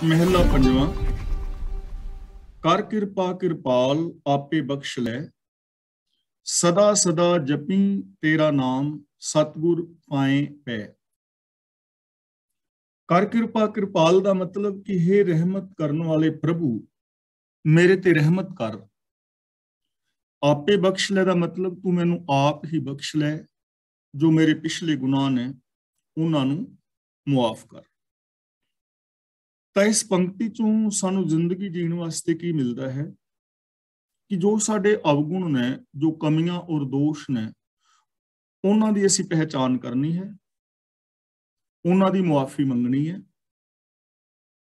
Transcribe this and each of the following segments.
महला पंजवा। कर कृपा कृपाल आपे बख्श लै, सदा सदा जपी तेरा नाम सतगुर पाए पै। कर कृपा कृपाल का मतलब कि हे रहमत करने वाले प्रभु मेरे ते रहमत कर। आपे बख्श लै का मतलब तू मैनू आप ही बख्श लै, जो मेरे पिछले गुनाह ने उन्होंने मुआफ कर। तो इस पंक्ति चों सानू जिंदगी जीने वास्ते की मिलता है कि जो साडे अवगुण ने, जो कमियां और दोष ने, उन्हां दी असीं पहचान करनी है, उन्हां दी मुआफी मंगनी है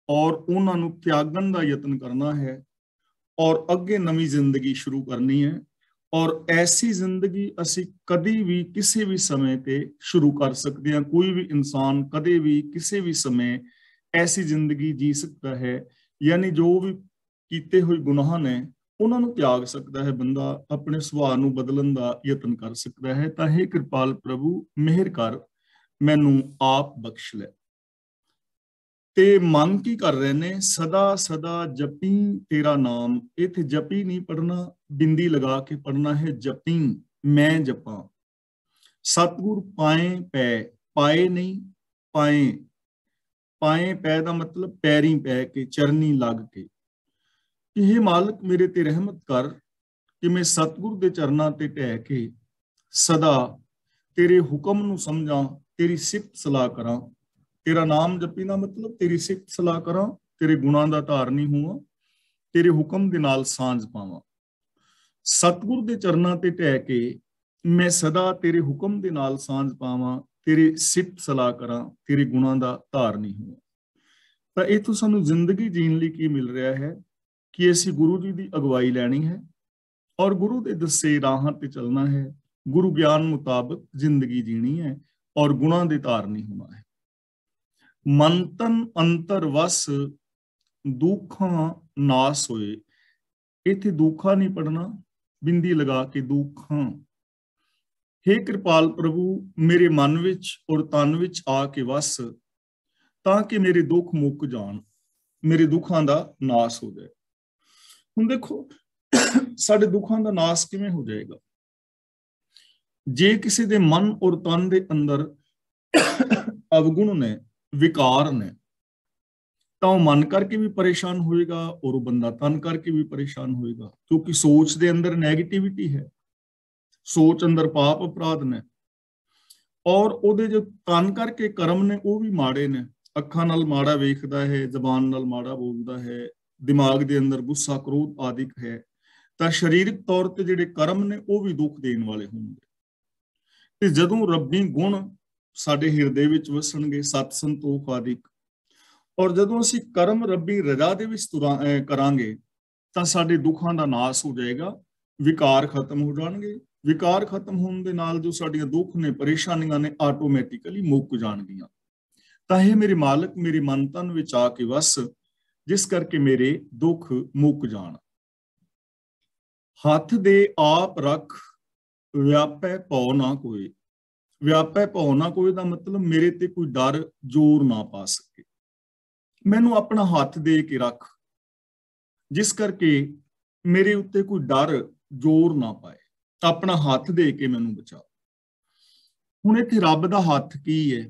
और उन्हां नू त्यागन दा यतन करना है और अगे नवी जिंदगी शुरू करनी है। और ऐसी जिंदगी असीं कदी भी किसी भी समय ते शुरू कर सकते हैं। कोई भी इंसान कदे भी किसी भी समय ऐसी जिंदगी जी सकता है, यानी जो भी कीते हुए गुनाह ने उन्होंने त्याग सकता है, बंदा अपने सुभाव नू बदलन का यतन कर सकता है। तो हे कृपाल प्रभु मेहर कर, मैनू आप बख्श लै। ते मंग की कर रहे ने, सदा सदा जपी तेरा नाम। इत्थे जपी नहीं पढ़ना, बिंदी लगा के पढ़ना है, जपी मैं जपा। सतगुर पाए पै, पाए नहीं पाए, पाए पै का मतलब पैरी पै के, चरनी लग के। कि हे मालिक मेरे ते रहमत कर कि मैं सतगुर दे चरना ते ढह के सदा तेरे हुक्म नू समझा, तेरी सिफत सलाह करा। तेरा नाम जपी ना मतलब तेरी सिफत सलाह करा, तेरे गुणां दा धारनी हुआ, तेरे हुक्म दे नाल सांझ पावां। सतगुर दे चरना ते ढह के मैं सदा तेरे हुक्म दे नाल सांझ पावां, तेरी सिफत सलाह करा, तेरे गुणां दा धारनी हुआ। तो इथों सानू जिंदगी जीण लई की मिल रहा है कि असीं गुरु जी की अगवाई लैनी है और गुरु के दसे राहां ते चलना है, गुरु ज्ञान मुताबिक जिंदगी जीनी है और गुणां दे धारनी होना है। मन तन अंतर वस दुखां नास होए। इत्थे दुखा नहीं पढ़ना, बिंदी लगा के दुखां। हे कृपाल प्रभु मेरे मन विच और तन विच आके वस, ताकि मेरे दुख मुक जान, मेरे दुखां दा नास हो जाए। हुण देखो साडे दुखां दा नास किवें हो जाएगा? जे किसी दे मन और तन दे अंदर अवगुण ने, विकार ने, तो मन करके भी परेशान होएगा और वो बंदा तन करके भी परेशान होएगा, क्योंकि सोच दे अंदर नेगेटिविटी है, सोच अंदर पाप अपराध ने और ओदे जो तन करके कर्म ने वो भी माड़े ने। अखां नाल माड़ा वेखदा है, जबान नाल माड़ा बोलदा है, दिमाग दे अंदर गुस्सा क्रोध आदिक है, तो शरीरक तौर ते जिहड़े कर्म ने वो भी दुख देण वाले होणगे। ते जदों रब्बी गुण साडे हिरदे विच वसणगे, सत संतोख आदिक, और जदों असीं कर्म रब्बी रजा दे विच करांगे तां साडे दुखां दा नास हो जाएगा, विकार खत्म हो जाणगे। विकार खत्म होण दे नाल जो साडीआं दुख ने, परेशानियां ने, आटोमैटिकली मुक जाणगीआं। तां हे मेरे मालिक मेरे मन तन विच आके वस, जिस करके मेरे दुख मुक जाण। हथ दे आप रख, व्यापै भौ ना कोई। व्यापै भौ ना कोई दा मतलब मेरे ते कोई डर जोर ना पा सके। मैनू अपना हाथ दे के रख, जिस करके मेरे उत्ते कोई डर जोर ना पाए, अपना हाथ दे के मैनू बचा। हुण इत्थे रब दा हथ की है?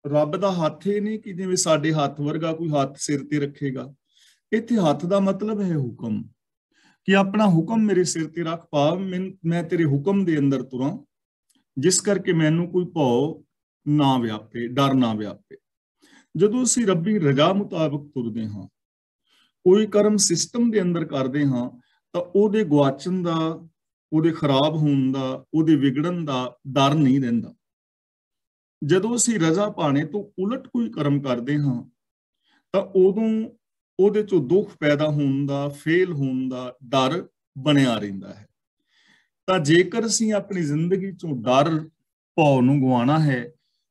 रब दा हथ ये नहीं कि जिवें साडे हथ वर्गा कोई हथ सिर ते रखेगा। इत्थे हथ दा मतलब है हुक्म, कि अपना हुक्म मेरे सिर ते रख पा, मैं तेरे हुक्म दे अंदर तुरां, जिस करके मैनू कोई भौ ना व्यापे, डर ना व्यापे। जदों असीं रब्बी रजा मुताबिक तुरदे हां, कोई कर्म सिस्टम दे अंदर करदे हां, तां ओहदे गुआचण दा, ओहदे खराब होण दा, ओहदे विगड़न दा डर नहीं रहिंदा। जदों असीं रजा पाने तो उलट कोई कर्म करदे हां तां उदों ਉਹਦੇ ਚੋਂ ਦੁੱਖ ਪੈਦਾ ਹੋਣ ਦਾ, ਫੇਲ ਹੋਣ ਦਾ ਡਰ ਬਣਿਆ ਰਹਿੰਦਾ ਹੈ। ਤਾਂ ਜੇਕਰ ਅਸੀਂ ਆਪਣੀ ਜ਼ਿੰਦਗੀ ਚੋਂ ਡਰ ਭੌ ਨੂੰ ਗਵਾਉਣਾ ਹੈ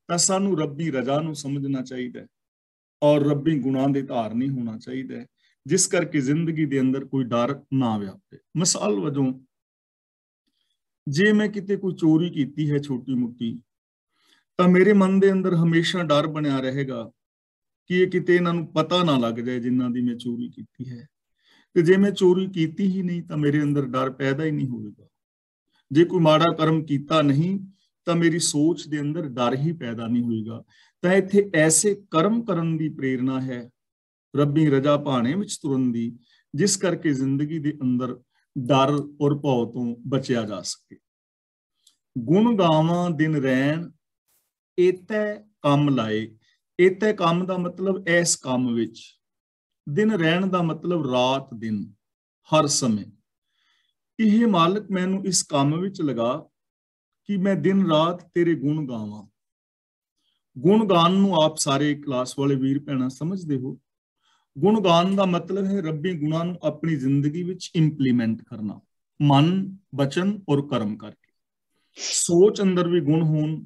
ਤਾਂ ਸਾਨੂੰ ਰੱਬੀ ਰਜ਼ਾ ਨੂੰ ਸਮਝਣਾ ਚਾਹੀਦਾ ਹੈ ਔਰ ਰੱਬੀ ਗੁਣਾਂ ਦੇ ਧਾਰਨੀ ਹੋਣਾ ਚਾਹੀਦਾ ਹੈ, ਜਿਸ ਕਰਕੇ ਜ਼ਿੰਦਗੀ ਦੇ ਅੰਦਰ ਕੋਈ ਡਰ ਨਾ ਵਿਆਪੇ। ਮਿਸਾਲ ਵਜੋਂ ਜੇ ਮੈਂ ਕਿਤੇ ਕੋਈ ਚੋਰੀ ਕੀਤੀ ਹੈ ਛੋਟੀ ਮੋਟੀ, ਤਾਂ ਮੇਰੇ ਮਨ ਦੇ ਅੰਦਰ ਹਮੇਸ਼ਾ ਡਰ ਬਣਿਆ ਰਹੇਗਾ ਕਿ ਇਹ ਕਿਤੇ ਇਹਨਾਂ ਨੂੰ ਪਤਾ ਨਾ ਲੱਗ ਜਾਏ ਜਿਨ੍ਹਾਂ ਦੀ ਮੈਂ ਚੋਰੀ ਕੀਤੀ ਹੈ। ਤੇ ਜੇ ਮੈਂ ਚੋਰੀ ਕੀਤੀ ਹੀ ਨਹੀਂ ਤਾਂ ਮੇਰੇ ਅੰਦਰ ਡਰ ਪੈਦਾ ਹੀ ਨਹੀਂ ਹੋਵੇਗਾ। ਜੇ ਕੋਈ ਮਾੜਾ ਕਰਮ ਕੀਤਾ ਨਹੀਂ ਤਾਂ ਮੇਰੀ ਸੋਚ ਦੇ ਅੰਦਰ ਡਰ ਹੀ ਪੈਦਾ ਨਹੀਂ ਹੋਏਗਾ। ਤਾਂ ਇੱਥੇ ਐਸੇ ਕਰਮ ਕਰਨ ਦੀ ਪ੍ਰੇਰਣਾ ਹੈ, ਰੱਬੀ ਰਜਾ ਭਾਣੇ ਵਿੱਚ ਤੁਰਨ ਦੀ, ਜਿਸ ਕਰਕੇ ਜ਼ਿੰਦਗੀ ਦੇ ਅੰਦਰ ਡਰ ਔਰ ਭੌ ਤੋਂ ਬਚਿਆ ਜਾ ਸਕੇ। ਗੁਣ ਗਾਵਾਂ ਦਿਨ ਰੈਣ ਏਤੈ ਕੰਮ ਲਾਏ। ਏਤੈ ਕੰਮ ਦਾ ਮਤਲਬ ਇਸ ਕੰਮ ਵਿੱਚ, ਦਿਨ ਰਹਿਣ ਦਾ ਮਤਲਬ ਰਾਤ ਦਿਨ, ਹਰ ਸਮੇਂ। ਇਹ ਮਾਲਕ ਮੈਨੂੰ ਇਸ ਕੰਮ ਵਿੱਚ ਲਗਾ ਕਿ ਮੈਂ ਦਿਨ ਰਾਤ ਤੇਰੇ ਗੁਣ ਗਾਵਾਂ। ਗੁਣ ਗਾਨ ਨੂੰ ਆਪ ਸਾਰੇ ਕਲਾਸ ਵਾਲੇ ਵੀਰ ਭੈਣਾਂ ਸਮਝਦੇ ਹੋ। ਗੁਣ ਗਾਨ ਦਾ ਮਤਲਬ ਹੈ ਰੱਬੀ ਗੁਣਾਂ ਨੂੰ ਆਪਣੀ ਜ਼ਿੰਦਗੀ ਵਿੱਚ ਇੰਪਲੀਮੈਂਟ ਕਰਨਾ, ਮਨ, ਬਚਨ ਔਰ ਕਰਮ ਕਰਕੇ। ਸੋਚ ਅੰਦਰ ਵੀ ਗੁਣ ਹੋਣ,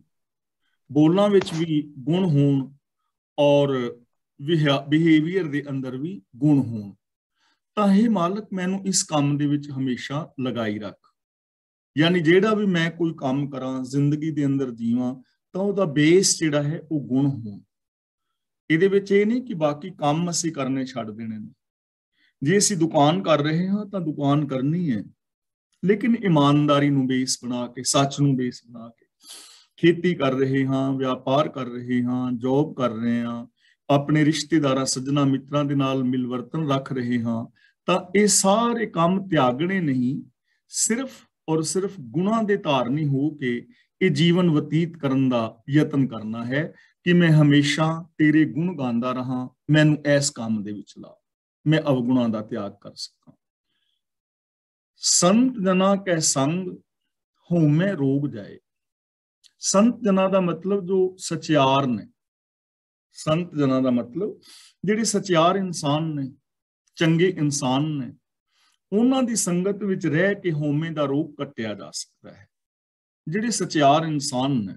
ਬੋਲਾਂ ਵਿੱਚ ਵੀ ਗੁਣ ਹੋਣ ਔਰ ਬਿਹੇਵੀਅਰ ਦੇ ਅੰਦਰ ਵੀ ਗੁਣ ਹੋਣ। ਤਾਂ ਇਹ ਮਾਲਕ ਮੈਨੂੰ ਇਸ ਕੰਮ ਦੇ ਵਿੱਚ ਹਮੇਸ਼ਾ ਲਗਾਈ ਰੱਖ। ਯਾਨੀ ਜਿਹੜਾ ਵੀ ਮੈਂ ਕੋਈ ਕੰਮ ਕਰਾਂ, ਜ਼ਿੰਦਗੀ ਦੇ ਅੰਦਰ ਜੀਵਾਂ, ਤਾਂ ਉਹਦਾ ਬੇਸ ਜਿਹੜਾ ਹੈ ਉਹ ਗੁਣ ਹੋਣ। ਇਹਦੇ ਵਿੱਚ ਇਹ ਨਹੀਂ ਕਿ ਬਾਕੀ ਕੰਮ ਅਸੀਂ ਕਰਨੇ ਛੱਡ ਦੇਣੇ ਨੇ। ਜੇ ਅਸੀਂ ਦੁਕਾਨ ਕਰ ਰਹੇ ਹਾਂ ਤਾਂ ਦੁਕਾਨ ਕਰਨੀ ਹੈ, ਲੇਕਿਨ ਇਮਾਨਦਾਰੀ ਨੂੰ ਬੇਸ ਬਣਾ ਕੇ, ਸੱਚ ਨੂੰ ਬੇਸ ਬਣਾ ਕੇ। ਖੇਤੀ ਕਰ ਰਹੇ ਹਾਂ, ਵਪਾਰ ਕਰ ਰਹੇ ਹਾਂ, ਜੌਬ ਕਰ ਰਹੇ ਹਾਂ, ਆਪਣੇ ਰਿਸ਼ਤੇਦਾਰਾਂ, ਸੱਜਣਾ ਮਿੱਤਰਾਂ ਦੇ ਨਾਲ ਮਿਲਵਰਤਨ ਰੱਖ ਰਹੇ ਹਾਂ, ਤਾਂ ਇਹ ਸਾਰੇ ਕੰਮ ਤਿਆਗਣੇ ਨਹੀਂ, ਸਿਰਫ ਔਰ ਸਿਰਫ ਗੁਣਾਂ ਦੇ ਧਾਰਨੀ ਹੋ ਕੇ ਇਹ ਜੀਵਨ ਬਤੀਤ ਕਰਨ ਦਾ ਯਤਨ ਕਰਨਾ ਹੈ ਕਿ ਮੈਂ ਹਮੇਸ਼ਾ ਤੇਰੇ ਗੁਣ ਗਾਉਂਦਾ ਰਹਾ। ਮੈਨੂੰ ਇਸ ਕੰਮ ਦੇ ਵਿੱਚ ਲਾ, ਮੈਂ ਅਵਗੁਣਾਂ ਦਾ ਤਿਆਗ ਕਰ ਸਕਾਂ। ਸੰਤ ਜਨਾ ਕੈ ਸੰਗ ਹੋਮੈ ਰੋਗ ਜਾਏ। ਸੰਤ ਜਨਾਂ ਦਾ ਮਤਲਬ ਜੋ ਸਚਿਆਰ ਨੇ। ਸੰਤ ਜਨਾਂ ਦਾ ਮਤਲਬ ਜਿਹੜੇ ਸਚਿਆਰ ਇਨਸਾਨ ਨੇ, ਚੰਗੇ ਇਨਸਾਨ ਨੇ, ਉਹਨਾਂ ਦੀ ਸੰਗਤ ਵਿੱਚ ਰਹਿ ਕੇ ਹਉਮੈ ਦਾ ਰੋਗ ਕੱਟਿਆ ਜਾ ਸਕਦਾ ਹੈ। ਜਿਹੜੇ ਸਚਿਆਰ ਇਨਸਾਨ ਨੇ,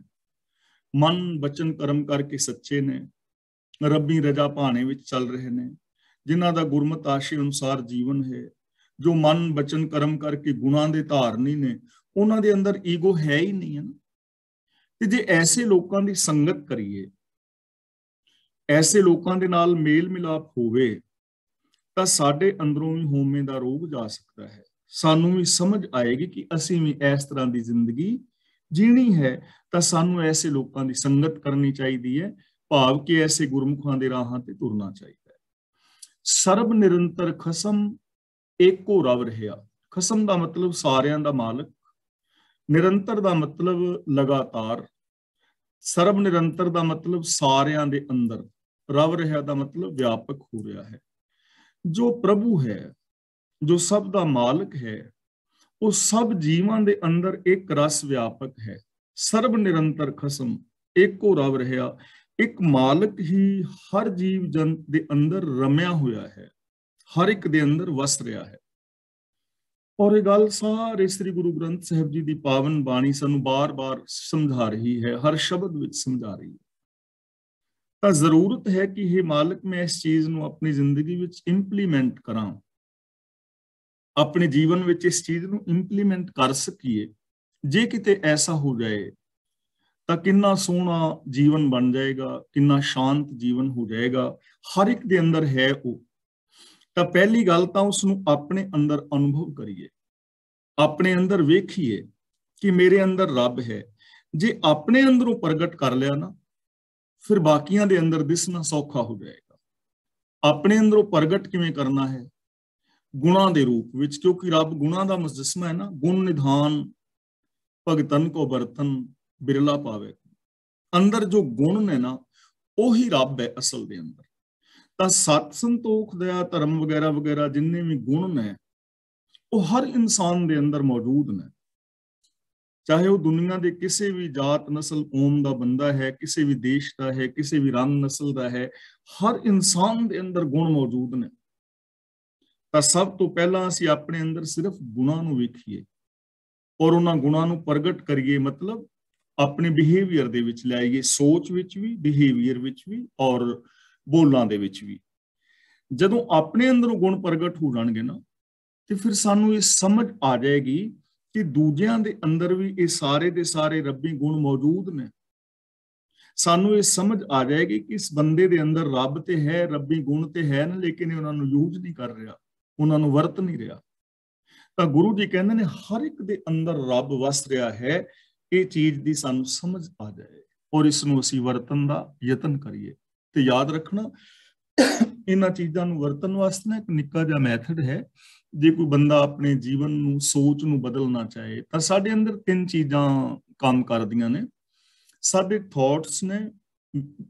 ਮਨ ਬਚਨ ਕਰਮ ਕਰਕੇ ਸੱਚੇ ਨੇ, ਰੱਬੀ ਰਜਾ ਭਾਣੇ ਵਿੱਚ ਚੱਲ ਰਹੇ ਨੇ, ਜਿਨ੍ਹਾਂ ਦਾ ਗੁਰਮਤਿ ਆਸ਼ੇ ਅਨੁਸਾਰ ਜੀਵਨ ਹੈ, ਜੋ ਮਨ ਬਚਨ ਕਰਮ ਕਰਕੇ ਗੁਣਾਂ ਦੇ ਧਾਰਨੀ ਨੇ, ਉਹਨਾਂ ਦੇ ਅੰਦਰ ਈਗੋ ਹੈ ਹੀ ਨਹੀਂ ਹੈ। ਤੇ ਜੇ ਐਸੇ ਲੋਕਾਂ ਦੀ ਸੰਗਤ ਕਰੀਏ, ਐਸੇ ਲੋਕਾਂ ਦੇ ਨਾਲ ਮੇਲ ਮਿਲਾਪ ਹੋਵੇ, ਤਾਂ ਸਾਡੇ ਅੰਦਰੋਂ ਵੀ ਹਉਮੈ ਦਾ ਰੋਗ ਜਾ ਸਕਦਾ ਹੈ। ਸਾਨੂੰ ਵੀ ਸਮਝ ਆਏਗੀ ਕਿ ਅਸੀਂ ਵੀ ਇਸ ਤਰ੍ਹਾਂ ਦੀ ਜ਼ਿੰਦਗੀ ਜੀਣੀ ਹੈ, ਤਾਂ ਸਾਨੂੰ ਐਸੇ ਲੋਕਾਂ ਦੀ ਸੰਗਤ ਕਰਨੀ ਚਾਹੀਦੀ ਹੈ, ਭਾਵ ਕਿ ਐਸੇ ਗੁਰਮੁਖਾਂ ਦੇ ਰਾਹਾਂ ਤੇ ਤੁਰਨਾ ਚਾਹੀਦਾ ਹੈ। ਸਰਬ ਨਿਰੰਤਰ ਖਸਮ ਏਕੋ ਰਵ ਰਹਿਆ। ਖਸਮ ਦਾ ਮਤਲਬ ਸਾਰਿਆਂ ਦਾ ਮਾਲਕ, ਨਿਰੰਤਰ ਦਾ ਮਤਲਬ ਲਗਾਤਾਰ, ਸਰਬ ਨਿਰੰਤਰ ਦਾ ਮਤਲਬ ਸਾਰਿਆਂ ਦੇ ਅੰਦਰ, ਰਵ ਰਿਹਾ ਦਾ ਮਤਲਬ ਵਿਆਪਕ ਹੋ ਰਿਹਾ ਹੈ। ਜੋ ਪ੍ਰਭੂ ਹੈ, ਜੋ ਸਭ ਦਾ ਮਾਲਕ ਹੈ, ਉਹ ਸਭ ਜੀਵਾਂ ਦੇ ਅੰਦਰ ਇੱਕ ਰਸ ਵਿਆਪਕ ਹੈ। ਸਰਬ ਨਿਰੰਤਰ ਖਸਮ ਏਕੋ ਰਵ ਰਹਿਆ। ਇੱਕ ਮਾਲਕ ਹੀ ਹਰ ਜੀਵ ਜੰਤ ਦੇ ਅੰਦਰ ਰਮਿਆ ਹੋਇਆ ਹੈ, ਹਰ ਇੱਕ ਦੇ ਅੰਦਰ ਵਸ ਰਿਹਾ ਹੈ। ਔਰ ਇਹ ਗੱਲ ਸਾਰੇ ਸ੍ਰੀ ਗੁਰੂ ਗ੍ਰੰਥ ਸਾਹਿਬ ਜੀ ਦੀ ਪਾਵਨ ਬਾਣੀ ਸਾਨੂੰ ਬਾਰ-ਬਾਰ ਸਮਝਾ ਰਹੀ ਹੈ, ਹਰ ਸ਼ਬਦ ਵਿੱਚ ਸਮਝਾ ਰਹੀ ਹੈ। ਤਾਂ ਜ਼ਰੂਰਤ ਹੈ ਕਿ ਇਹ ਮਾਲਕ ਮੈਂ ਇਸ ਚੀਜ਼ ਨੂੰ ਆਪਣੀ ਜ਼ਿੰਦਗੀ ਵਿੱਚ ਇੰਪਲੀਮੈਂਟ ਕਰਾਂ, ਆਪਣੇ ਜੀਵਨ ਵਿੱਚ ਇਸ ਚੀਜ਼ ਨੂੰ ਇੰਪਲੀਮੈਂਟ ਕਰ ਸਕੀਏ। ਜੇ ਕਿਤੇ ਐਸਾ ਹੋ ਜਾਏ ਤਾਂ ਕਿੰਨਾ ਸੋਹਣਾ ਜੀਵਨ ਬਣ ਜਾਏਗਾ, ਕਿੰਨਾ ਸ਼ਾਂਤ ਜੀਵਨ ਹੋ ਜਾਏਗਾ। ਹਰ ਇੱਕ ਦੇ ਅੰਦਰ ਹੈ ਉਹ। ਤਾਂ ਪਹਿਲੀ ਗੱਲ ਤਾਂ ਉਸ ਨੂੰ ਆਪਣੇ ਅੰਦਰ ਅਨੁਭਵ ਕਰੀਏ, ਆਪਣੇ ਅੰਦਰ ਵੇਖੀਏ ਕਿ ਮੇਰੇ ਅੰਦਰ ਰੱਬ ਹੈ। ਜੇ ਆਪਣੇ ਅੰਦਰੋਂ ਪ੍ਰਗਟ ਕਰ ਲਿਆ ਨਾ, ਫਿਰ ਬਾਕੀਆਂ ਦੇ ਅੰਦਰ ਦਿਸਣਾ ਸੌਖਾ ਹੋ ਜਾਏਗਾ। ਆਪਣੇ ਅੰਦਰੋਂ ਪ੍ਰਗਟ ਕਿਵੇਂ ਕਰਨਾ ਹੈ? ਗੁਣਾਂ ਦੇ ਰੂਪ ਵਿੱਚ, ਕਿਉਂਕਿ ਰੱਬ ਗੁਣਾਂ ਦਾ ਮੁਜੱਸਮਾ ਹੈ ਨਾ। ਗੁਣ ਨਿਧਾਨ ਭਗਤਨ ਕੋ ਬਰਤਨ ਬਿਰਲਾ ਪਾਵੇ। ਅੰਦਰ ਜੋ ਗੁਣ ਨੇ ਨਾ, ਉਹੀ ਰੱਬ ਹੈ ਅਸਲ ਦੇ ਅੰਦਰ। ਤਾਂ ਸਤ ਸੰਤੋਖ ਦਇਆ ਧਰਮ ਵਗੈਰਾ ਵਗੈਰਾ ਜਿੰਨੇ ਵੀ ਗੁਣ ਨੇ, ਉਹ ਹਰ ਇਨਸਾਨ ਦੇ ਅੰਦਰ ਮੌਜੂਦ ਨੇ। ਚਾਹੇ ਉਹ ਦੁਨੀਆ ਦੇ ਕਿਸੇ ਵੀ ਜਾਤ ਨਸਲ ਕੌਮ ਦਾ ਬੰਦਾ ਹੈ, ਕਿਸੇ ਵੀ ਦੇਸ਼ ਦਾ ਹੈ, ਕਿਸੇ ਵੀ ਰੰਗ ਨਸਲ ਦਾ ਹੈ, ਹਰ ਇਨਸਾਨ ਦੇ ਅੰਦਰ ਗੁਣ ਮੌਜੂਦ ਨੇ। ਤਾਂ ਸਭ ਤੋਂ ਪਹਿਲਾਂ ਅਸੀਂ ਆਪਣੇ ਅੰਦਰ ਸਿਰਫ ਗੁਣਾਂ ਨੂੰ ਵੇਖੀਏ ਔਰ ਉਹਨਾਂ ਗੁਣਾਂ ਨੂੰ ਪ੍ਰਗਟ ਕਰੀਏ, ਮਤਲਬ ਆਪਣੇ ਬਿਹੇਵੀਅਰ ਦੇ ਵਿੱਚ ਲਿਆਈਏ, ਸੋਚ ਵਿੱਚ ਵੀ, ਬਿਹੇਵੀਅਰ ਵਿੱਚ ਵੀ ਔਰ ਬੋਲਾਂ ਦੇ ਵਿੱਚ ਵੀ। ਜਦੋਂ ਆਪਣੇ ਅੰਦਰੋਂ ਗੁਣ ਪ੍ਰਗਟ ਹੋ ਜਾਣਗੇ ਨਾ, ਤੇ ਫਿਰ ਸਾਨੂੰ ਇਹ ਸਮਝ ਆ ਜਾਏਗੀ ਕਿ ਦੂਜਿਆਂ ਦੇ ਅੰਦਰ ਵੀ ਇਹ ਸਾਰੇ ਦੇ ਸਾਰੇ ਰੱਬੀ ਗੁਣ ਮੌਜੂਦ ਨੇ। ਸਾਨੂੰ ਇਹ ਸਮਝ ਆ ਜਾਏਗੀ ਕਿ ਇਸ ਬੰਦੇ ਦੇ ਅੰਦਰ ਰੱਬ ਤੇ ਹੈ, ਰੱਬੀ ਗੁਣ ਤੇ ਹੈ ਨਾ, ਲੇਕਿਨ ਇਹ ਉਹਨਾਂ ਨੂੰ ਯੂਜ਼ ਨਹੀਂ ਕਰ ਰਿਹਾ, ਉਹਨਾਂ ਨੂੰ ਵਰਤ ਨਹੀਂ ਰਿਹਾ। ਤਾਂ ਗੁਰੂ ਜੀ ਕਹਿੰਦੇ ਨੇ ਹਰ ਇੱਕ ਦੇ ਅੰਦਰ ਰੱਬ ਵਸ ਰਿਹਾ ਹੈ, ਇਹ ਚੀਜ਼ ਦੀ ਸਾਨੂੰ ਸਮਝ ਆ ਜਾਏ ਔਰ ਇਸ ਨੂੰ ਅਸੀਂ ਵਰਤਣ ਦਾ ਯਤਨ ਕਰੀਏ। ਤੇ ਯਾਦ ਰੱਖਣਾ, ਇਹਨਾਂ ਚੀਜ਼ਾਂ ਨੂੰ ਵਰਤਣ ਵਾਸਤੇ ਨਾ ਇੱਕ ਨਿੱਕਾ ਜਿਹਾ ਮੈਥਡ ਹੈ। ਜੇ ਕੋਈ ਬੰਦਾ ਆਪਣੇ ਜੀਵਨ ਨੂੰ, ਸੋਚ ਨੂੰ ਬਦਲਣਾ ਚਾਹੇ ਤਾਂ ਸਾਡੇ ਅੰਦਰ 3 ਚੀਜ਼ਾਂ ਕੰਮ ਕਰਦੀਆਂ ਨੇ। ਸਾਡੇ ਥਾਟਸ ਨੇ,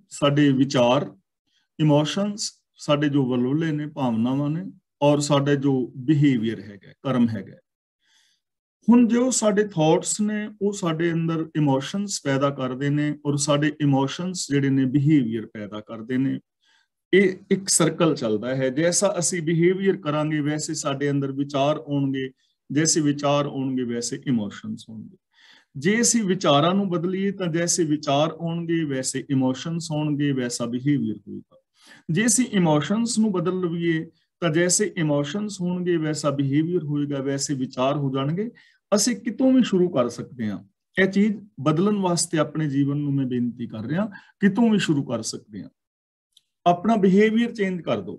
ਸਾਡੇ ਵਿਚਾਰ, ਇਮੋਸ਼ਨਸ, ਸਾਡੇ ਜੋ ਵਲੋਲੇ ਨੇ, ਭਾਵਨਾਵਾਂ ਨੇ, ਔਰ ਸਾਡੇ ਜੋ ਬਿਹੇਵੀਅਰ ਹੈਗਾ, ਕਰਮ ਹੈਗਾ। ਹੁਣ ਜੋ ਸਾਡੇ ਥਾਟਸ ਨੇ ਉਹ ਸਾਡੇ ਅੰਦਰ ਇਮੋਸ਼ਨਸ ਪੈਦਾ ਕਰਦੇ ਨੇ ਔਰ ਸਾਡੇ ਇਮੋਸ਼ਨਸ ਜਿਹੜੇ ਨੇ ਬਿਹੇਵੀਅਰ ਪੈਦਾ ਕਰਦੇ ਨੇ। ਇਹ ਇੱਕ ਸਰਕਲ ਚੱਲਦਾ ਹੈ। ਜੈਸਾ ਅਸੀਂ ਬਿਹੇਵੀਅਰ ਕਰਾਂਗੇ ਵੈਸੇ ਸਾਡੇ ਅੰਦਰ ਵਿਚਾਰ ਆਉਣਗੇ, ਜੈਸੇ ਵਿਚਾਰ ਆਉਣਗੇ ਵੈਸੇ ਇਮੋਸ਼ਨਸ ਹੋਣਗੇ। ਜੇ ਅਸੀਂ ਵਿਚਾਰਾਂ ਨੂੰ ਬਦਲੀਏ ਤਾਂ ਜੈਸੇ ਵਿਚਾਰ ਆਉਣਗੇ ਵੈਸੇ ਇਮੋਸ਼ਨਸ ਹੋਣਗੇ, ਵੈਸਾ ਬਿਹੇਵੀਅਰ ਹੋਏਗਾ। ਜੇ ਅਸੀਂ ਇਮੋਸ਼ਨਸ ਨੂੰ ਬਦਲ ਲਈਏ ਤਾਂ ਜੈਸੇ ਇਮੋਸ਼ਨਸ ਹੋਣਗੇ ਵੈਸਾ ਬਿਹੇਵੀਅਰ ਹੋਏਗਾ, ਵੈਸੇ ਵਿਚਾਰ ਹੋ ਜਾਣਗੇ। ਅਸੀਂ ਕਿਤੋਂ ਵੀ ਸ਼ੁਰੂ ਕਰ ਸਕਦੇ ਹਾਂ। ਇਹ ਚੀਜ਼ ਬਦਲਣ ਵਾਸਤੇ ਆਪਣੇ ਜੀਵਨ ਨੂੰ ਮੈਂ ਬੇਨਤੀ ਕਰ ਰਿਹਾ, ਕਿਤੋਂ ਵੀ ਸ਼ੁਰੂ ਕਰ ਸਕਦੇ ਹਾਂ। ਆਪਣਾ ਬਿਹੇਵੀਅਰ ਚੇਂਜ ਕਰ ਦਿਓ।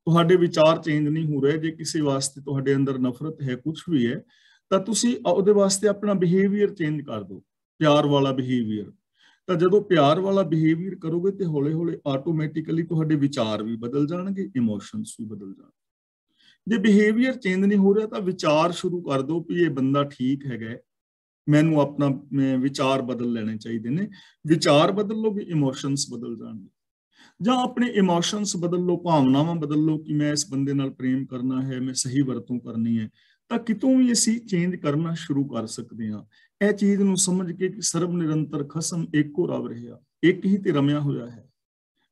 ਤੁਹਾਡੇ ਵਿਚਾਰ ਚੇਂਜ ਨਹੀਂ ਹੋ ਰਹੇ, ਜੇ ਕਿਸੇ ਵਾਸਤੇ ਤੁਹਾਡੇ ਅੰਦਰ ਨਫ਼ਰਤ ਹੈ, ਕੁਝ ਵੀ ਹੈ, ਤਾਂ ਤੁਸੀਂ ਉਹਦੇ ਵਾਸਤੇ ਆਪਣਾ ਬਿਹੇਵੀਅਰ ਚੇਂਜ ਕਰ ਦਿਓ, ਪਿਆਰ ਵਾਲਾ ਬਿਹੇਵੀਅਰ। ਤਾਂ ਜਦੋਂ ਪਿਆਰ ਵਾਲਾ ਬਿਹੇਵੀਅਰ ਕਰੋਗੇ ਤੇ ਹੌਲੇ ਹੌਲੇ ਆਟੋਮੈਟਿਕਲੀ ਤੁਹਾਡੇ ਵਿਚਾਰ ਵੀ ਬਦਲ ਜਾਣਗੇ, ਇਮੋਸ਼ਨਸ ਵੀ ਬਦਲ ਜਾਣਗੇ। ਜੇ ਬਿਹੇਵੀਅਰ ਚੇਂਜ ਨਹੀਂ ਹੋ ਰਿਹਾ ਤਾਂ ਵਿਚਾਰ ਸ਼ੁਰੂ ਕਰ ਦਿਓ ਵੀ ਇਹ ਬੰਦਾ ਠੀਕ ਹੈਗਾ, ਮੈਨੂੰ ਆਪਣਾ ਵਿਚਾਰ ਬਦਲ ਲੈਣੇ ਚਾਹੀਦੇ ਨੇ। ਵਿਚਾਰ ਬਦਲ ਲੋਗੇ, ਇਮੋਸ਼ਨਸ ਬਦਲ ਜਾਣਗੇ। ਜਾਂ ਆਪਣੇ ਇਮੋਸ਼ਨਸ ਬਦਲ ਲਓ, ਭਾਵਨਾਵਾਂ ਬਦਲ ਲਓ ਕਿ ਮੈਂ ਇਸ ਬੰਦੇ ਨਾਲ ਪ੍ਰੇਮ ਕਰਨਾ ਹੈ, ਮੈਂ ਸਹੀ ਵਰਤੋਂ ਕਰਨੀ ਹੈ। ਤਾਂ ਕਿਤੋਂ ਵੀ ਅਸੀਂ ਚੇਂਜ ਕਰਨਾ ਸ਼ੁਰੂ ਕਰ ਸਕਦੇ ਹਾਂ। ਇਹ ਚੀਜ਼ ਨੂੰ ਸਮਝ ਕੇ ਕਿ ਸਰਬ ਨਿਰੰਤਰ ਖਸਮ ਏਕੋ ਰਵ ਰਿਹਾ, ਇੱਕ ਹੀ ਤੇ ਰਮਿਆ ਹੋਇਆ ਹੈ,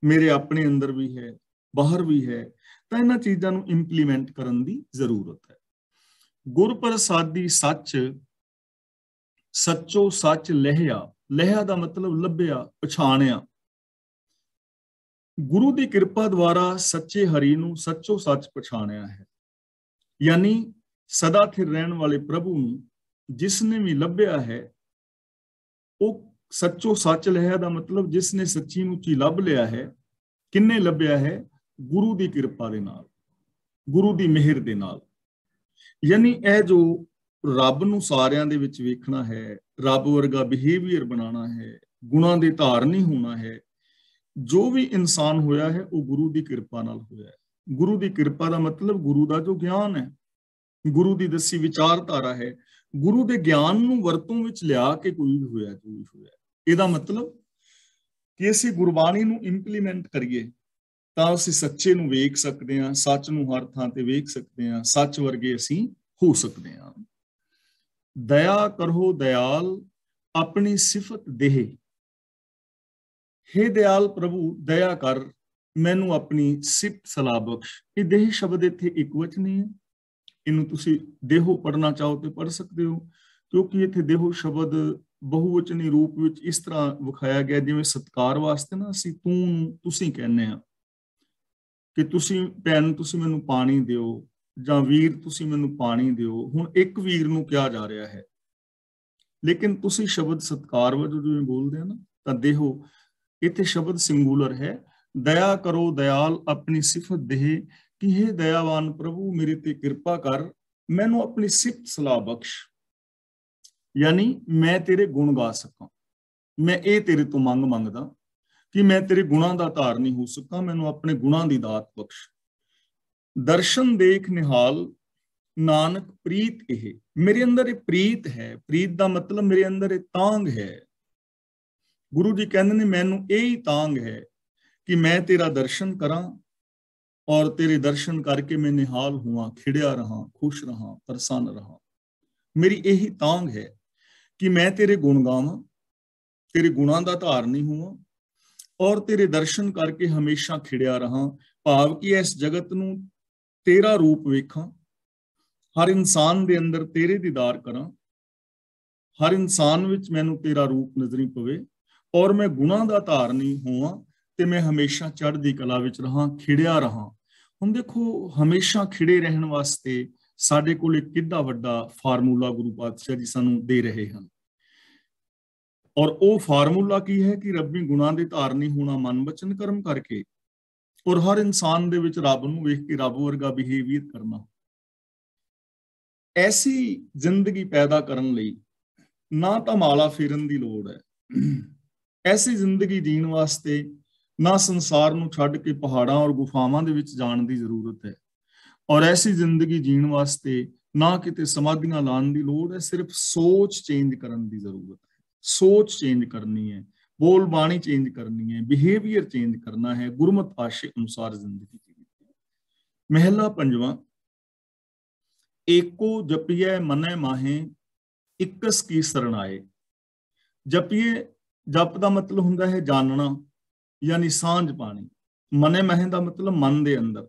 ਮੇਰੇ ਆਪਣੇ ਅੰਦਰ ਵੀ ਹੈ, ਬਾਹਰ ਵੀ ਹੈ। ਤਾਂ ਇਹਨਾਂ ਚੀਜ਼ਾਂ ਨੂੰ ਇੰਪਲੀਮੈਂਟ ਕਰਨ ਦੀ ਜ਼ਰੂਰਤ ਹੈ। ਗੁਰ ਪ੍ਰਸਾਦੀ ਸੱਚ, ਸੱਚੋ ਸੱਚ ਲਹਿਆ। ਲਹਿਆ ਦਾ ਮਤਲਬ ਲੱਭਿਆ, ਪਛਾਣਿਆ। ਗੁਰੂ ਦੀ ਕਿਰਪਾ ਦੁਆਰਾ ਸੱਚੇ ਹਰੀ ਨੂੰ ਸੱਚੋ ਸੱਚ ਪਛਾਣਿਆ ਹੈ। ਯਾਨੀ ਸਦਾ ਸਥਿਰ ਰਹਿਣ ਵਾਲੇ ਪ੍ਰਭੂ ਨੂੰ ਜਿਸ ਨੇ ਵੀ ਲੱਭਿਆ ਹੈ, ਉਹ ਸੱਚੋ ਸੱਚ ਲਹਿਆ ਦਾ ਮਤਲਬ ਜਿਸ ਨੇ ਸੱਚੀ ਮੁੱਚੀ ਲੱਭ ਲਿਆ ਹੈ। ਕਿੰਨੇ ਲੱਭਿਆ ਹੈ? ਗੁਰੂ ਦੀ ਕਿਰਪਾ ਦੇ ਨਾਲ, ਗੁਰੂ ਦੀ ਮਿਹਰ ਦੇ ਨਾਲ। ਯਾਨੀ ਇਹ ਜੋ ਰੱਬ ਨੂੰ ਸਾਰਿਆਂ ਦੇ ਵਿੱਚ ਵੇਖਣਾ ਹੈ, ਰੱਬ ਵਰਗਾ ਬਿਹੇਵੀਅਰ ਬਣਾਉਣਾ ਹੈ, ਗੁਣਾਂ ਦੇ ਧਾਰਨੀ ਹੋਣਾ ਹੈ, ਜੋ ਵੀ ਇਨਸਾਨ ਹੋਇਆ ਹੈ ਉਹ ਗੁਰੂ ਦੀ ਕਿਰਪਾ ਨਾਲ ਹੋਇਆ ਹੈ। ਗੁਰੂ ਦੀ ਕਿਰਪਾ ਦਾ ਮਤਲਬ ਗੁਰੂ ਦਾ ਜੋ ਗਿਆਨ ਹੈ, ਗੁਰੂ ਦੀ ਦੱਸੀ ਵਿਚਾਰਧਾਰਾ ਹੈ, ਗੁਰੂ ਦੇ ਗਿਆਨ ਨੂੰ ਵਰਤੋਂ ਵਿੱਚ ਲਿਆ ਕੇ ਕੋਈ ਵੀ ਹੋਇਆ, ਜੋ ਵੀ ਹੋਇਆ। ਇਹਦਾ ਮਤਲਬ ਕਿ ਅਸੀਂ ਗੁਰਬਾਣੀ ਨੂੰ ਇੰਪਲੀਮੈਂਟ ਕਰੀਏ ਤਾਂ ਅਸੀਂ ਸੱਚੇ ਨੂੰ ਵੇਖ ਸਕਦੇ ਹਾਂ, ਸੱਚ ਨੂੰ ਹਰ ਥਾਂ ਤੇ ਵੇਖ ਸਕਦੇ ਹਾਂ, ਸੱਚ ਵਰਗੇ ਅਸੀਂ ਹੋ ਸਕਦੇ ਹਾਂ। ਦਇਆ ਕਰੋ ਦਇਆਲ, ਆਪਣੀ ਸਿਫਤ ਦੇਹ। ਹੇ ਦਿਆਲ ਪ੍ਰਭੂ, ਦਇਆ ਕਰ, ਮੈਨੂੰ ਆਪਣੀ ਸਿਫਤ ਸਲਾਹ ਬਖਸ਼। ਇਹ ਦੇਹ ਸ਼ਬਦ ਇੱਥੇ ਇਕਵਚਨੀ ਹੈ। ਇਹਨੂੰ ਤੁਸੀਂ ਦੇਹੋ ਪੜ੍ਹਨਾ ਚਾਹੋ ਤੇ ਪੜ੍ਹ ਸਕਦੇ ਹੋ, ਕਿਉਂਕਿ ਇੱਥੇ ਦੇਹੋ ਸ਼ਬਦ ਬਹੁਵਚਨੀ ਰੂਪ ਵਿੱਚ ਇਸ ਤਰ੍ਹਾਂ ਵਿਖਾਇਆ ਗਿਆ ਜਿਵੇਂ ਸਤਿਕਾਰ ਵਾਸਤੇ ਨਾ ਅਸੀਂ ਤੂੰ ਤੁਸੀਂ ਕਹਿੰਦੇ ਆ ਕਿ ਤੁਸੀਂ ਭੈਣ ਤੁਸੀਂ ਮੈਨੂੰ ਪਾਣੀ ਦਿਓ, ਜਾਂ ਵੀਰ ਤੁਸੀਂ ਮੈਨੂੰ ਪਾਣੀ ਦਿਓ। ਹੁਣ ਇੱਕ ਵੀਰ ਨੂੰ ਕਿਹਾ ਜਾ ਰਿਹਾ ਹੈ, ਲੇਕਿਨ ਤੁਸੀਂ ਸ਼ਬਦ ਸਤਿਕਾਰ ਵਜੋਂ ਜਿਵੇਂ ਬੋਲਦੇ ਆ ਨਾ, ਤਾਂ ਦੇਹੋ ਇੱਥੇ ਸ਼ਬਦ ਸਿੰਗੂਲਰ ਹੈ। ਦਇਆ ਕਰੋ ਦਇਆਲ, ਆਪਣੀ ਸਿਫਤ ਦੇਹ, ਕਿ हे ਦਇਆਵਾਨ ਪ੍ਰਭੂ ਮੇਰੇ ਤੇ ਕਿਰਪਾ ਕਰ, ਮੈਨੂੰ ਆਪਣੀ ਸਿਫਤ ਸਲਾਹ ਬਖਸ਼। ਯਾਨੀ ਮੈਂ ਤੇਰੇ ਗੁਣ ਗਾ ਸਕਾਂ। ਮੈਂ ਇਹ ਤੇਰੇ ਤੋਂ ਮੰਗਦਾ ਕਿ ਮੈਂ ਤੇਰੇ ਗੁਣਾਂ ਦਾ ਧਾਰਨੀ ਹੋ ਸਕਾਂ, ਮੈਨੂੰ ਆਪਣੇ ਗੁਣਾਂ ਦੀ ਦਾਤ ਬਖਸ਼। ਦਰਸ਼ਨ ਦੇਖ ਨਿਹਾਲ, ਨਾਨਕ ਪ੍ਰੀਤ ਇਹ। ਮੇਰੇ ਅੰਦਰ ਇਹ ਪ੍ਰੀਤ ਹੈ। ਪ੍ਰੀਤ ਦਾ ਮਤਲਬ ਮੇਰੇ ਅੰਦਰ ਇਹ ਤਾਂਘ ਹੈ। ਗੁਰੂ ਜੀ ਕਹਿੰਦੇ ਨੇ ਮੈਨੂੰ ਇਹ ਹੀ ਤਾਂਘ ਹੈ ਕਿ ਮੈਂ ਤੇਰਾ ਦਰਸ਼ਨ ਕਰਾਂ ਔਰ ਤੇਰੇ ਦਰਸ਼ਨ ਕਰਕੇ ਮੈਂ ਨਿਹਾਲ ਹੋਵਾਂ, ਖਿੜਿਆ ਰਹਾਂ, ਖੁਸ਼ ਰਹਾਂ, ਪ੍ਰਸੰਨ ਰਹਾਂ। ਮੇਰੀ ਇਹੀ ਤਾਂਘ ਹੈ ਕਿ ਮੈਂ ਤੇਰੇ ਗੁਣ ਗਾਵਾਂ, ਤੇਰੇ ਗੁਣਾਂ ਦਾ ਧਾਰਨੀ ਹੋਵਾਂ ਔਰ ਤੇਰੇ ਦਰਸ਼ਨ ਕਰਕੇ ਹਮੇਸ਼ਾ ਖਿੜਿਆ ਰਹਾਂ। ਭਾਵ ਕਿ ਇਸ ਜਗਤ ਨੂੰ ਤੇਰਾ ਰੂਪ ਵੇਖਾਂ, ਹਰ ਇਨਸਾਨ ਦੇ ਅੰਦਰ ਤੇਰੇ ਦੀਦਾਰ ਕਰਾਂ, ਹਰ ਇਨਸਾਨ ਵਿੱਚ ਮੈਨੂੰ ਤੇਰਾ ਰੂਪ ਨਜ਼ਰੀ ਪਵੇ ਔਰ ਮੈਂ ਗੁਣਾਂ ਦਾ ਧਾਰਨੀ ਹੋਵਾਂ ਤੇ ਮੈਂ ਹਮੇਸ਼ਾ ਚੜ੍ਹਦੀ ਕਲਾ ਵਿੱਚ ਰਹਾਂ, ਖਿੜਿਆ ਰਹਾਂ। ਹੁਣ ਦੇਖੋ, ਹਮੇਸ਼ਾ ਖਿੜੇ ਰਹਿਣ ਵਾਸਤੇ ਸਾਡੇ ਕੋਲ ਇੱਕ ਕਿੱਡਾ ਵੱਡਾ ਫਾਰਮੂਲਾ ਗੁਰੂ ਪਾਤਸ਼ਾਹ ਜੀ ਸਾਨੂੰ ਦੇ ਰਹੇ ਹਨ। और वो फार्मूला की है कि रब्बी गुणा दे धारनी होना मन वचन कर्म करके और हर इंसान दे विच रब नूं वेख के रब वर्गा बिहेवियर करना। ऐसी जिंदगी पैदा करन लई ना तो माला फेरन दी लोड़ है, ऐसी जिंदगी जीण वास्ते ना संसार नूं छड्ड के पहाड़ां और गुफावां दे विच जाण दी जरूरत है, और ऐसी जिंदगी जीण वास्ते ना किते समाधियां लाण दी लोड़ है, सिर्फ सोच चेंज करन दी जरूरत है। सोच चेंज करनी है, बोल बाणी चेंज करनी है, बिहेवियर चेंज करना है, गुरमत आशे अनुसार जिंदगी जीनी है। महला पंजवां, एको जपिए मनै माहे इकस की शरण आए। जपिए, जप का मतलब हुंदा है जानना, यानी सांझ पानी। मने महे का मतलब मन दे अंदर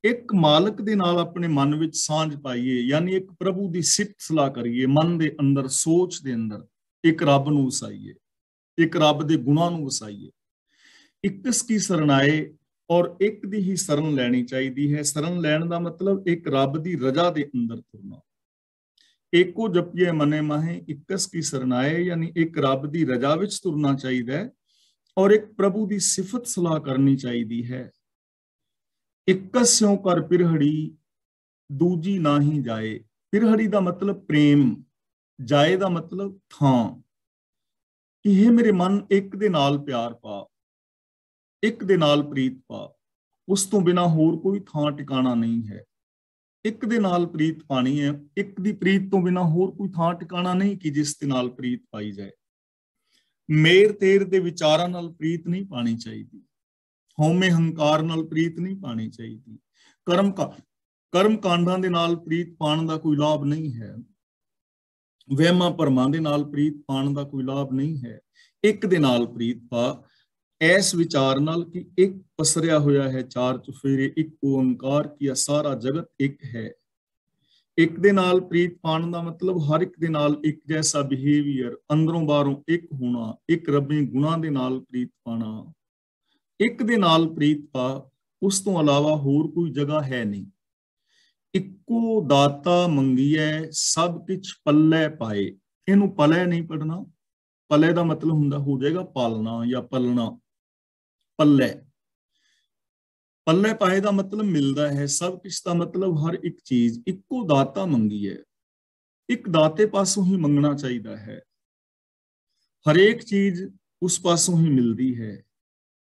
एक मालक दे नाल अपने मन विच सांझ पाइए, यानी एक प्रभु की सिफत सलाह करिए। मन दे अंदर, सोच दे अंदर एक रब नूं वसाइए, एक रब दे गुणां नूं वसाइए। इकस की शरण आए, और एक दी ही शरण लैनी चाहिदी है। शरण लैण का मतलब एक रब की रजा दे अंदर तुरना। एको जपिए मने माहे इकस की शरण आए, यानी एक रब की रजा विच तुरना चाहिए और एक प्रभु की सिफत सलाह करनी चाहिदी है। इकस स्यों कर पिरहड़ी दूजी ना ही जाए। पिरहड़ी का मतलब प्रेम, जाए का मतलब थां, कि हे मेरे मन एक दे नाल प्यार पा, एक दे नाल प्रीत पा, उस तो बिना होर कोई थां टिकाना नहीं है। एक दे नाल प्रीत पानी है, एक दी प्रीत तो बिना होर कोई थां टिकाना नहीं कि जिस दे नाल प्रीत पाई जाए। मेर तेर दे विचारां नाल प्रीत नहीं पानी चाहिए, हौमे हंकार नाल प्रीत नहीं पानी चाहिए, कर्म कांडां दे नाल प्रीत पाण दा कोई लाभ नहीं है, वहमां भरमां दे नाल प्रीत पाण दा कोई लाभ नहीं है। एक दे नाल प्रीत पा, ऐस विचार नाल कि एक पसरिया होया है चार चुफेरे, एक ओंकार कि सारा जगत एक है। एक दे नाल प्रीत पाण दा मतलब हर एक दे नाल एक जैसा बिहेवियर, अंदरों बाहरों एक होना, एक रब्बी गुणां दे नाल प्रीत पाना। एक दे नाल प्रीत पा, उस तो अलावा होर कोई जगह है नहीं। इक्को दाता मंगीए सब किछ पल्ले पाए। इनू पले नहीं पढ़ना, पले का मतलब हुंदा हो जाएगा पालना या पलना। पल्ले, पल्ले पाए का मतलब मिलता है, सब किछ का मतलब हर एक चीज। इक्को दाता मंगीए, एक दाते पासों ही मंगना चाहिए है, हर एक चीज उस पासों ही मिलती है।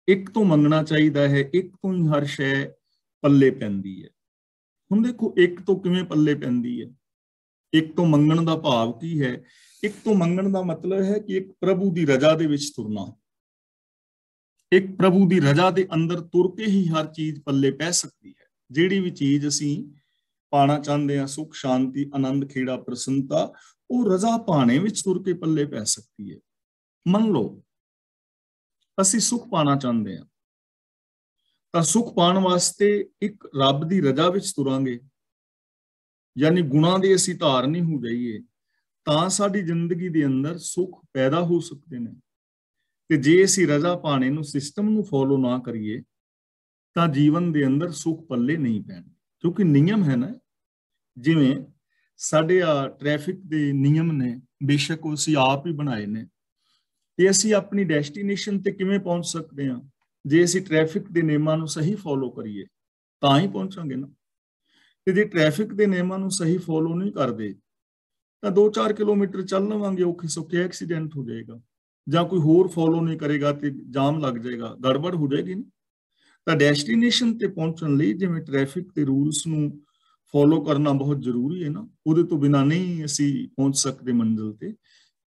एक तो मंगना चाहिए है, एक तो ही हर शै पल्ले पैंदी है। हुण देखो एक तो किवें पल्ले पैंदी है, एक तो मंगण का भाव की है। एक तो मंगण का मतलब है कि एक प्रभु की रजा दे विच तुरना, एक प्रभु की रजा के अंदर तुर के ही हर चीज पल्ले पै सकती है। जिहड़ी भी चीज असीं पाना चाहते हैं, सुख शांति आनंद खेड़ा प्रसन्नता, वो रजा पाने विच तुर के पल्ले पै सकती है। मन लो असीं सुख पाना चाहते हैं, तो सुख पाने वास्ते एक रब की रजा विच तुरांगे, यानी गुणां दे असीं धारनी हो जाइए, ਤਾਂ ਸਾਡੀ ਜ਼ਿੰਦਗੀ ਦੇ ਅੰਦਰ ਸੁੱਖ ਪੈਦਾ ਹੋ ਸਕਦੇ ਨੇ। ਤੇ ਜੇ ਅਸੀਂ ਰਜ਼ਾ ਪਾਣੇ ਨੂੰ, ਸਿਸਟਮ ਨੂੰ ਫੋਲੋ ਨਾ ਕਰੀਏ, ਤਾਂ ਜੀਵਨ ਦੇ ਅੰਦਰ ਸੁੱਖ ਪੱਲੇ ਨਹੀਂ ਪੈਣਗੇ। ਕਿਉਂਕਿ ਨਿਯਮ ਹੈ ਨਾ, ਜਿਵੇਂ ਸਾਡੇ ਆ ਟ੍ਰੈਫਿਕ ਦੇ ਨਿਯਮ ਨੇ, ਬੇਸ਼ੱਕ ਉਹ ਅਸੀਂ ਆਪ ਹੀ ਬਣਾਏ ਨੇ, ਤੇ ਅਸੀਂ ਆਪਣੀ ਡੈਸਟੀਨੇਸ਼ਨ ਤੇ ਕਿਵੇਂ ਪਹੁੰਚ ਸਕਦੇ ਹਾਂ? ਜੇ ਅਸੀਂ ਟ੍ਰੈਫਿਕ ਦੇ ਨਿਯਮਾਂ ਨੂੰ ਸਹੀ ਫੋਲੋ ਕਰੀਏ ਤਾਂ ਹੀ ਪਹੁੰਚਾਂਗੇ ਨਾ। ਤੇ ਜੇ ਟ੍ਰੈਫਿਕ ਦੇ ਨਿਯਮਾਂ ਨੂੰ ਸਹੀ ਫੋਲੋ ਨਹੀਂ ਕਰਦੇ ਤਾਂ 2-4 ਕਿਲੋਮੀਟਰ ਚੱਲ ਲਵਾਂਗੇ, ਔਖੇ ਸੌਖੇ ਐਕਸੀਡੈਂਟ ਹੋ ਜਾਏਗਾ, ਜਾਂ ਕੋਈ ਹੋਰ ਫੋਲੋ ਨਹੀਂ ਕਰੇਗਾ ਤੇ ਜਾਮ ਲੱਗ ਜਾਏਗਾ, ਗੜਬੜ ਹੋ ਜਾਏਗੀ ਨਾ। ਤਾਂ ਡੈਸਟੀਨੇਸ਼ਨ ਤੇ ਪਹੁੰਚਣ ਲਈ ਜਿਵੇਂ ਟ੍ਰੈਫਿਕ ਦੇ ਰੂਲਸ ਨੂੰ ਫੋਲੋ ਕਰਨਾ ਬਹੁਤ ਜ਼ਰੂਰੀ ਹੈ ਨਾ, ਉਹਦੇ ਤੋਂ ਬਿਨਾਂ ਨਹੀਂ ਅਸੀਂ ਪਹੁੰਚ ਸਕਦੇ ਮੰਜ਼ਿਲ ਤੇ।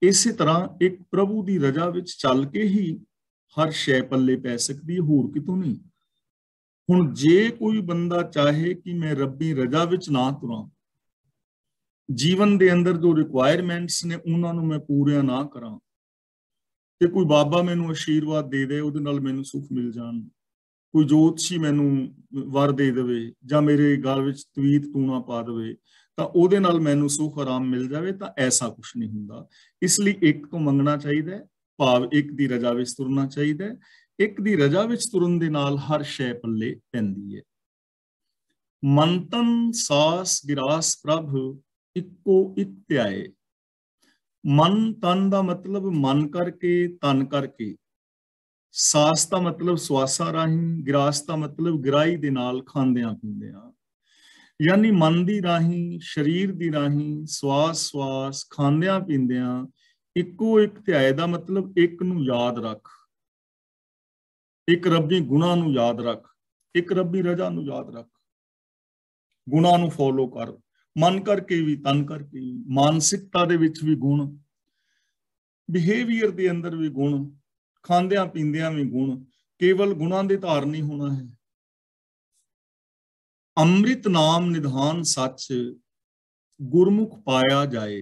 ਇਸੇ ਤਰ੍ਹਾਂ ਇੱਕ ਪ੍ਰਭੂ ਦੀ ਰਜ਼ਾ ਵਿੱਚ ਚੱਲ ਕੇ ਹੀ ਹਰ ਸ਼ੈ ਪੱਲੇ ਪੈ ਸਕਦੀ ਹੈ, ਹੋਰ ਕਿਤੋਂ ਨਹੀਂ। ਹੁਣ ਜੇ ਕੋਈ ਬੰਦਾ ਚਾਹੇ ਕਿ ਮੈਂ ਰੱਬੀ ਰਜ਼ਾ ਵਿੱਚ ਨਾ ਤੁਰਾਂ, ਜੀਵਨ ਦੇ ਅੰਦਰ ਜੋ ਰਿਕੁਆਇਰਮੈਂਟਸ ਨੇ ਉਹਨਾਂ ਨੂੰ ਮੈਂ ਪੂਰੀਆਂ ਨਾ ਕਰਾਂ, ਤੇ ਕੋਈ ਬਾਬਾ ਮੈਨੂੰ ਆਸ਼ੀਰਵਾਦ ਦੇ ਦੇ ਉਹਦੇ ਨਾਲ ਮੈਨੂੰ ਸੁੱਖ ਮਿਲ ਜਾਣ, ਕੋਈ ਜੋਤਸ਼ੀ ਮੈਨੂੰ ਵਰ ਦੇ ਦੇਵੇ, ਜਾਂ ਮੇਰੇ ਗਲ ਵਿੱਚ ਤਵੀਤ ਟੂਣਾ ਪਾ ਦੇਵੇ ਤਾਂ ਉਹਦੇ ਨਾਲ ਮੈਨੂੰ ਸੁੱਖ ਆਰਾਮ ਮਿਲ ਜਾਵੇ, ਤਾਂ ਐਸਾ ਕੁਛ ਨਹੀਂ ਹੁੰਦਾ। ਇਸ ਲਈ ਇੱਕ ਤੋਂ ਮੰਗਣਾ ਚਾਹੀਦਾ ਹੈ, ਭਾਵ ਇੱਕ ਦੀ ਰਜ਼ਾ ਵਿੱਚ ਤੁਰਨਾ ਚਾਹੀਦਾ ਹੈ। ਇੱਕ ਦੀ ਰਜ਼ਾ ਵਿੱਚ ਤੁਰਨ ਦੇ ਨਾਲ ਹਰ ਸ਼ੈ ਪੱਲੇ ਪੈਂਦੀ ਹੈ। ਮੰਤਨ ਸਾਸ ਗਿਰਾਸ ਪ੍ਰਭ ਇੱਕੋ ਇੱਕ ਧਿਆਏ। ਮਨ ਤਨ ਦਾ ਮਤਲਬ ਮਨ ਕਰਕੇ, ਤਨ ਕਰਕੇ। ਸਾਸ ਦਾ ਮਤਲਬ ਸਵਾਸਾਂ ਰਾਹੀਂ, ਗਿਰਾਸ ਦਾ ਮਤਲਬ ਗਿਰਾਈ ਦੇ ਨਾਲ ਖਾਂਦਿਆਂ ਪੀਂਦਿਆਂ। ਯਾਨੀ ਮਨ ਦੀ ਰਾਹੀਂ, ਸਰੀਰ ਦੀ ਰਾਹੀਂ, ਸਵਾਸ ਖਾਂਦਿਆਂ ਪੀਂਦਿਆਂ ਇੱਕੋ ਇੱਕ ਧਿਆਏ ਦਾ ਮਤਲਬ ਇੱਕ ਨੂੰ ਯਾਦ ਰੱਖ, ਇੱਕ ਰੱਬੀ ਗੁਣਾਂ ਨੂੰ ਯਾਦ ਰੱਖ, ਇੱਕ ਰੱਬੀ ਰਜ਼ਾ ਨੂੰ ਯਾਦ ਰੱਖ, ਗੁਣਾਂ ਨੂੰ ਫੋਲੋ ਕਰ, ਮਨ ਕਰਕੇ ਵੀ, ਤਨ ਕਰਕੇ ਵੀ, ਮਾਨਸਿਕਤਾ ਦੇ ਵਿੱਚ ਵੀ ਗੁਣ, ਬਿਹੇਵੀਅਰ ਦੇ ਅੰਦਰ ਵੀ ਗੁਣ, ਖਾਂਦਿਆਂ ਪੀਂਦਿਆਂ ਵੀ ਗੁਣ। ਕੇਵਲ ਗੁਣਾਂ ਦੇ ਧਾਰਨੀ ਹੋਣਾ ਹੈ। ਅੰਮ੍ਰਿਤ ਨਾਮ ਨਿਧਾਨ ਸੱਚ, ਗੁਰਮੁਖ ਪਾਇਆ ਜਾਏ।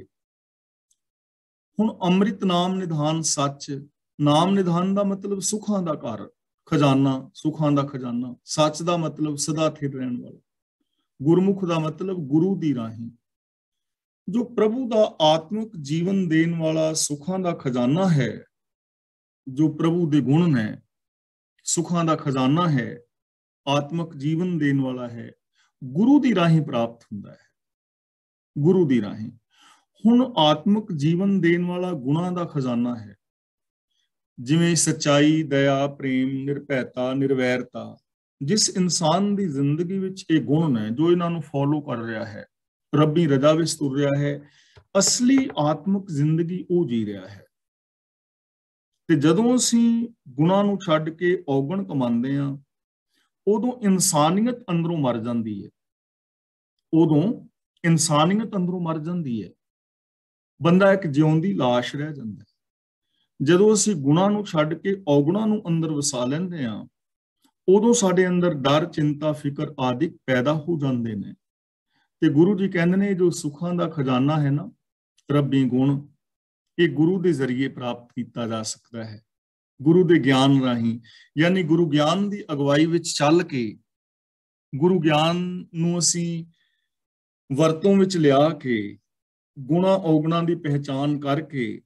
ਹੁਣ ਅੰਮ੍ਰਿਤ ਨਾਮ ਨਿਧਾਨ ਸੱਚ, ਨਾਮ ਨਿਧਾਨ ਦਾ ਮਤਲਬ ਸੁੱਖਾਂ ਦਾ ਘਰ, ਖਜ਼ਾਨਾ, ਸੁੱਖਾਂ ਦਾ ਖਜ਼ਾਨਾ। ਸੱਚ ਦਾ ਮਤਲਬ ਸਦਾ ਸਥਿਰ ਰਹਿਣ ਵਾਲਾ। ਗੁਰਮੁਖ ਦਾ ਮਤਲਬ ਗੁਰੂ ਦੀ ਰਾਹੀਂ। ਜੋ ਪ੍ਰਭੂ ਦਾ ਆਤਮਿਕ ਜੀਵਨ ਦੇਣ ਵਾਲਾ ਸੁੱਖਾਂ ਦਾ ਖਜ਼ਾਨਾ ਹੈ, ਜੋ ਪ੍ਰਭੂ ਦੇ ਗੁਣ ਨੇ, ਸੁੱਖਾਂ ਦਾ ਖਜ਼ਾਨਾ ਹੈ, ਆਤਮਿਕ ਜੀਵਨ ਦੇਣ ਵਾਲਾ ਹੈ, ਗੁਰੂ ਦੀ ਰਾਹੀਂ ਪ੍ਰਾਪਤ ਹੁੰਦਾ ਹੈ, ਗੁਰੂ ਦੀ ਰਾਹੀਂ। ਹੁਣ ਆਤਮਿਕ ਜੀਵਨ ਦੇਣ ਵਾਲਾ ਗੁਣਾਂ ਦਾ ਖਜ਼ਾਨਾ ਹੈ, ਜਿਵੇਂ ਸੱਚਾਈ, ਦਇਆ, ਪ੍ਰੇਮ, ਨਿਰਭੈਤਾ, ਨਿਰਵੈਰਤਾ। ਜਿਸ ਇਨਸਾਨ ਦੀ ਜ਼ਿੰਦਗੀ ਵਿੱਚ ਇਹ ਗੁਣ ਨੇ, ਜੋ ਇਹਨਾਂ ਨੂੰ ਫੋਲੋ ਕਰ ਰਿਹਾ ਹੈ, ਰੱਬੀ ਰਜ਼ਾ ਵਿੱਚ ਤੁਰ ਰਿਹਾ ਹੈ, ਅਸਲੀ ਆਤਮਿਕ ਜ਼ਿੰਦਗੀ ਉਹ ਜੀ ਰਿਹਾ ਹੈ। ਤੇ ਜਦੋਂ ਅਸੀਂ ਗੁਣਾਂ ਨੂੰ ਛੱਡ ਕੇ ਔਗਣ ਕਮਾਉਂਦੇ ਹਾਂ, ਉਦੋਂ ਇਨਸਾਨੀਅਤ ਅੰਦਰੋਂ ਮਰ ਜਾਂਦੀ ਹੈ, ਉਦੋਂ ਇਨਸਾਨੀਅਤ ਅੰਦਰੋਂ ਮਰ ਜਾਂਦੀ ਹੈ। ਬੰਦਾ ਇੱਕ ਜਿਉਂਦੀ ਲਾਸ਼ ਰਹਿ ਜਾਂਦਾ ਹੈ। ਜਦੋਂ ਅਸੀਂ ਗੁਣਾਂ ਨੂੰ ਛੱਡ ਕੇ ਔਗਣਾਂ ਨੂੰ ਅੰਦਰ ਵਸਾ ਲੈਂਦੇ ਹਾਂ, ਉਦੋਂ ਸਾਡੇ ਅੰਦਰ ਡਰ, ਚਿੰਤਾ, ਫਿਕਰ ਆਦਿ ਪੈਦਾ ਹੋ ਜਾਂਦੇ ਨੇ। ਤੇ ਗੁਰੂ ਜੀ ਕਹਿੰਦੇ ਨੇ, ਜੋ ਸੁੱਖਾਂ ਦਾ ਖਜ਼ਾਨਾ ਹੈ ਨਾ, ਰੱਬੀ ਗੁਣ, ਇਹ ਗੁਰੂ ਦੇ ਜ਼ਰੀਏ ਪ੍ਰਾਪਤ ਕੀਤਾ ਜਾ ਸਕਦਾ ਹੈ, ਗੁਰੂ ਦੇ ਗਿਆਨ ਰਾਹੀਂ। ਯਾਨੀ ਗੁਰੂ ਗਿਆਨ ਦੀ ਅਗਵਾਈ ਵਿੱਚ ਚੱਲ ਕੇ, ਗੁਰੂ ਗਿਆਨ ਨੂੰ ਅਸੀਂ ਵਰਤੋਂ ਵਿੱਚ ਲਿਆ ਕੇ, ਗੁਣਾਂ ਔਗਣਾਂ ਦੀ ਪਹਿਚਾਨ ਕਰਕੇ,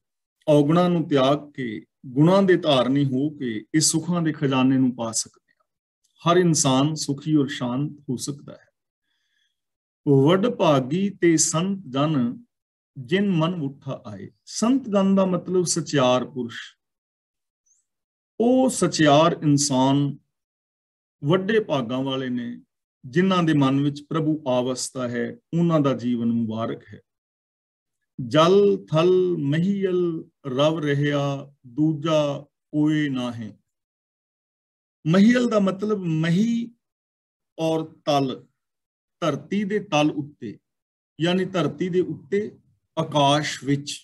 ਔਗਣਾਂ ਨੂੰ ਤਿਆਗ ਕੇ, ਗੁਣਾਂ ਦੇ ਧਾਰਨੀ ਹੋ ਕੇ ਇਸ ਸੁੱਖਾਂ ਦੇ ਖਜ਼ਾਨੇ ਨੂੰ ਪਾ ਸਕਦੇ ਹਾਂ। ਹਰ ਇਨਸਾਨ ਸੁਖੀ ਔਰ ਸ਼ਾਂਤ ਹੋ ਸਕਦਾ ਹੈ। ਵੱਡ ਭਾਗੀ ਤੇ ਸੰਤ ਜਨ, ਜਿਨ ਮਨ ਉੱਠਾ ਆਏ। ਸੰਤ ਜਨ ਦਾ ਮਤਲਬ ਸਚਿਆਰ ਪੁਰਸ਼। ਉਹ ਸਚਿਆਰ ਇਨਸਾਨ ਵੱਡੇ ਭਾਗਾਂ ਵਾਲੇ ਨੇ, ਜਿਨ੍ਹਾਂ ਦੇ ਮਨ ਵਿੱਚ ਪ੍ਰਭੂ ਆਵਸਥਾ ਹੈ, ਉਹਨਾਂ ਦਾ ਜੀਵਨ ਮੁਬਾਰਕ ਹੈ। ਜਲ ਥਲ ਮਹੀਲ ਰਵ ਰਹਿਆ, ਦੂਜਾ ਕੋਏ ਨਾ ਹੈ। ਮਹੀਲ ਦਾ ਮਤਲਬ ਮਹੀ ਔਰ ਤਲ, ਧਰਤੀ ਦੇ ਤਲ ਉੱਤੇ, ਯਾਨੀ ਧਰਤੀ ਦੇ ਉੱਤੇ, ਆਕਾਸ਼ ਵਿੱਚ।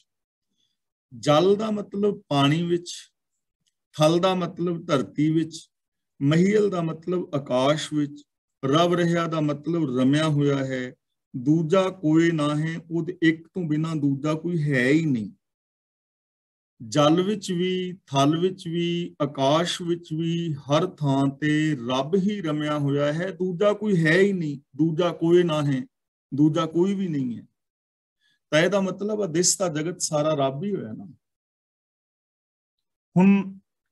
ਜਲ ਦਾ ਮਤਲਬ ਪਾਣੀ ਵਿੱਚ, ਥਲ ਦਾ ਮਤਲਬ ਧਰਤੀ ਵਿੱਚ, ਮਹੀਲ ਦਾ ਮਤਲਬ ਆਕਾਸ਼ ਵਿੱਚ, ਰਵ ਰਿਹਾ ਦਾ ਮਤਲਬ ਰਮਿਆ ਹੋਇਆ ਹੈ, ਦੂਜਾ ਕੋਈ ਨਾ ਹੈ, ਉਹਦੇ ਇੱਕ ਤੋਂ ਬਿਨਾਂ ਦੂਜਾ ਕੋਈ ਹੈ ਹੀ ਨਹੀਂ। ਜਲ ਵਿੱਚ ਵੀ, ਥਲ ਵਿੱਚ ਵੀ, ਆਕਾਸ਼ ਵਿੱਚ ਵੀ, ਹਰ ਥਾਂ ਤੇ ਰੱਬ ਹੀ ਰਮਿਆ ਹੋਇਆ ਹੈ, ਦੂਜਾ ਕੋਈ ਹੈ ਹੀ ਨਹੀਂ। ਦੂਜਾ ਕੋਈ ਨਾ ਹੈ, ਦੂਜਾ ਕੋਈ ਵੀ ਨਹੀਂ ਹੈ। ਤਾਂ ਇਹਦਾ ਮਤਲਬ ਦਿਸਦਾ ਜਗਤ ਸਾਰਾ ਰੱਬ ਹੀ ਹੋਇਆ ਨਾ। ਹੁਣ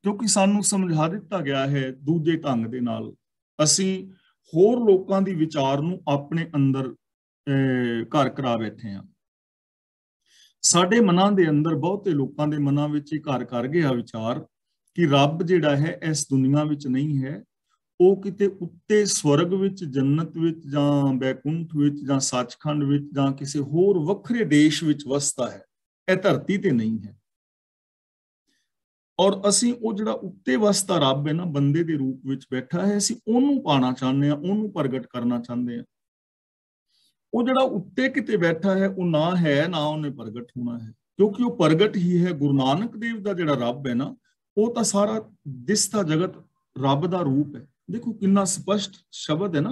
ਕਿਉਂਕਿ ਸਾਨੂੰ ਸਮਝਾ ਦਿੱਤਾ ਗਿਆ ਹੈ ਦੂਜੇ ਢੰਗ ਦੇ ਨਾਲ, ਅਸੀਂ ਹੋਰ ਲੋਕਾਂ ਦੀ ਵਿਚਾਰ ਨੂੰ ਆਪਣੇ ਅੰਦਰ ਘਰ ਕਰਾ ਬੈਠੇ ਹਾਂ। ਸਾਡੇ ਮਨਾਂ ਦੇ ਅੰਦਰ, ਬਹੁਤੇ ਲੋਕਾਂ ਦੇ ਮਨਾਂ ਵਿੱਚ ਇਹ ਘਰ ਕਰ ਗਿਆ ਵਿਚਾਰ ਕਿ ਰੱਬ ਜਿਹੜਾ ਹੈ ਇਸ ਦੁਨੀਆ ਵਿੱਚ ਨਹੀਂ ਹੈ, ਉਹ ਕਿਤੇ ਉੱਤੇ ਸਵਰਗ ਵਿੱਚ, ਜੰਨਤ ਵਿੱਚ, ਜਾਂ ਬੈਕੁੰਠ ਵਿੱਚ, ਜਾਂ ਸੱਚਖੰਡ ਵਿੱਚ, ਜਾਂ ਕਿਸੇ ਹੋਰ ਵੱਖਰੇ ਦੇਸ਼ ਵਿੱਚ ਵਸਦਾ ਹੈ, ਇਹ ਧਰਤੀ ਤੇ ਨਹੀਂ ਹੈ। ਔਰ ਅਸੀਂ ਉਹ ਜਿਹੜਾ ਉੱਤੇ ਵਸਦਾ ਰੱਬ ਹੈ ਨਾ, ਬੰਦੇ ਦੇ ਰੂਪ ਵਿੱਚ ਬੈਠਾ ਹੈ, ਅਸੀਂ ਉਹਨੂੰ ਪਾਣਾ ਚਾਹੁੰਦੇ ਹਾਂ, ਉਹਨੂੰ ਪ੍ਰਗਟ ਕਰਨਾ ਚਾਹੁੰਦੇ ਹਾਂ। ਉਹ ਜਿਹੜਾ ਉੱਤੇ ਕਿਤੇ ਬੈਠਾ ਹੈ, ਉਹ ਨਾ ਹੈ, ਨਾ ਉਹਨੇ ਪ੍ਰਗਟ ਹੋਣਾ ਹੈ, ਕਿਉਂਕਿ ਉਹ ਪ੍ਰਗਟ ਹੀ ਹੈ। ਗੁਰੂ ਨਾਨਕ ਦੇਵ ਦਾ ਜਿਹੜਾ ਰੱਬ ਹੈ ਨਾ, ਉਹ ਤਾਂ ਸਾਰਾ ਦਿਸਦਾ ਜਗਤ ਰੱਬ ਦਾ ਰੂਪ ਹੈ। ਦੇਖੋ ਕਿੰਨਾ ਸਪਸ਼ਟ ਸ਼ਬਦ ਹੈ ਨਾ।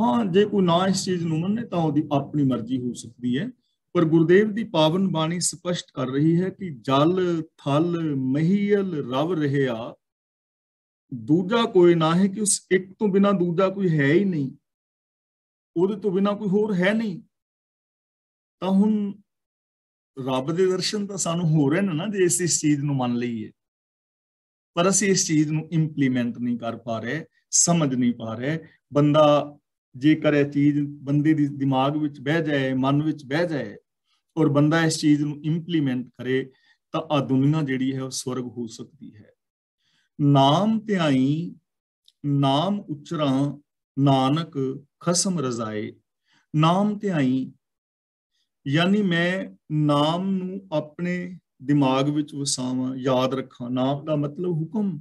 ਹਾਂ, ਜੇ ਕੋਈ ਨਾ ਇਸ ਚੀਜ਼ ਨੂੰ ਮੰਨੇ ਤਾਂ ਉਹਦੀ ਆਪਣੀ ਮਰਜ਼ੀ ਹੋ ਸਕਦੀ ਹੈ, ਪਰ ਗੁਰਦੇਵ ਦੀ ਪਾਵਨ ਬਾਣੀ ਸਪਸ਼ਟ ਕਰ ਰਹੀ ਹੈ ਕਿ ਜਲ ਥਲ ਮਹੀਲ ਰਵ ਰਹਿਆ, ਦੂਜਾ ਕੋਈ ਨਾ ਹੈ, ਕਿ ਉਸ ਇੱਕ ਤੋਂ ਬਿਨਾਂ ਦੂਜਾ ਕੋਈ ਹੈ ਹੀ ਨਹੀਂ, ਉਹਦੇ ਤੋਂ ਬਿਨਾਂ ਕੋਈ ਹੋਰ ਹੈ ਨਹੀਂ। ਤਾਂ ਹੁਣ ਰੱਬ ਦੇ ਦਰਸ਼ਨ ਤਾਂ ਸਾਨੂੰ ਹੋ ਰਹੇ ਨੇ ਨਾ, ਜੇ ਅਸੀਂ ਇਸ ਚੀਜ਼ ਨੂੰ ਮੰਨ ਲਈਏ, ਪਰ ਅਸੀਂ ਇਸ ਚੀਜ਼ ਨੂੰ ਇੰਪਲੀਮੈਂਟ ਨਹੀਂ ਕਰ ਪਾ ਰਹੇ, ਸਮਝ ਨਹੀਂ ਪਾ ਰਹੇ। ਬੰਦਾ ਜੇਕਰ ਇਹ ਚੀਜ਼ ਬੰਦੇ ਦੀ ਦਿਮਾਗ ਵਿੱਚ ਬਹਿ ਜਾਏ, ਮਨ ਵਿੱਚ ਬਹਿ ਜਾਏ, ਔਰ ਬੰਦਾ ਇਸ ਚੀਜ਼ ਨੂੰ ਇੰਪਲੀਮੈਂਟ ਕਰੇ ਤਾਂ ਆ ਦੁਨੀਆ ਜਿਹੜੀ ਹੈ ਉਹ ਸਵਰਗ ਹੋ ਸਕਦੀ ਹੈ। ਨਾਮ ਧਿਆਈ ਨਾਮ ਉਚਰਾਂ ਨਾਨਕ ਖਸਮ ਰਜ਼ਾਏ। ਨਾਮ ਧਿਆਈ ਯਾਨੀ ਮੈਂ ਨਾਮ ਨੂੰ ਆਪਣੇ ਦਿਮਾਗ ਵਿੱਚ ਵਸਾਵਾਂ, ਯਾਦ ਰੱਖਾਂ। ਨਾਮ ਦਾ ਮਤਲਬ ਹੁਕਮ।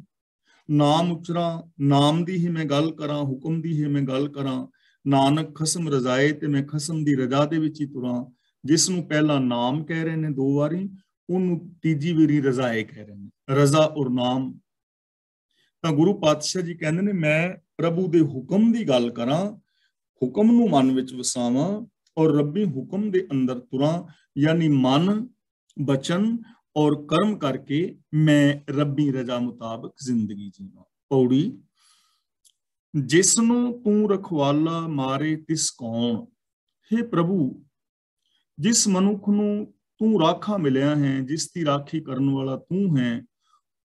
ਨਾਮ ਉਚਰਾਂ, ਨਾਮ ਦੀ ਹੀ ਮੈਂ ਗੱਲ ਕਰਾਂ, ਹੁਕਮ ਦੀ ਹੀ ਮੈਂ ਗੱਲ ਕਰਾਂ। ਨਾਨਕ ਖਸਮ ਰਜ਼ਾਏ, ਤੇ ਮੈਂ ਖਸਮ ਦੀ ਰਜ਼ਾ ਦੇ ਵਿੱਚ ਹੀ ਤੁਰਾਂ। ਜਿਸ ਨੂੰ ਪਹਿਲਾਂ ਨਾਮ ਕਹਿ ਰਹੇ ਨੇ 2 ਵਾਰੀ, ਉਹਨੂੰ ਤੀਜੀ ਵਾਰੀ ਰਜ਼ਾਏ ਕਹਿ ਰਹੇ ਨੇ। ਰਜ਼ਾ ਔਰ ਨਾਮ। ਤਾਂ ਗੁਰੂ ਪਾਤਸ਼ਾਹ ਜੀ ਕਹਿੰਦੇ ਨੇ ਮੈਂ ਪ੍ਰਭੂ ਦੇ ਹੁਕਮ ਦੀ ਗੱਲ ਕਰਾਂ, ਹੁਕਮ ਨੂੰ ਮਨ ਵਿੱਚ ਵਸਾਵਾਂ ਔਰ ਰੱਬੀ ਹੁਕਮ ਦੇ ਅੰਦਰ ਤੁਰਾਂ, ਯਾਨੀ ਮਨ, ਬਚਨ ਔਰ ਕਰਮ ਕਰਕੇ ਮੈਂ ਰੱਬੀ ਰਜ਼ਾ ਮੁਤਾਬਕ ਜ਼ਿੰਦਗੀ ਜੀਵਾਂ। ਪੌੜੀ। ਜਿਸ ਨੂੰ ਤੂੰ ਰਖਵਾਲਾ ਮਾਰੇ ਤਿਸ ਕੌਣ। ਹੇ ਪ੍ਰਭੂ, ਜਿਸ ਮਨੁੱਖ ਨੂੰ ਤੂੰ ਰਾਖਾ ਮਿਲਿਆ ਹੈ, ਜਿਸ ਦੀ ਰਾਖੀ ਕਰਨ ਵਾਲਾ ਤੂੰ ਹੈ,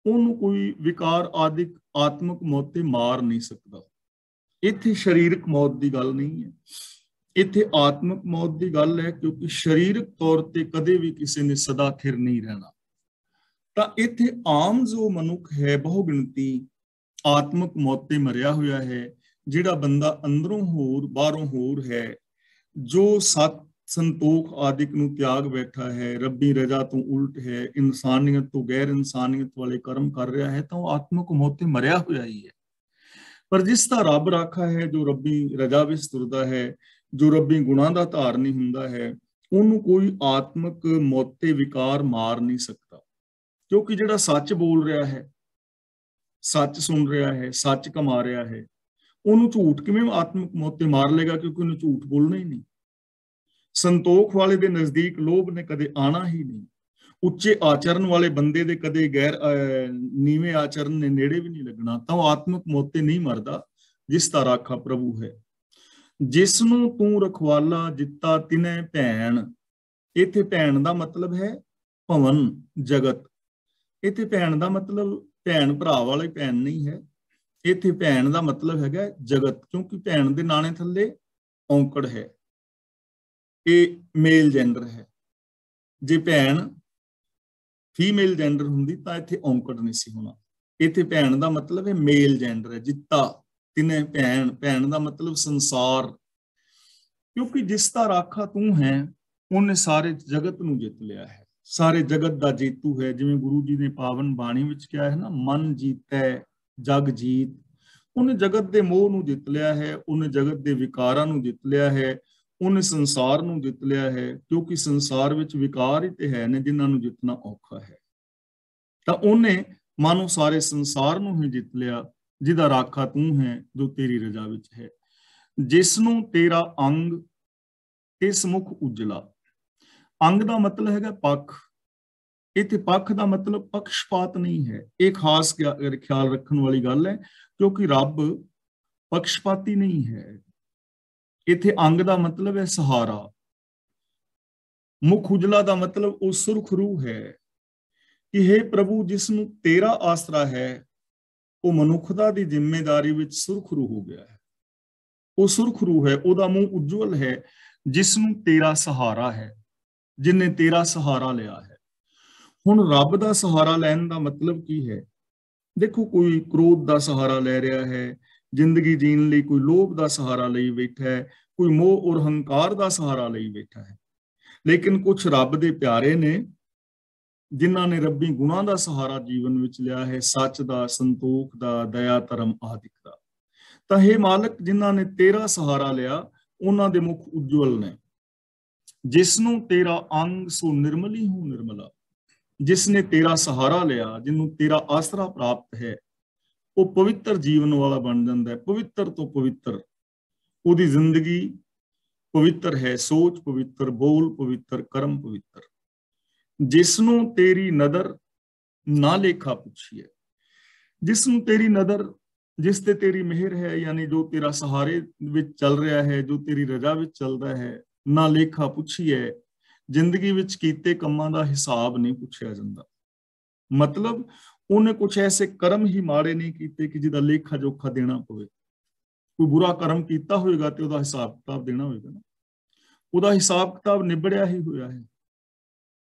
ਉਹਨੂੰ ਕੋਈ ਵਿਕਾਰ ਆਦਿਕ ਆਤਮਕ ਮੌਤ ਤੇ ਮਾਰ ਨਹੀਂ ਸਕਦਾ। ਇੱਥੇ ਸਰੀਰਕ ਮੌਤ ਦੀ ਗੱਲ ਨਹੀਂ ਹੈ, ਇੱਥੇ ਆਤਮਕ ਮੌਤ ਦੀ ਗੱਲ ਹੈ, ਕਿਉਂਕਿ ਸਰੀਰਕ ਤੌਰ ਤੇ ਕਦੇ ਵੀ ਕਿਸੇ ਨੇ ਸਦਾ ਥਿਰ ਨਹੀਂ ਰਹਿਣਾ। ਤਾਂ ਇੱਥੇ ਆਮ ਜੋ ਮਨੁੱਖ ਹੈ, ਬਹੁ ਗਿਣਤੀ ਆਤਮਕ ਮੌਤ ਤੇ ਮਰਿਆ ਹੋਇਆ ਹੈ। ਜਿਹੜਾ ਬੰਦਾ ਅੰਦਰੋਂ ਹੋਰ ਬਾਹਰੋਂ ਹੋਰ ਹੈ, ਜੋ ਸਤ ਸੰਤੋਖ ਆਦਿਕ ਨੂੰ ਤਿਆਗ ਬੈਠਾ ਹੈ, ਰੱਬੀ ਰਜ਼ਾ ਤੋਂ ਉਲਟ ਹੈ, ਇਨਸਾਨੀਅਤ ਤੋਂ ਗੈਰ ਇਨਸਾਨੀਅਤ ਵਾਲੇ ਕਰਮ ਕਰ ਰਿਹਾ ਹੈ, ਤਾਂ ਉਹ ਆਤਮਕ ਮੌਤ ਤੇ ਮਰਿਆ ਹੋਇਆ ਹੀ ਹੈ। ਪਰ ਜਿਸ ਦਾ ਰੱਬ ਰਾਖਾ ਹੈ, ਜੋ ਰੱਬੀ ਰਜ਼ਾ ਵਿੱਚ ਤੁਰਦਾ ਹੈ, ਜੋ ਰੱਬੀ ਗੁਣਾਂ ਦਾ ਧਾਰਨੀ ਹੁੰਦਾ ਹੈ, ਉਹਨੂੰ ਕੋਈ ਆਤਮਕ ਮੌਤ ਤੇ ਵਿਕਾਰ ਮਾਰ ਨਹੀਂ ਸਕਦਾ। ਕਿਉਂਕਿ ਜਿਹੜਾ ਸੱਚ ਬੋਲ ਰਿਹਾ ਹੈ, ਸੱਚ ਸੁਣ ਰਿਹਾ ਹੈ, ਸੱਚ ਕਮਾ ਰਿਹਾ ਹੈ, ਉਹਨੂੰ ਝੂਠ ਕਿਵੇਂ ਆਤਮਕ ਮੌਤ ਤੇ ਮਾਰ ਲੇਗਾ? ਕਿਉਂਕਿ ਉਹਨੂੰ ਝੂਠ ਬੋਲਣਾ ਹੀ ਨਹੀਂ। ਸੰਤੋਖ ਵਾਲੇ ਦੇ ਨਜ਼ਦੀਕ ਲੋਭ ਨੇ ਕਦੇ ਆਣਾ ਹੀ ਨਹੀਂ। ਉੱਚੇ ਆਚਰਨ ਵਾਲੇ ਬੰਦੇ ਦੇ ਕਦੇ ਗੈਰ ਨੀਵੇਂ ਆਚਰਨ ਨੇ ਨੇੜੇ ਵੀ ਨਹੀਂ ਲੱਗਣਾ। ਤਾਂ ਉਹ ਆਤਮਕ ਮੌਤ ਤੇ ਨਹੀਂ ਮਰਦਾ, ਜਿਸ ਦਾ ਰਾਖਾ ਪ੍ਰਭੂ ਹੈ। ਜਿਸ ਨੂੰ ਤੂੰ ਰਖਵਾਲਾ ਦਿੱਤਾ ਤਿਨੈ ਭੈਣ। ਇੱਥੇ ਭੈਣ ਦਾ ਮਤਲਬ ਹੈ ਭਵਨ, ਜਗਤ। ਇੱਥੇ ਭੈਣ ਦਾ ਮਤਲਬ ਭੈਣ ਭਰਾ ਵਾਲੀ ਭੈਣ ਨਹੀਂ ਹੈ। ਇੱਥੇ ਭੈਣ ਦਾ ਮਤਲਬ ਹੈਗਾ ਜਗਤ, ਕਿਉਂਕਿ ਭੈਣ ਦੇ ਨਾਣੇ ਥੱਲੇ ਔਂਕੜ ਹੈ, ਇਹ ਮੇਲ ਜੈਂਡਰ ਹੈ। ਜੇ ਭੈਣ ਫੀਮੇਲ ਜੈਂਡਰ ਹੁੰਦੀ ਤਾਂ ਇੱਥੇ ਔਂਕੜ ਨਹੀਂ ਸੀ ਹੋਣਾ। ਇੱਥੇ ਭੈਣ ਦਾ ਮਤਲਬ ਹੈ ਮੇਲ ਜੈਂਡਰ ਹੈ। ਜਿੱਤਾ ਤਿਨੇ ਭੈਣ, ਭੈਣ ਦਾ ਮਤਲਬ ਸੰਸਾਰ। ਕਿਉਂਕਿ ਜਿਸ ਦਾ ਰਾਖਾ ਤੂੰ ਹੈ, ਉਹਨੇ ਸਾਰੇ ਜਗਤ ਨੂੰ ਜਿੱਤ ਲਿਆ ਹੈ, ਸਾਰੇ ਜਗਤ ਦਾ ਜੇਤੂ ਹੈ। ਜਿਵੇਂ ਗੁਰੂ ਜੀ ਨੇ ਪਾਵਨ ਬਾਣੀ ਵਿੱਚ ਕਿਹਾ ਹੈ ਨਾ, ਮਨ ਜੀਤੈ ਜਗ ਜੀਤ। ਉਹਨੇ ਜਗਤ ਦੇ ਮੋਹ ਨੂੰ ਜਿੱਤ ਲਿਆ ਹੈ, ਉਹਨੇ ਜਗਤ ਦੇ ਵਿਕਾਰਾਂ ਨੂੰ ਜਿੱਤ ਲਿਆ ਹੈ, ਉਹਨੇ ਸੰਸਾਰ ਨੂੰ ਜਿੱਤ ਲਿਆ ਹੈ। ਕਿਉਂਕਿ ਸੰਸਾਰ ਵਿੱਚ ਵਿਕਾਰ ਹੀ ਤੇ ਹੈ ਨੇ ਜਿਨ੍ਹਾਂ ਨੂੰ ਜਿੱਤਣਾ ਔਖਾ ਹੈ। ਤਾਂ ਉਹਨੇ ਮਾਨੋ ਸਾਰੇ ਸੰਸਾਰ ਨੂੰ ਹੀ ਜਿੱਤ ਲਿਆ, ਜਿਹਦਾ ਰਾਖਾ ਤੂੰ ਹੈ, ਜੋ ਤੇਰੀ ਰਜ਼ਾ ਵਿੱਚ ਹੈ। ਜਿਸ ਨੂੰ ਤੇਰਾ ਅੰਗ ਇਸ ਮੁਖ ਉਜਲਾ। ਅੰਗ ਦਾ ਮਤਲਬ ਹੈਗਾ ਪੱਖ। ਇੱਥੇ ਪੱਖ ਦਾ ਮਤਲਬ ਪੱਖਪਾਤ ਨਹੀਂ ਹੈ। ਇਹ ਖਾਸ ਖਿਆਲ ਰੱਖਣ ਵਾਲੀ ਗੱਲ ਹੈ, ਕਿਉਂਕਿ ਰੱਬ ਪੱਖਪਾਤੀ ਨਹੀਂ ਹੈ। ਇੱਥੇ ਅੰਗ ਦਾ ਮਤਲਬ ਹੈ ਸਹਾਰਾ। ਮੁਖ ਉਜਲਾ ਦਾ ਮਤਲਬ ਉਹ ਸੁਰਖਰੂ ਹੈ ਕਿ ਹੇ ਪ੍ਰਭੂ, ਜਿਸ ਨੂੰ ਤੇਰਾ ਆਸਰਾ ਹੈ, ਉਹ ਮਨੁੱਖਤਾ ਦੀ ਜ਼ਿੰਮੇਵਾਰੀ ਵਿੱਚ ਸੁਰਖਰੂ ਹੋ ਗਿਆ ਹੈ। ਉਹ ਸੁਰਖਰੂ ਹੈ, ਉਹਦਾ ਮੂੰਹ ਉਜਵਲ ਹੈ, ਜਿਸ ਨੂੰ ਤੇਰਾ ਸਹਾਰਾ ਹੈ, ਜਿਨੇ ਤੇਰਾ ਸਹਾਰਾ ਲਿਆ ਹੈ। ਹੁਣ ਰੱਬ ਦਾ ਸਹਾਰਾ ਲੈਣ ਦਾ ਮਤਲਬ ਕੀ ਹੈ? ਦੇਖੋ, ਕੋਈ ਕ੍ਰੋਧ ਦਾ ਸਹਾਰਾ ਲੈ ਰਿਹਾ ਹੈ, ਜ਼ਿੰਦਗੀ ਜੀਣ ਲਈ ਕੋਈ ਲੋਭ ਦਾ ਸਹਾਰਾ ਲਈ ਬੈਠਾ ਹੈ, ਕੋਈ ਮੋਹ ਔਰ ਹੰਕਾਰ ਦਾ ਸਹਾਰਾ ਲਈ ਬੈਠਾ ਹੈ। ਲੇਕਿਨ ਕੁਝ ਰੱਬ ਦੇ ਪਿਆਰੇ ਨੇ ਜਿਨ੍ਹਾਂ ਨੇ ਰੱਬੀ ਗੁਣਾਂ ਦਾ ਸਹਾਰਾ ਜੀਵਨ ਵਿੱਚ ਲਿਆ ਹੈ, ਸੱਚ ਦਾ, ਸੰਤੋਖ ਦਾ, ਦਇਆ ਧਰਮ ਆਦਿਕ ਦਾ। ਤਾਂ ਹੇ ਮਾਲਕ, ਜਿਨ੍ਹਾਂ ਨੇ ਤੇਰਾ ਸਹਾਰਾ ਲਿਆ, ਉਹਨਾਂ ਦੇ ਮੁਖ ਉਜਵਲ ਨੇ। ਜਿਸ ਨੂੰ ਤੇਰਾ ਅੰਗ ਸੋ ਨਿਰਮਲੀ ਹੋ ਨਿਰਮਲਾ। ਜਿਸ ਨੇ ਤੇਰਾ ਸਹਾਰਾ ਲਿਆ, ਜਿਹਨੂੰ ਤੇਰਾ ਆਸਰਾ ਪ੍ਰਾਪਤ ਹੈ, ਉਹ ਪਵਿੱਤਰ ਜੀਵਨ ਵਾਲਾ ਬਣ ਜਾਂਦਾ ਹੈ। ਪਵਿੱਤਰ ਤੋਂ ਪਵਿੱਤਰ ਉਹਦੀ ਜ਼ਿੰਦਗੀ ਪਵਿੱਤਰ ਹੈ, ਸੋਚ ਪਵਿੱਤਰ, ਬੋਲ ਪਵਿੱਤਰ, ਕਰਮ ਪਵਿੱਤਰ। ਜਿਸ ਨੂੰ ਤੇਰੀ ਨਦਰ ਨਾ ਲੇਖਾ ਪੁੱਛੀਏ। ਜਿਸ ਨੂੰ ਤੇਰੀ ਨਦਰ, ਜਿਸ ਤੇ ਤੇਰੀ ਮਿਹਰ ਹੈ, ਯਾਨੀ ਜੋ ਤੇਰਾ ਸਹਾਰੇ ਵਿੱਚ ਚੱਲ ਰਿਹਾ ਹੈ, ਜੋ ਤੇਰੀ ਰਜ਼ਾ ਵਿੱਚ ਚੱਲਦਾ ਹੈ, ਨਾ ਲੇਖਾ ਪੁੱਛੀਏ। ਜ਼ਿੰਦਗੀ ਵਿੱਚ ਕੀਤੇ ਕੰਮਾਂ ਦਾ ਹਿਸਾਬ ਨਹੀਂ ਪੁੱਛਿਆ ਜਾਂਦਾ। ਮਤਲਬ ਉਹਨੇ ਕੁਝ ਐਸੇ ਕਰਮ ਹੀ ਮਾੜੇ ਨਹੀਂ ਕੀਤੇ ਕਿ ਜਿਹਦਾ ਲੇਖਾ ਜੋਖਾ ਦੇਣਾ ਪਵੇ। ਕੋਈ ਬੁਰਾ ਕਰਮ ਕੀਤਾ ਹੋਏਗਾ ਤੇ ਉਹਦਾ ਹਿਸਾਬ ਕਿਤਾਬ ਦੇਣਾ ਹੋਏਗਾ ਨਾ। ਉਹਦਾ ਹਿਸਾਬ ਕਿਤਾਬ ਨਿਬੜਿਆ ਹੀ ਹੋਇਆ ਹੈ।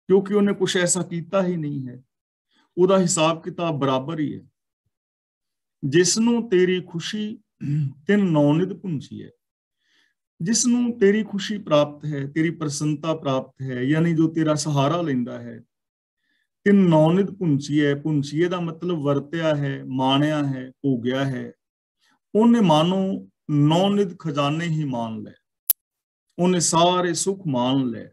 क्योंकि उन्हें कुछ ऐसा कीता ही नहीं है। ਉਹਦਾ ਹਿਸਾਬ ਕਿਤਾਬ ਬਰਾਬਰ ਹੀ ਹੈ। ਜਿਸ ਨੂੰ ਤੇਰੀ ਖੁਸ਼ੀ ਤਿਨ ਨੌਨਿਧ ਪੁੰਜੀ ਹੈ, ਜਿਸ ਨੂੰ ਤੇਰੀ ਖੁਸ਼ੀ ਪ੍ਰਾਪਤ ਹੈ, ਤੇਰੀ ਪ੍ਰਸੰਨਤਾ ਪ੍ਰਾਪਤ ਹੈ, ਯਾਨੀ ਜੋ ਤੇਰਾ ਸਹਾਰਾ ਲੈਂਦਾ ਹੈ, ਤਿਨ ਨੌਨਿਧ ਪੁੰਜੀਏ। ਪੁੰਜੀਏ ਦਾ ਮਤਲਬ ਵਰਤਿਆ ਹੈ, ਮਾਣਿਆ ਹੈ, ਭੋਗਿਆ ਹੈ। ਉਹਨੇ ਮਾਨੋ ਨੌਨਿਧ ਖਜ਼ਾਨੇ ਹੀ ਮਾਣ ਲੈ, ਉਹਨੇ ਸਾਰੇ ਸੁੱਖ ਮਾਣ ਲੈ,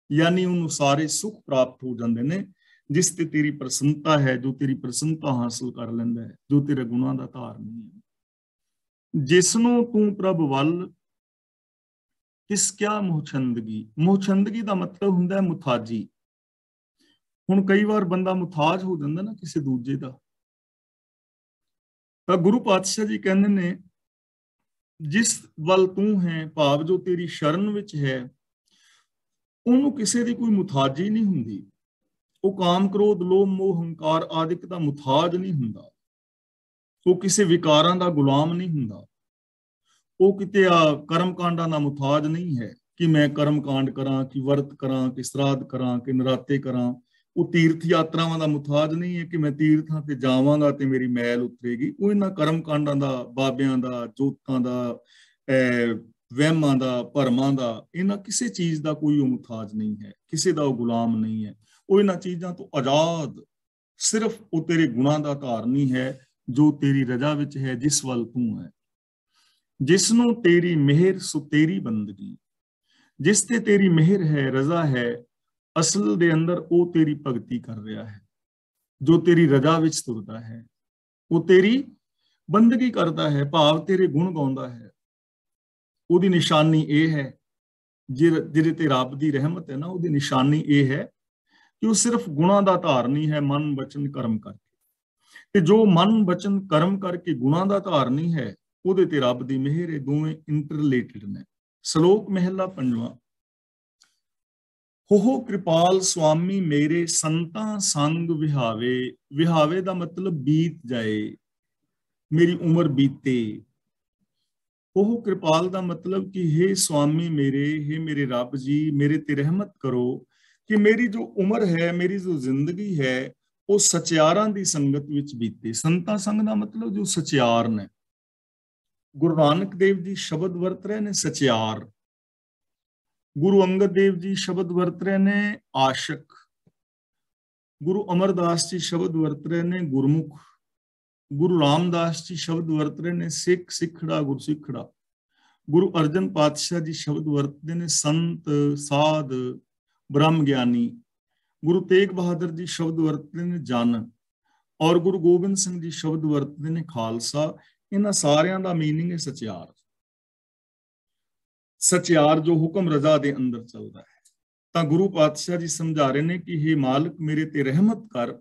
ਯਾਨੀ ਉਹਨੂੰ ਸਾਰੇ ਸੁੱਖ ਪ੍ਰਾਪਤ ਹੋ ਜਾਂਦੇ ਨੇ ਜਿਸ ਤੇ ਤੇਰੀ ਪ੍ਰਸੰਨਤਾ ਹੈ, ਜੋ ਤੇਰੀ ਪ੍ਰਸੰਨਤਾ ਹਾਸਲ ਕਰ ਲੈਂਦਾ ਹੈ, ਜੋ ਤੇਰੇ ਗੁਣਾਂ ਦਾ ਧਾਰਨੀ ਹੈ। ਜਿਸ ਨੂੰ ਤੂੰ ਪ੍ਰਭ ਵੱਲ ਕਿਸ ਕਿਆ ਮੋਹਚੰਦਗੀ। ਮੋਹਚੰਦਗੀ ਦਾ ਮਤਲਬ ਹੁੰਦਾ ਹੈ ਮੁਥਾਜੀ। ਹੁਣ ਕਈ ਵਾਰ ਬੰਦਾ ਮੁਥਾਜ ਹੋ ਜਾਂਦਾ ਨਾ ਕਿਸੇ ਦੂਜੇ ਦਾ, ਤਾਂ ਗੁਰੂ ਪਾਤਸ਼ਾਹ ਜੀ ਕਹਿੰਦੇ ਨੇ ਜਿਸ ਵੱਲ ਤੂੰ ਹੈ, ਭਾਵ ਜੋ ਤੇਰੀ ਸ਼ਰਨ ਵਿੱਚ ਹੈ, ਉਹਨੂੰ ਕਿਸੇ ਦੀ ਕੋਈ ਮੁਥਾਜੀ ਨਹੀਂ ਹੁੰਦੀ। ਉਹ ਕਾਮ ਕ੍ਰੋਧ ਲੋਭ ਮੋਹ ਹੰਕਾਰ ਆਦਿਕ ਦਾ ਮੁਥਾਜ ਨਹੀਂ ਹੁੰਦਾ। ਉਹ ਕਿਸੇ ਵਿਕਾਰਾਂ ਦਾ ਗੁਲਾਮ ਨਹੀਂ ਹੁੰਦਾ। ਉਹ ਕਿਤੇ ਕਰਮ ਕਾਂਡਾਂ ਦਾ ਮੁਥਾਜ ਨਹੀਂ ਹੈ ਕਿ ਮੈਂ ਕਰਮ ਕਾਂਡ ਕਰਾਂ, ਕਿ ਵਰਤ ਕਰਾਂ, ਕਿ ਸ਼ਰਾਧ ਕਰਾਂ, ਕਿ ਨਰਾਤੇ ਕਰਾਂ। ਉਹ ਤੀਰਥ ਯਾਤਰਾਵਾਂ ਦਾ ਮੁਥਾਜ ਨਹੀਂ ਹੈ ਕਿ ਮੈਂ ਤੀਰਥਾਂ ਤੇ ਜਾਵਾਂਗਾ ਤੇ ਮੇਰੀ ਮੈਲ ਉਤਰੇਗੀ। ਉਹ ਇਹਨਾਂ ਕਰਮ ਕਾਂਡਾਂ ਦਾ, ਬਾਬਿਆਂ ਦਾ, ਜੋਤਾਂ ਦਾ, ਵਹਿਮਾਂ ਦਾ, ਭਰਮਾਂ ਦਾ, ਇਹਨਾਂ ਕਿਸੇ ਚੀਜ਼ ਦਾ ਕੋਈ ਉਹ ਮੁਥਾਜ ਨਹੀਂ ਹੈ, ਕਿਸੇ ਦਾ ਉਹ ਗੁਲਾਮ ਨਹੀਂ ਹੈ। ਉਹ ਇਹਨਾਂ ਚੀਜ਼ਾਂ ਤੋਂ ਆਜ਼ਾਦ, ਸਿਰਫ ਉਹ ਤੇਰੇ ਗੁਣਾਂ ਦਾ ਧਾਰਨੀ ਹੈ, ਜੋ ਤੇਰੀ ਰਜ਼ਾ ਵਿੱਚ ਹੈ, ਜਿਸ ਵੱਲ ਤੂੰ ਹੈ। ਜਿਸ ਨੂੰ ਤੇਰੀ ਮਿਹਰ ਸੋ ਤੇਰੀ ਬੰਦਗੀ। ਜਿਸ ਤੇ ਤੇਰੀ ਮਿਹਰ ਹੈ, ਰਜ਼ਾ ਹੈ, ਅਸਲ ਦੇ ਅੰਦਰ ਉਹ ਤੇਰੀ ਭਗਤੀ ਕਰ ਰਿਹਾ ਹੈ। ਜੋ ਤੇਰੀ ਰਜ਼ਾ ਵਿੱਚ ਤੁਰਦਾ ਹੈ, ਉਹ ਤੇਰੀ ਬੰਦਗੀ ਕਰਦਾ ਹੈ, ਭਾਵ ਤੇਰੇ ਗੁਣ ਗਾਉਂਦਾ ਹੈ। ਉਹਦੀ ਨਿਸ਼ਾਨੀ ਇਹ ਹੈ, ਜਿਹਦੇ ਤੇ ਰੱਬ ਦੀ ਰਹਿਮਤ ਹੈ ਨਾ, ਉਹਦੀ ਨਿਸ਼ਾਨੀ ਇਹ ਹੈ ਕਿ ਉਹ ਸਿਰਫ ਗੁਣਾਂ ਦਾ ਧਾਰਨੀ ਹੈ, ਮਨ ਬਚਨ ਕਰਮ ਕਰਕੇ। ਤੇ ਜੋ ਮਨ ਬਚਨ ਕਰਮ ਕਰਕੇ ਗੁਣਾਂ ਦਾ ਧਾਰਨੀ ਹੈ, ਉਹਦੇ ਤੇ ਰੱਬ ਦੀ ਮਿਹਰ ਹੈ। ਦੋਵੇਂ ਇੰਟਰਲੇਟਡ ਨੇ। ਸ਼ਲੋਕ ਮਹਿਲਾ ਪੰਜਵਾਂ। ਹੋ ਕਿਰਪਾਲ ਸੁਆਮੀ ਮੇਰੇ ਸੰਤਾਂ ਸੰਗ ਵਿਹਾਵੇ। ਵਿਹਾਵੇ ਦਾ ਮਤਲਬ ਬੀਤ ਜਾਏ, ਮੇਰੀ ਉਮਰ ਬੀਤੇ। ਉਹ ਕਿਰਪਾਲ ਦਾ ਮਤਲਬ ਕਿ हे ਸੁਆਮੀ ਮੇਰੇ, हे ਮੇਰੇ ਰੱਬ ਜੀ, ਮੇਰੇ ਤੇ ਰਹਿਮਤ ਕਰੋ ਕਿ ਮੇਰੀ ਜੋ ਉਮਰ ਹੈ, ਮੇਰੀ ਜੋ ਜ਼ਿੰਦਗੀ ਹੈ, ਉਹ ਸਚਿਆਰਾਂ ਦੀ ਸੰਗਤ ਵਿੱਚ ਬੀਤੇ। ਸੰਤਾਂ ਸੰਗ ਦਾ ਮਤਲਬ ਜੋ ਸਚਿਆਰ ਨੇ। ਗੁਰੂ ਨਾਨਕ ਦੇਵ ਜੀ ਸ਼ਬਦ ਵਰਤ ਰਹੇ ਨੇ ਸਚਿਆਰ। ਗੁਰੂ ਅੰਗਦ ਦੇਵ ਜੀ ਸ਼ਬਦ ਵਰਤ ਰਹੇ ਨੇ ਆਸ਼ਕ। ਗੁਰੂ ਅਮਰਦਾਸ ਜੀ ਸ਼ਬਦ ਵਰਤ ਰਹੇ ਨੇ ਗੁਰਮੁਖ। ਗੁਰੂ ਰਾਮਦਾਸ ਜੀ ਸ਼ਬਦ ਵਰਤ ਰਹੇ ਨੇ ਸਿੱਖ ਸਿੱਖੜਾ ਗੁਰਸਿੱਖੜਾ। ਗੁਰੂ ਅਰਜਨ ਪਾਤਸ਼ਾਹ ਜੀ ਸ਼ਬਦ ਵਰਤਦੇ ਨੇ ਸੰਤ ਸਾਧ ਬ੍ਰਹਮ ਗਿਆਨੀ। ਗੁਰੂ ਤੇਗ ਬਹਾਦਰ ਜੀ ਸ਼ਬਦ ਵਰਤਦੇ ਨੇ ਜਨ। ਔਰ ਗੁਰੂ ਗੋਬਿੰਦ ਸਿੰਘ ਜੀ ਸ਼ਬਦ ਵਰਤਦੇ ਨੇ ਖਾਲਸਾ। ਇਹਨਾਂ ਸਾਰਿਆਂ ਦਾ ਮੀਨਿੰਗ ਹੈ ਸਚਿਆਰ। ਸਚਿਆਰ ਜੋ ਹੁਕਮ ਰਜ਼ਾ ਦੇ ਅੰਦਰ ਚੱਲਦਾ ਹੈ। ਤਾਂ ਗੁਰੂ ਪਾਤਸ਼ਾਹ ਜੀ ਸਮਝਾ ਰਹੇ ਨੇ ਕਿ हे ਮਾਲਕ ਮੇਰੇ ਤੇ ਰਹਿਮਤ ਕਰ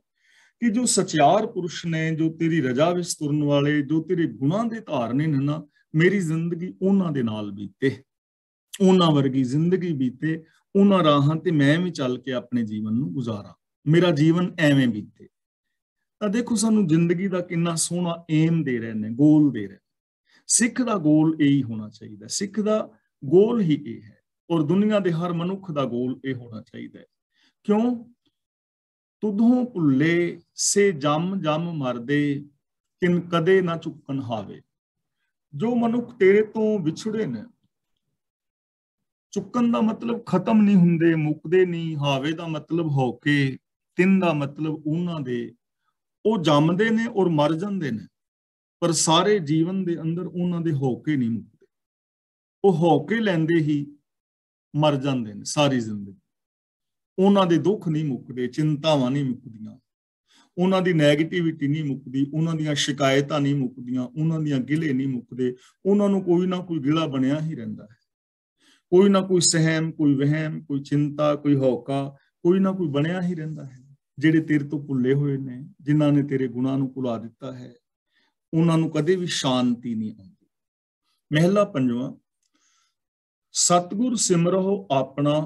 ਕਿ ਜੋ ਸਚਿਆਰ ਪੁਰਸ਼ ਨੇ, ਜੋ ਤੇਰੀ ਰਜ਼ਾ ਵਿੱਚ ਤੁਰਨ ਵਾਲੇ, ਜੋ ਤੇਰੇ ਗੁਣਾਂ ਦੇ ਧਾਰਨੇ ਨੇ ਨਾ, ਮੇਰੀ ਜ਼ਿੰਦਗੀ ਉਹਨਾਂ ਦੇ ਨਾਲ ਬੀਤੇ, ਉਹਨਾਂ ਵਰਗੀ ਜ਼ਿੰਦਗੀ ਬੀਤੇ, ਉਹਨਾਂ ਰਾਹਾਂ ਤੇ ਮੈਂ ਵੀ ਚੱਲ ਕੇ ਆਪਣੇ ਜੀਵਨ ਨੂੰ ਗੁਜ਼ਾਰਾਂ, ਮੇਰਾ ਜੀਵਨ ਐਵੇਂ ਬੀਤੇ। ਤਾਂ ਦੇਖੋ ਸਾਨੂੰ ਜ਼ਿੰਦਗੀ ਦਾ ਕਿੰਨਾ ਸੋਹਣਾ ਏਮ ਦੇ ਰਹੇ ਨੇ, ਗੋਲ ਦੇ ਰਹੇ। ਸਿੱਖ ਦਾ ਗੋਲ ਇਹੀ ਹੋਣਾ ਚਾਹੀਦਾ। ਸਿੱਖ ਦਾ ਗੋਲ ਹੀ ਇਹ ਹੈ, ਔਰ ਦੁਨੀਆ ਦੇ ਹਰ ਮਨੁੱਖ ਦਾ ਗੋਲ ਇਹ ਹੋਣਾ ਚਾਹੀਦਾ ਹੈ। ਕਿਉਂ? ਤੁਧੋਂ ਭੁੱਲੇ ਸੇ ਜਮ ਜਮ ਮਰਦੇ, ਕਿਨ ਕਦੇ ਨਾ ਚੁੱਕਣ ਹਾਵੇ। ਜੋ ਮਨੁੱਖ ਤੇਰੇ ਤੋਂ ਵਿਛੜੇ ਨੇ, ਚੁੱਕਣ ਦਾ ਮਤਲਬ ਖਤਮ ਨਹੀਂ ਹੁੰਦੇ, ਮੁੱਕਦੇ ਨਹੀਂ। ਹਾਵੇ ਦਾ ਮਤਲਬ ਹੋ ਕੇ, ਤਿੰਨ ਦਾ ਮਤਲਬ ਉਹਨਾਂ ਦੇ, ਉਹ ਜੰਮਦੇ ਨੇ ਔਰ ਮਰ ਜਾਂਦੇ ਨੇ, ਪਰ ਸਾਰੇ ਜੀਵਨ ਦੇ ਅੰਦਰ ਉਹਨਾਂ ਦੇ ਹੌਕੇ ਨਹੀਂ ਮੁੱਕਦੇ। ਉਹ ਹੌਕੇ ਲੈਂਦੇ ਹੀ ਮਰ ਜਾਂਦੇ ਨੇ ਸਾਰੀ ਜ਼ਿੰਦਗੀ। ਉਹਨਾਂ ਦੇ ਦੁੱਖ ਨਹੀਂ ਮੁੱਕਦੇ, ਚਿੰਤਾਵਾਂ ਨਹੀਂ ਮੁੱਕਦੀਆਂ, ਉਹਨਾਂ ਦੀ ਨੈਗੇਟਿਵਿਟੀ ਨਹੀਂ ਮੁੱਕਦੀ, ਉਹਨਾਂ ਦੀਆਂ ਸ਼ਿਕਾਇਤਾਂ ਨਹੀਂ ਮੁੱਕਦੀਆਂ, ਉਹਨਾਂ ਦੀਆਂ ਗਿਲੇ ਨਹੀਂ ਮੁੱਕਦੇ। ਉਹਨਾਂ ਨੂੰ ਕੋਈ ਨਾ ਕੋਈ ਗਿਲਾ ਬਣਿਆ ਹੀ ਰਹਿੰਦਾ ਹੈ। ਕੋਈ ਨਾ ਕੋਈ ਸਹਿਮ, ਕੋਈ ਵਹਿਮ, ਕੋਈ ਚਿੰਤਾ, ਕੋਈ ਹੌਕਾ, ਕੋਈ ਨਾ ਕੋਈ ਬਣਿਆ ਹੀ ਰਹਿੰਦਾ ਹੈ। ਜਿਹੜੇ ਤੇਰੇ ਤੋਂ ਭੁੱਲੇ ਹੋਏ ਨੇ, ਜਿਨ੍ਹਾਂ ਨੇ ਤੇਰੇ ਗੁਣਾਂ ਨੂੰ ਭੁਲਾ ਦਿੱਤਾ ਹੈ, ਉਹਨਾਂ ਨੂੰ ਕਦੇ ਵੀ ਸ਼ਾਂਤੀ ਨਹੀਂ ਆਉਂਦੀ। ਮਹਿਲਾ ਪੰਜਵਾਂ। ਸਤਿਗੁਰ ਸਿਮਰੋ ਆਪਣਾ,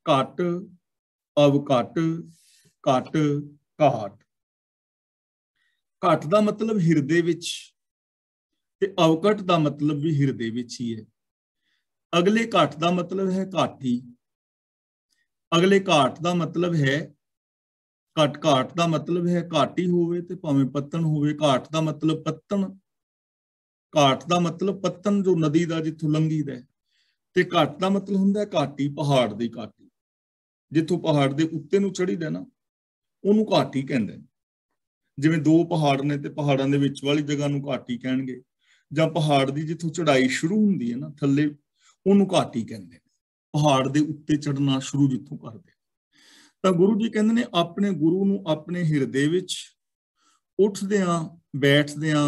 ਘਟ ਅਵਘਟ ਘਟ ਘਾਟ। ਘਟ ਦਾ ਮਤਲਬ ਹਿਰਦੇ ਵਿੱਚ, ਤੇ ਅਵਘਟ ਦਾ ਮਤਲਬ ਵੀ ਹਿਰਦੇ ਵਿੱਚ ਹੀ ਹੈ। ਅਗਲੇ ਘਟ ਦਾ ਮਤਲਬ ਹੈ ਘਾਟੀ। ਅਗਲੇ ਘਾਟ ਦਾ ਮਤਲਬ ਹੈ ਘਾਟ ਦਾ ਮਤਲਬ ਹੈ ਘਾਟੀ ਹੋਵੇ ਤੇ ਭਾਵੇਂ ਪੱਤਣ ਹੋਵੇ। ਘਾਟ ਦਾ ਮਤਲਬ ਪੱਤਣ, ਘਾਟ ਦਾ ਮਤਲਬ ਪੱਤਣ ਜੋ ਨਦੀ ਦਾ ਜਿੱਥੋਂ ਲੰਘੀਦਾ, ਤੇ ਘਾਟ ਦਾ ਮਤਲਬ ਹੁੰਦਾ ਘਾਟੀ, ਪਹਾੜ ਦੀ ਘਾਟੀ। ਜਿੱਥੋਂ ਪਹਾੜ ਦੇ ਉੱਤੇ ਨੂੰ ਚੜੀਦਾ ਨਾ, ਉਹਨੂੰ ਘਾਟੀ ਕਹਿੰਦੇ ਨੇ। ਜਿਵੇਂ ਦੋ ਪਹਾੜ ਨੇ ਤੇ ਪਹਾੜਾਂ ਦੇ ਵਿੱਚ ਵਾਲੀ ਜਗ੍ਹਾ ਨੂੰ ਘਾਟੀ ਕਹਿਣਗੇ, ਜਾਂ ਪਹਾੜ ਦੀ ਜਿੱਥੋਂ ਚੜਾਈ ਸ਼ੁਰੂ ਹੁੰਦੀ ਹੈ ਨਾ ਥੱਲੇ, ਉਹਨੂੰ ਘਾਟੀ ਕਹਿੰਦੇ ਨੇ। ਪਹਾੜ ਦੇ ਉੱਤੇ ਚੜਨਾ ਸ਼ੁਰੂ ਜਿੱਥੋਂ ਕਰਦੇ, ਤਾਂ ਗੁਰੂ ਜੀ ਕਹਿੰਦੇ ਨੇ ਆਪਣੇ ਗੁਰੂ ਨੂੰ ਆਪਣੇ ਹਿਰਦੇ ਵਿੱਚ ਉੱਠਦਿਆਂ ਬੈਠਦਿਆਂ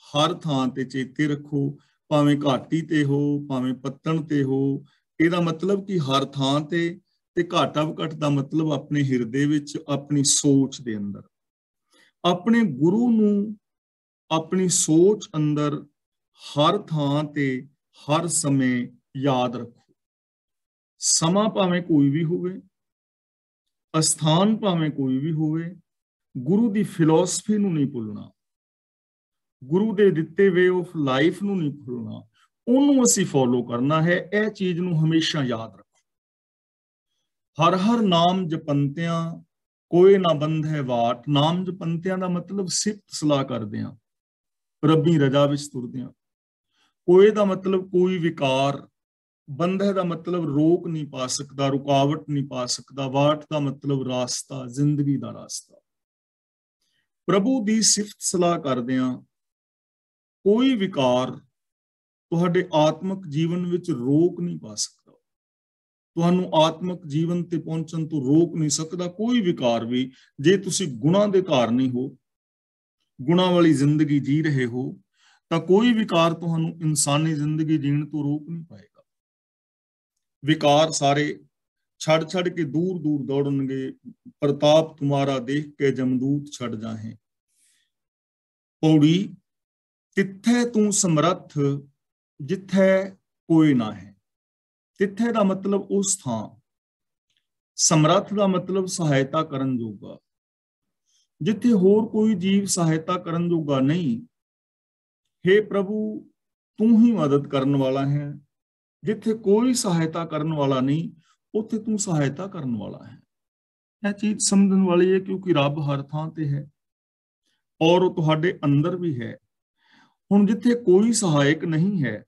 ਹਰ ਥਾਂ ਤੇ ਚੇਤੇ ਰੱਖੋ, ਭਾਵੇਂ ਘਾਟੀ ਤੇ ਹੋ ਭਾਵੇਂ ਪੱਤਣ ਤੇ ਹੋ। ਇਹਦਾ ਮਤਲਬ ਕਿ ਹਰ ਥਾਂ ਤੇ ਘਾਟਾ ਘਟ ਦਾ ਮਤਲਬ ਆਪਣੇ ਹਿਰਦੇ ਵਿੱਚ, ਆਪਣੀ ਸੋਚ ਦੇ ਅੰਦਰ। ਆਪਣੇ ਗੁਰੂ ਨੂੰ ਆਪਣੀ ਸੋਚ ਅੰਦਰ ਹਰ ਥਾਂ ਤੇ ਹਰ ਸਮੇਂ ਯਾਦ ਰੱਖੋ। ਸਮਾਂ ਭਾਵੇਂ ਕੋਈ ਵੀ ਹੋਵੇ, ਅਸਥਾਨ ਭਾਵੇਂ ਕੋਈ ਵੀ ਹੋਵੇ, ਗੁਰੂ ਦੀ ਫਿਲਾਸਫੀ ਨੂੰ ਨਹੀਂ ਭੁੱਲਣਾ, ਗੁਰੂ ਦੇ ਦਿੱਤੇ ਵੇ ਆਫ ਲਾਈਫ ਨੂੰ ਨਹੀਂ ਭੁੱਲਣਾ, ਉਹਨੂੰ ਅਸੀਂ ਫੋਲੋ ਕਰਨਾ ਹੈ। ਇਹ ਚੀਜ਼ ਨੂੰ ਹਮੇਸ਼ਾ ਯਾਦ ਰੱਖੋ। ਹਰ ਹਰ ਨਾਮ ਜਪੰਤਿਆਂ ਕੋਈ ਨਾ ਬੰਧ ਹੈ ਵਾਟ। ਨਾਮ ਜਪੰਤਿਆਂ ਦਾ ਮਤਲਬ ਸਿਫਤ ਸਲਾਹ ਕਰਦੇ ਆ, ਰੱਬੀ ਰਜਾ ਵਿੱਚ ਤੁਰਦੇ ਆ। ਕੋਈ ਦਾ ਮਤਲਬ ਕੋਈ ਵਿਕਾਰ, ਬੰਧੇ ਦਾ ਮਤਲਬ ਰੋਕ ਨਹੀਂ ਪਾ ਸਕਦਾ, ਰੁਕਾਵਟ ਨਹੀਂ ਪਾ ਸਕਦਾ। ਵਾਟ ਦਾ ਮਤਲਬ ਰਾਸਤਾ, ਜ਼ਿੰਦਗੀ ਦਾ ਰਾਸਤਾ। ਪ੍ਰਭੂ ਦੀ ਸਿਫਤ ਸਲਾਹ ਕਰਦੇ ਆ। ਕੋਈ ਵਿਕਾਰ ਤੁਹਾਡੇ ਆਤਮਿਕ ਜੀਵਨ ਵਿੱਚ ਰੋਕ ਨਹੀਂ ਪਾ ਸਕਦਾ, ਤੁਹਾਨੂੰ ਆਤਮਿਕ ਜੀਵਨ ਤੇ ਪਹੁੰਚਣ ਤੋਂ ਰੋਕ ਨਹੀਂ ਸਕਦਾ ਕੋਈ ਵਿਕਾਰ ਵੀ। ਜੇ ਤੁਸੀਂ ਗੁਣਾਂ ਦੇ ਧਾਰਨੀ ਹੋ, ਗੁਣਾਂ ਵਾਲੀ ਜ਼ਿੰਦਗੀ ਜੀ ਰਹੇ ਹੋ, ਤਾਂ ਕੋਈ ਵਿਕਾਰ ਤੁਹਾਨੂੰ ਇਨਸਾਨੀ ਜ਼ਿੰਦਗੀ ਜੀਣ ਤੋਂ ਰੋਕ ਨਹੀਂ ਪਾਏਗਾ। ਵਿਕਾਰ ਸਾਰੇ ਛੱਡ ਕੇ ਦੂਰ ਦੂਰ ਦੌੜਨਗੇ। ਪ੍ਰਤਾਪ ਤੁਮਾਰਾ ਦੇਖ ਕੇ ਜਮਦੂਤ ਛੱਡ ਜਾਹੇ। ਪੌੜੀ ਤਿੱਥੇ ਤੂੰ ਸਮਰੱਥ ਜਿੱਥੇ ਕੋਈ ਨਾ ਹੈ। ਤਿੱਥੇ ਦਾ ਮਤਲਬ ਉਸ ਥਾਂ, ਸਮਰੱਥ ਦਾ ਮਤਲਬ ਸਹਾਇਤਾ ਕਰਨ ਜੋਗਾ। ਜਿੱਥੇ ਹੋਰ ਕੋਈ ਜੀਵ ਸਹਾਇਤਾ ਕਰਨ ਜੋਗਾ ਨਹੀਂ, हे ਪ੍ਰਭੂ ਤੂੰ ਹੀ ਮਦਦ ਕਰਨ ਵਾਲਾ ਹੈ। ਜਿੱਥੇ ਕੋਈ ਸਹਾਇਤਾ ਕਰਨ ਵਾਲਾ ਨਹੀਂ, ਉੱਥੇ ਤੂੰ ਸਹਾਇਤਾ ਕਰਨ ਵਾਲਾ ਹੈ। ਇਹ ਚੀਜ਼ ਸਮਝਣ ਵਾਲੀ ਹੈ, ਕਿਉਂਕਿ ਰੱਬ ਹਰ ਥਾਂ ਤੇ ਹੈ ਔਰ ਉਹ ਤੁਹਾਡੇ ਅੰਦਰ ਵੀ ਹੈ। ਹੁਣ ਜਿੱਥੇ ਕੋਈ ਸਹਾਇਕ ਨਹੀਂ ਹੈ,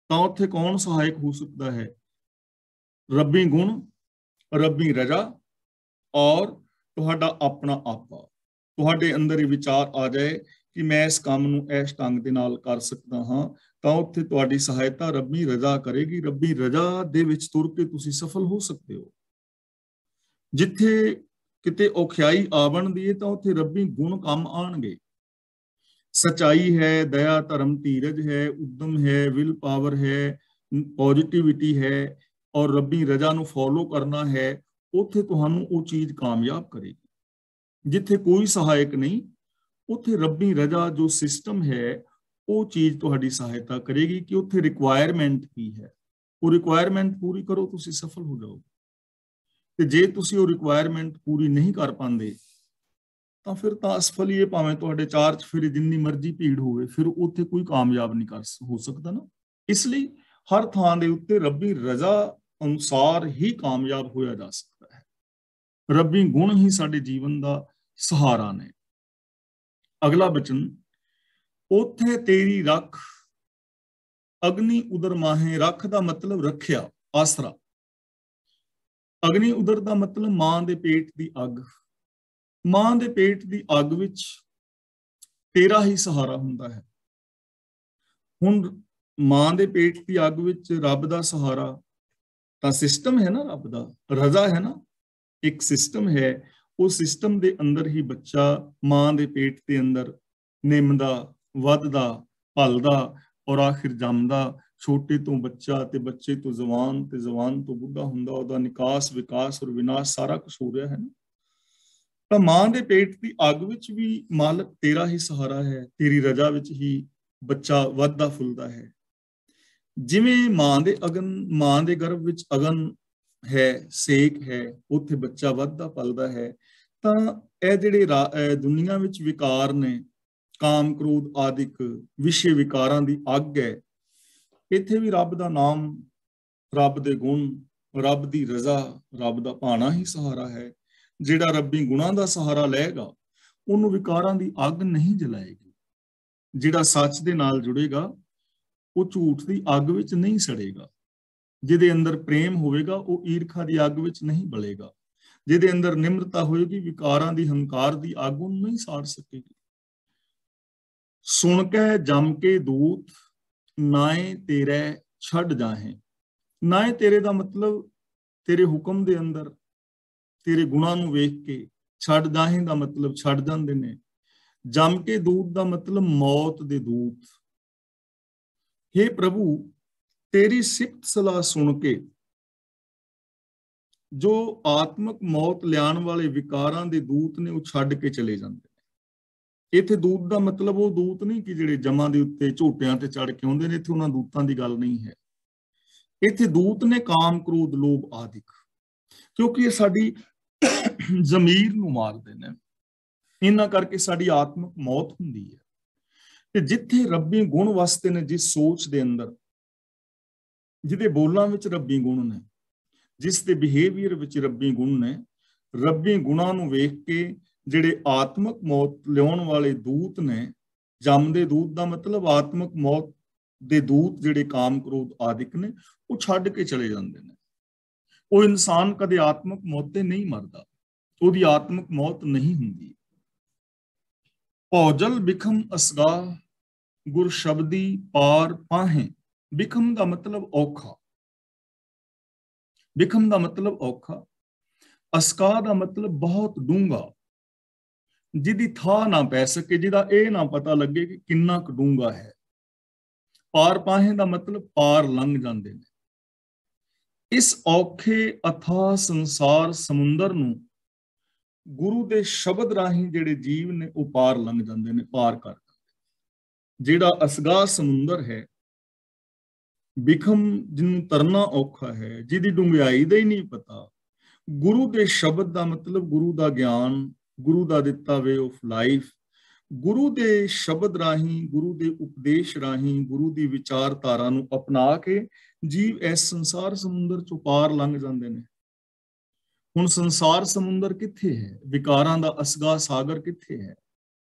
ਤਾਂ ਉੱਥੇ ਕੌਣ ਸਹਾਇਕ ਹੋ ਸਕਦਾ ਹੈ? ਰੱਬੀ ਗੁਣ, ਰੱਬੀ ਰਜਾ ਔਰ ਤੁਹਾਡਾ ਆਪਣਾ ਆਪਾ। ਤੁਹਾਡੇ ਅੰਦਰ ਇਹ ਵਿਚਾਰ ਆ ਜਾਏ ਕਿ ਮੈਂ ਇਸ ਕੰਮ ਨੂੰ ਇਸ ਢੰਗ ਦੇ ਨਾਲ ਕਰ ਸਕਦਾ ਹਾਂ, ਤਾਂ ਉੱਥੇ ਤੁਹਾਡੀ ਸਹਾਇਤਾ ਰੱਬੀ ਰਜਾ ਕਰੇਗੀ। ਰੱਬੀ ਰਜਾ ਦੇ ਵਿੱਚ ਤੁਰ ਕੇ ਤੁਸੀਂ ਸਫਲ ਹੋ ਸਕਦੇ ਹੋ। ਜਿੱਥੇ ਕਿਤੇ ਔਖਿਆਈ ਆ ਬਣਦੀ ਹੈ, ਤਾਂ ਉੱਥੇ ਰੱਬੀ ਗੁਣ ਕੰਮ ਆਣਗੇ। ਸਚਾਈ ਹੈ, ਦਇਆ, ਧਰਮ, ਧੀਰਜ ਹੈ, ਉਦਮ ਹੈ, ਵਿਲ ਪਾਵਰ ਹੈ, ਪੋਜ਼ਿਟਿਵਿਟੀ ਹੈ ਔਰ ਰੱਬੀ ਰਜਾ ਨੂੰ ਫੋਲੋ ਕਰਨਾ ਹੈ। ਉੱਥੇ ਤੁਹਾਨੂੰ ਉਹ ਚੀਜ਼ ਕਾਮਯਾਬ ਕਰੇਗੀ। ਜਿੱਥੇ ਕੋਈ ਸਹਾਇਕ ਨਹੀਂ, ਉੱਥੇ ਰੱਬੀ ਰਜਾ ਜੋ ਸਿਸਟਮ ਹੈ, ਉਹ ਚੀਜ਼ ਤੁਹਾਡੀ ਸਹਾਇਤਾ ਕਰੇਗੀ ਕਿ ਉੱਥੇ ਰਿਕੁਆਇਰਮੈਂਟ ਕੀ ਹੈ। ਉਹ ਰਿਕੁਆਇਰਮੈਂਟ ਪੂਰੀ ਕਰੋ, ਤੁਸੀਂ ਸਫਲ ਹੋ ਜਾਓਗੇ। ਤੇ ਜੇ ਤੁਸੀਂ ਉਹ ਰਿਕੁਆਇਰਮੈਂਟ ਪੂਰੀ ਨਹੀਂ ਕਰ ਪਾਉਂਦੇ, ਤਾਂ ਫਿਰ ਤਾਂ ਅਸਫਲ ਹੀ ਹੈ। ਭਾਵੇਂ ਤੁਹਾਡੇ ਚਾਰ ਚੁਫੇਰੇ ਜਿੰਨੀ ਮਰਜ਼ੀ ਭੀੜ ਹੋਵੇ, ਫਿਰ ਉੱਥੇ ਕੋਈ ਕਾਮਯਾਬ ਨਹੀਂ ਹੋ ਸਕਦਾ ਨਾ। ਇਸ ਲਈ ਹਰ ਥਾਂ ਦੇ ਉੱਤੇ ਰੱਬੀ ਰਜ਼ਾ ਅਨੁਸਾਰ ਹੀ ਕਾਮਯਾਬ ਹੋਇਆ ਜਾ ਸਕਦਾ ਹੈ। ਰੱਬੀ ਗੁਣ ਹੀ ਸਾਡੇ ਜੀਵਨ ਦਾ ਸਹਾਰਾ ਨੇ। ਅਗਲਾ ਬਚਨ, ਉੱਥੇ ਤੇਰੀ ਰੱਖ ਅਗਨੀ ਉਦਰ ਮਾਹੇ। ਰੱਖ ਦਾ ਮਤਲਬ ਰੱਖਿਆ, ਆਸਰਾ। ਅਗਨੀ ਉਦਰ ਦਾ ਮਤਲਬ ਮਾਂ ਦੇ ਪੇਟ ਦੀ ਅੱਗ। ਮਾਂ ਦੇ ਪੇਟ ਦੀ ਅੱਗ ਵਿੱਚ ਤੇਰਾ ਹੀ ਸਹਾਰਾ ਹੁੰਦਾ ਹੈ। ਹੁਣ ਮਾਂ ਦੇ ਪੇਟ ਦੀ ਅੱਗ ਵਿੱਚ ਰੱਬ ਦਾ ਸਹਾਰਾ ਤਾਂ ਸਿਸਟਮ ਹੈ ਨਾ, ਰੱਬ ਦਾ ਰਜ਼ਾ ਹੈ ਨਾ, ਇੱਕ ਸਿਸਟਮ ਹੈ। ਉਹ ਸਿਸਟਮ ਦੇ ਅੰਦਰ ਹੀ ਬੱਚਾ ਮਾਂ ਦੇ ਪੇਟ ਦੇ ਅੰਦਰ ਨਿੰਮਦਾ, ਵੱਧਦਾ, ਪਲਦਾ ਔਰ ਆਖਿਰ ਜੰਮਦਾ। ਛੋਟੇ ਤੋਂ ਬੱਚਾ ਤੇ ਬੱਚੇ ਤੋਂ ਜਵਾਨ ਤੇ ਜਵਾਨ ਤੋਂ ਬੁੱਢਾ ਹੁੰਦਾ। ਉਹਦਾ ਨਿਕਾਸ, ਵਿਕਾਸ ਔਰ ਵਿਨਾਸ਼ ਸਾਰਾ ਕੁਝ ਹੋ ਰਿਹਾ ਹੈ ਨਾ। ਤਾਂ ਮਾਂ ਦੇ ਪੇਟ ਦੀ ਅੱਗ ਵਿੱਚ ਵੀ ਮਾਲਕ ਤੇਰਾ ਹੀ ਸਹਾਰਾ ਹੈ। ਤੇਰੀ ਰਜ਼ਾ ਵਿੱਚ ਹੀ ਬੱਚਾ ਵੱਧਦਾ ਫੁੱਲਦਾ ਹੈ। ਜਿਵੇਂ ਮਾਂ ਦੇ ਗਰਭ ਵਿੱਚ ਅਗਨ ਹੈ, ਸੇਕ ਹੈ, ਉੱਥੇ ਬੱਚਾ ਵੱਧਦਾ ਪਲਦਾ ਹੈ। ਤਾਂ ਇਹ ਜਿਹੜੇ ਦੁਨੀਆ ਵਿੱਚ ਵਿਕਾਰ ਨੇ, ਕਾਮ, ਕ੍ਰੋਧ ਆਦਿਕ ਵਿਸ਼ੇ ਵਿਕਾਰਾਂ ਦੀ ਅੱਗ ਹੈ। ਇੱਥੇ ਵੀ ਰੱਬ ਦਾ ਨਾਮ, ਰੱਬ ਦੇ ਗੁਣ, ਰੱਬ ਦੀ ਰਜ਼ਾ, ਰੱਬ ਦਾ ਭਾਣਾ ਹੀ ਸਹਾਰਾ ਹੈ। ਜਿਹੜਾ ਰੱਬੀ ਗੁਣਾਂ ਦਾ ਸਹਾਰਾ ਲਏਗਾ ਉਹਨੂੰ ਵਿਕਾਰਾਂ ਦੀ ਅੱਗ ਨਹੀਂ ਜਲਾਏਗੀ। ਜਿਹੜਾ ਸੱਚ ਦੇ ਨਾਲ ਜੁੜੇਗਾ ਉਹ ਝੂਠ ਦੀ ਅੱਗ ਵਿੱਚ ਨਹੀਂ ਸੜੇਗਾ। ਜਿਹਦੇ ਅੰਦਰ ਪ੍ਰੇਮ ਹੋਵੇਗਾ ਉਹ ਈਰਖਾ ਦੀ ਅੱਗ ਵਿੱਚ ਨਹੀਂ ਬਲੇਗਾ। ਜਿਹਦੇ ਅੰਦਰ ਨਿਮਰਤਾ ਹੋਏਗੀ ਵਿਕਾਰਾਂ ਦੀ, ਹੰਕਾਰ ਦੀ ਅੱਗ ਉਹਨੂੰ ਨਹੀਂ ਸਾੜ ਸਕੇਗੀ। ਸੁਣ ਕੇ ਜਮ ਕੇ ਦੂਤ ਨਾਏ ਤੇਰੇ ਛੱਡ ਜਾਹੇ। ਨਾਏ ਤੇਰੇ ਦਾ ਮਤਲਬ ਤੇਰੇ ਹੁਕਮ ਦੇ ਅੰਦਰ ਤੇਰੇ ਗੁਣਾਂ ਨੂੰ ਵੇਖ ਕੇ, ਛੱਡ ਜਾਹੇ ਦਾ ਮਤਲਬ ਛੱਡ ਜਾਂਦੇ ਨੇ। ਜਮ ਕੇ ਦੂਤ ਦਾ ਮਤਲਬ ਮੌਤ ਦੇ ਦੂਤ। हे प्रभु, तेरी सिफत सलाह सुन के जो आत्मक मौत लियाण वाले विकारां दे दूत ने वो छड्ड के चले जांदे ने। इत्थे दूत दा मतलब वो दूत नहीं कि जिहड़े जमां दे उत्ते झोटियां ते चढ़ के आउंदे ने, इत्थे उन्हां दूतां दी गल नहीं है। इत्थे दूत ने काम, क्रोध, लोभ आदिक, क्योंकि ये साडी जमीर नूं मारदे ने। इन्हां करके साडी आत्मक मौत हुंदी है। ਤੇ ਜਿੱਥੇ ਰੱਬੀ ਗੁਣ ਵਸਦੇ ਨੇ, ਜਿਸ ਸੋਚ ਦੇ ਅੰਦਰ, ਜਿਹਦੇ ਬੋਲਾਂ ਵਿੱਚ ਰੱਬੀ ਗੁਣ ਨੇ, ਜਿਸ ਦੇ ਬਿਹੇਵੀਅਰ ਵਿੱਚ ਰੱਬੀ ਗੁਣ ਨੇ, ਰੱਬੀ ਗੁਣਾਂ ਨੂੰ ਵੇਖ ਕੇ ਜਿਹੜੇ ਆਤਮਕ ਮੌਤ ਲਿਆਉਣ ਵਾਲੇ ਦੂਤ ਨੇ, ਜੰਮਦੇ ਦੂਤ ਦਾ ਮਤਲਬ ਆਤਮਕ ਮੌਤ ਦੇ ਦੂਤ ਜਿਹੜੇ ਕਾਮ, ਕ੍ਰੋਧ ਆਦਿਕ ਨੇ, ਉਹ ਛੱਡ ਕੇ ਚਲੇ ਜਾਂਦੇ ਨੇ। ਉਹ ਇਨਸਾਨ ਕਦੇ ਆਤਮਕ ਮੌਤ ਤੇ ਨਹੀਂ ਮਰਦਾ, ਉਹਦੀ ਆਤਮਕ ਮੌਤ ਨਹੀਂ ਹੁੰਦੀ। ਭੌਜਲ ਬਿਖਮ ਅਸਗਾ ਗੁਰ ਸ਼ਬਦੀ ਪਾਰ ਪਾਹੇ। ਬਿਖਮ ਦਾ ਮਤਲਬ ਔਖਾ, ਬਿਖਮ ਦਾ ਮਤਲਬ ਔਖਾ। ਅਸਕਾ ਦਾ ਮਤਲਬ ਬਹੁਤ ਡੂੰਘਾ, ਜਿਹਦੀ ਥਾਂ ਨਾ ਪੈ ਸਕੇ, ਜਿਹਦਾ ਇਹ ਨਾ ਪਤਾ ਲੱਗੇ ਕਿ ਕਿੰਨਾ ਕੁ ਡੂੰਘਾ ਹੈ। ਪਾਰ ਪਾਹੇ ਦਾ ਮਤਲਬ ਪਾਰ ਲੰਘ ਜਾਂਦੇ ਨੇ। ਇਸ ਔਖੇ ਅਥਾਹ ਸੰਸਾਰ ਸਮੁੰਦਰ ਨੂੰ ਗੁਰੂ ਦੇ ਸ਼ਬਦ ਰਾਹੀਂ ਜਿਹੜੇ ਜੀਵ ਨੇ ਉਹ ਪਾਰ ਲੰਘ ਜਾਂਦੇ ਨੇ, ਪਾਰ ਕਰ ਜਾਂਦੇ। ਜਿਹੜਾ ਅਸਗਾ ਸਮੁੰਦਰ ਹੈ, ਬਿਖਮ ਜਿਹਨੂੰ ਤਰਨਾ ਔਖਾ ਹੈ, ਜਿਹਦੀ ਡੂੰਘਾਈ ਦਾ ਹੀ ਨਹੀਂ ਪਤਾ, ਗੁਰੂ ਦੇ ਸ਼ਬਦ ਦਾ ਮਤਲਬ ਗੁਰੂ ਦਾ ਗਿਆਨ, ਗੁਰੂ ਦਾ ਦਿੱਤਾ ਵੇ ਆਫ ਲਾਈਫ। ਗੁਰੂ ਦੇ ਸ਼ਬਦ ਰਾਹੀਂ, ਗੁਰੂ ਦੇ ਉਪਦੇਸ਼ ਰਾਹੀਂ, ਗੁਰੂ ਦੀ ਵਿਚਾਰਧਾਰਾ ਨੂੰ ਅਪਣਾ ਕੇ ਜੀਵ ਇਸ ਸੰਸਾਰ ਸਮੁੰਦਰ ਚੋਂ ਪਾਰ ਲੰਘ ਜਾਂਦੇ ਨੇ। ਹੁਣ ਸੰਸਾਰ ਸਮੁੰਦਰ ਕਿੱਥੇ ਹੈ? ਵਿਕਾਰਾਂ ਦਾ ਅਸਗਾ ਸਾਗਰ ਕਿੱਥੇ ਹੈ?